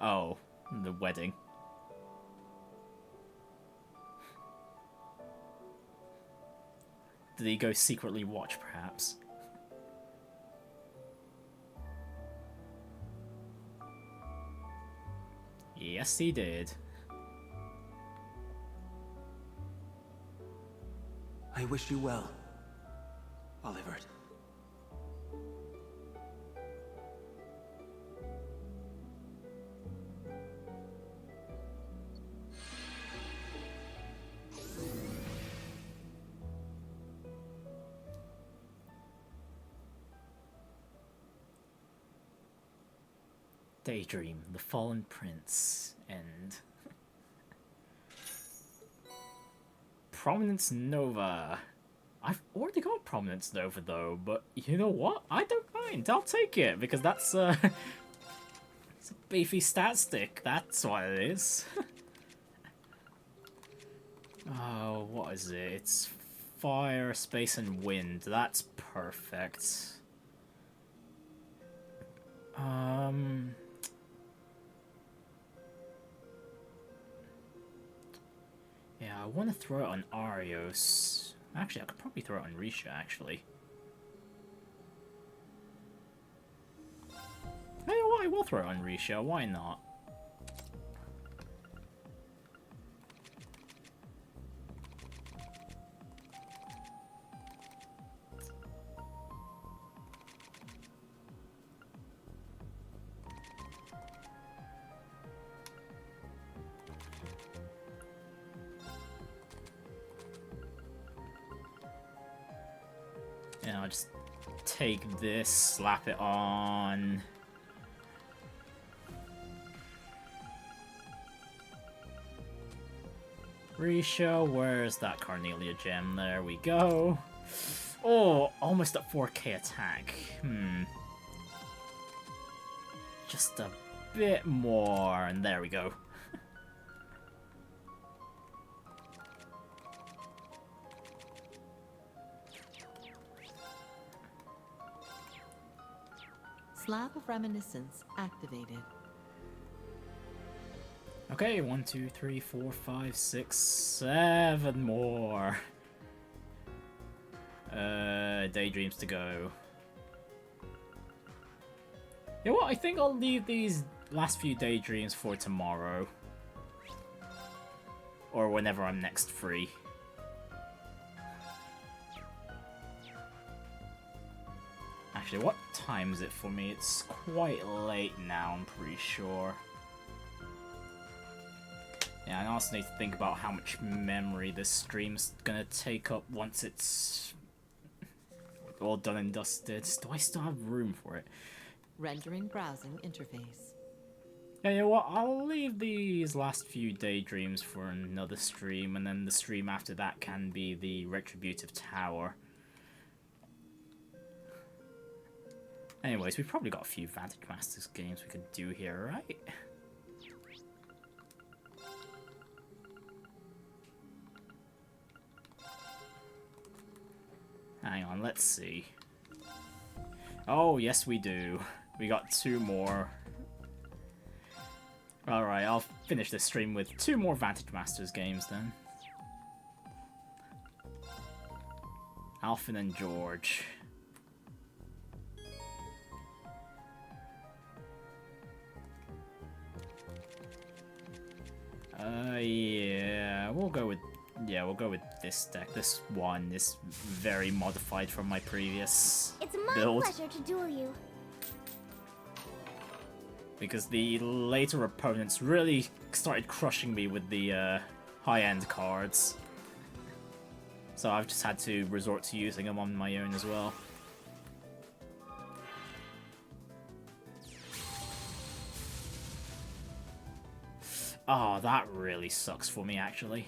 Oh, the wedding. Did he go secretly watch, perhaps? Yes, he did. I wish you well, Olivert. Daydream, the Fallen Prince, and Prominence Nova. I've already got Prominence Nova though, but you know what? I don't mind. I'll take it because that's it's a beefy stat stick. That's what it is. Oh, what is it? It's fire, space, and wind. That's perfect. Yeah, I want to throw it on Arios. Actually, I could probably throw it on Risha, actually. Hey, well, I will throw it on Risha, why not? Yeah, I'll just take this, slap it on. Risha, where's that Carnelia gem? There we go. Oh, almost at 4k attack. Just a bit more, and there we go. Slab of Reminiscence activated. Okay, 1, 2, 3, 4, 5, 6, 7 more. Daydreams to go. You know what? I think I'll leave these last few Daydreams for tomorrow. Or whenever I'm next free. Actually, what time is it for me? It's quite late now, I'm pretty sure. Yeah, I also need to think about how much memory this stream's gonna take up once it's all done and dusted. Do I still have room for it? Rendering browsing interface. Yeah, you know what? I'll leave these last few Daydreams for another stream, and then the stream after that can be the Retributive Tower. Anyways, we've probably got a few Vantage Masters games we could do here, right? Hang on, let's see. Oh, yes we do. We got 2 more. Alright, I'll finish this stream with 2 more Vantage Masters games then. Alphen and George. Yeah, we'll go with this deck. This one is very modified from my previous build. It's my pleasure to duel you. Because the later opponents really started crushing me with the high-end cards. So I've just had to resort to using them on my own as well. Oh, that really sucks for me, actually.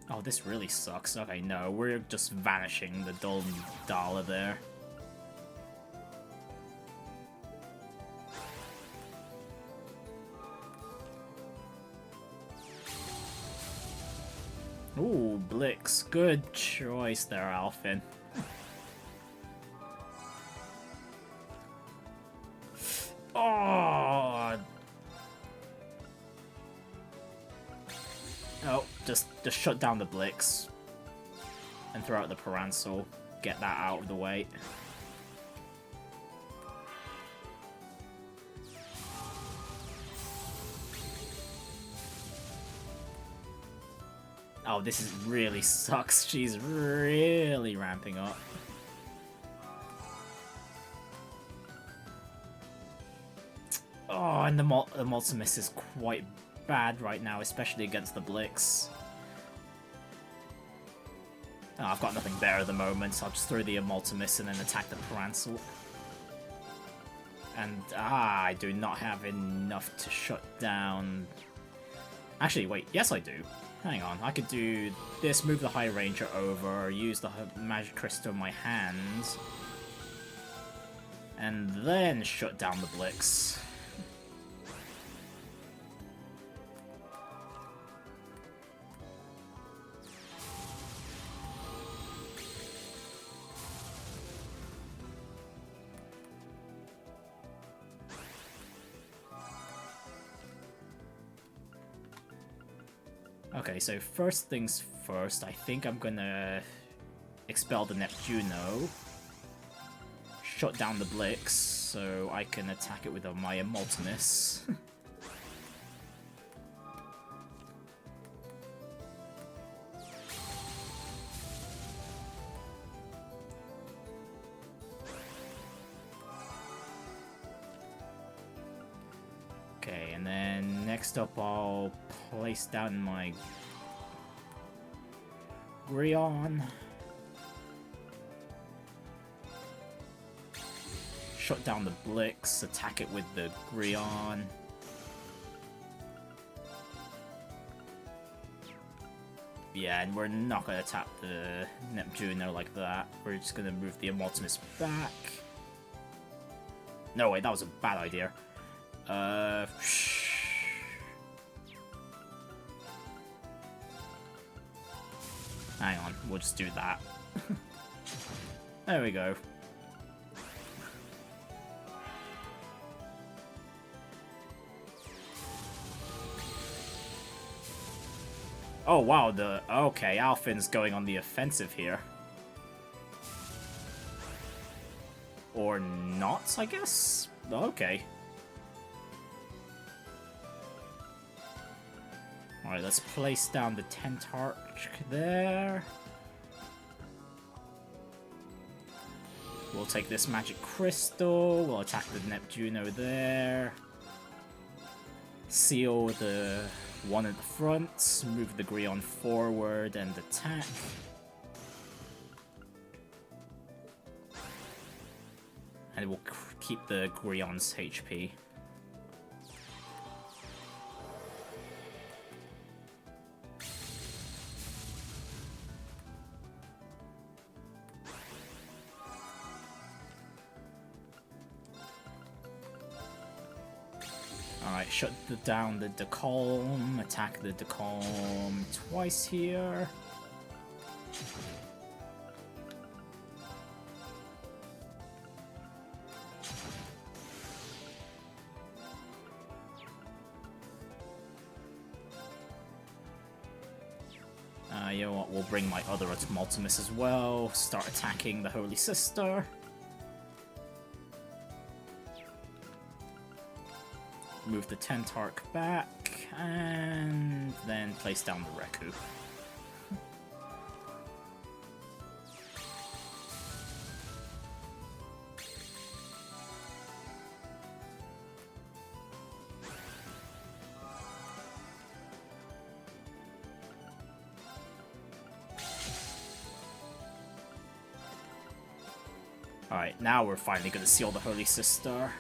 Oh, this really sucks. Okay, no, we're just vanishing the Dull Dala there. Ooh, Blix. Good choice there, Alphen. Oh! Oh, just shut down the Blix. And throw out the Paransal. Get that out of the way. Oh, this is really sucks. She's really ramping up. Oh, and the Multimus is quite bad right now, especially against the Blix. Oh, I've got nothing better at the moment, so I'll just throw the Multimus and then attack the Paransal. And, I do not have enough to shut down... Actually, wait, yes I do. Hang on, I could do this, move the High Ranger over, use the Magic Crystal in my hand, and then shut down the Blix. Okay, so first things first, I think I'm gonna expel the Neptuno, shut down the Blix, so I can attack it with my Multimus. Okay, and then next up I'll place down my Grion. Shut down the Blix, attack it with the Grion. Yeah, and we're not going to tap the Neptuno like that. We're just going to move the Immortimus back. No, wait, that was a bad idea. Hang on, we'll just do that. There we go. Oh wow, okay, Alphin's going on the offensive here. Or not, I guess? Okay. Alright, let's place down the Tentarch there. We'll take this Magic Crystal, we'll attack the Neptuno there. Seal the one at the front, move the Grion forward and attack. And we'll keep the Grion's HP. Alright, shut down the Decalm, attack the Decalm twice here. You know what, we'll bring my other Multimus as well, start attacking the Holy Sister. Move the Tentarch back, and then place down the Reku. Alright, now we're finally going to seal the Holy Sister.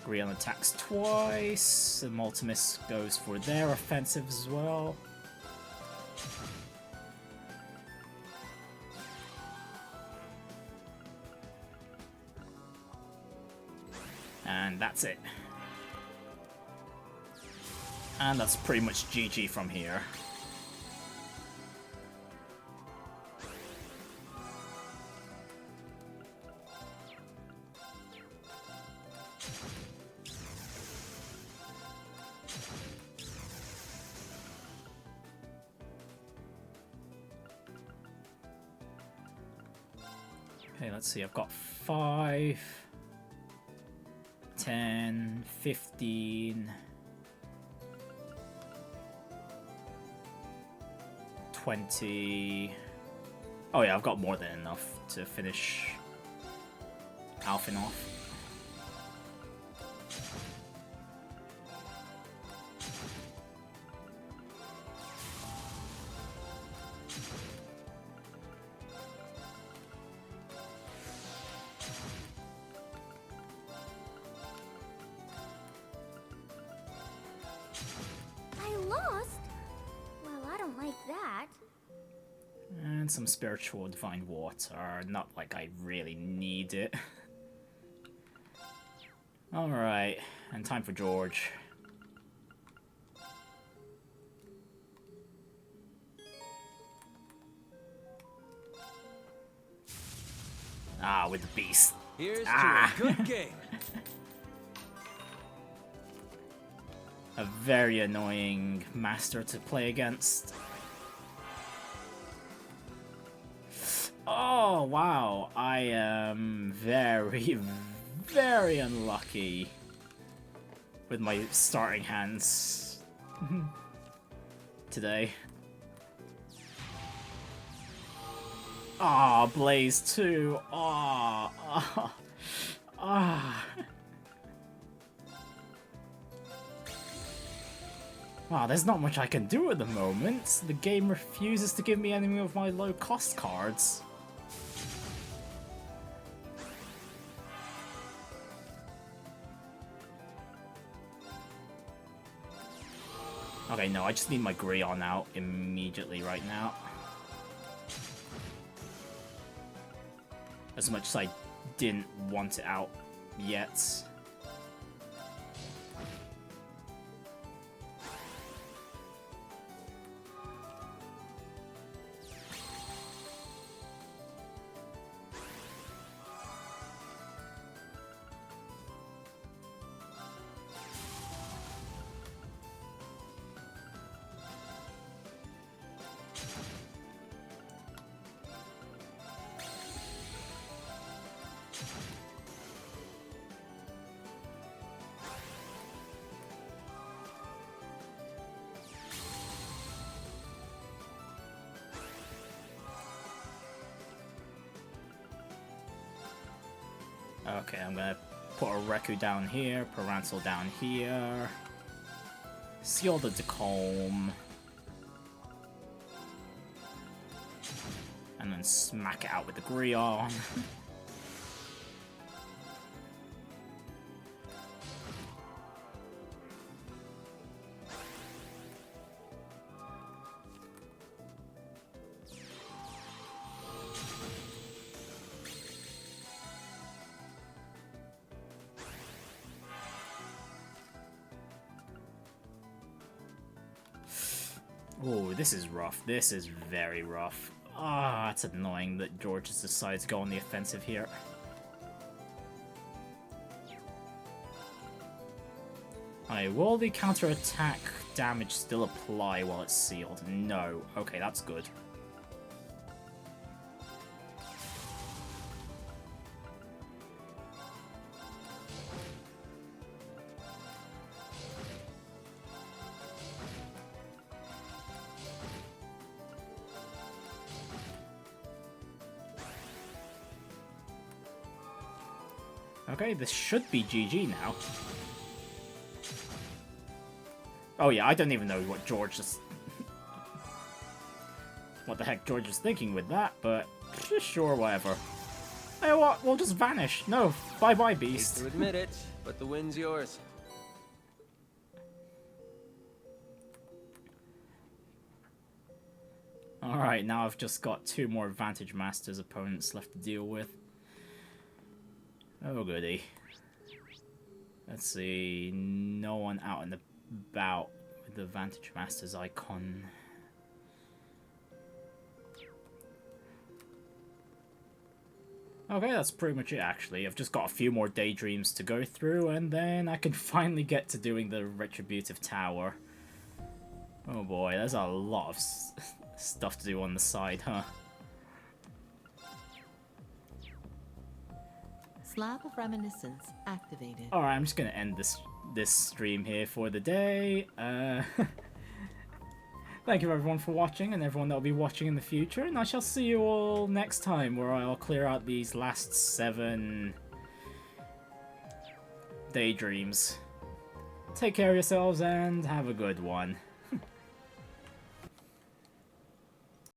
Grion attacks twice, the Multimus goes for their offensive as well. And that's it. And that's pretty much GG from here. Okay, let's see, I've got 5, 10, 15, 20. Oh yeah, I've got more than enough to finish Alphin off. Some spiritual divine water, not like I really need it. Alright, and time for George. Ah, with the beast. Here's to a good game. A very annoying master to play against. Oh, wow. I am very, very unlucky with my starting hands today. Ah, Blaze 2. Wow, there's not much I can do at the moment. The game refuses to give me any of my low-cost cards. Okay, no, I just need my Grion out immediately right now. As much as I didn't want it out yet. Okay, I'm gonna put a Reku down here, Paransel down here, seal the Decomb, and then smack it out with the Grion. Oh, this is rough. This is very rough. Ah, it's annoying that George has decided to go on the offensive here. Alright, will the counter-attack damage still apply while it's sealed? No. Okay, that's good. Okay, this should be GG now. Oh yeah, I don't even know what George is... what the heck George is thinking with that, but sure, whatever. Hey, what? We'll just vanish. No, bye-bye, beast. Hate to admit it, but the win's yours. Alright, now I've just got 2 more Vantage Masters opponents left to deal with. Oh goody. Let's see, no one out and about with the Vantage Masters icon. Okay, that's pretty much it actually. I've just got a few more Daydreams to go through and then I can finally get to doing the Retributive Tower. Oh boy, there's a lot of stuff to do on the side, huh? Slab of Reminiscence activated. Alright, I'm just gonna end this stream here for the day. Thank you everyone for watching and everyone that will be watching in the future, and I shall see you all next time where I'll clear out these last 7 Daydreams. Take care of yourselves and have a good one.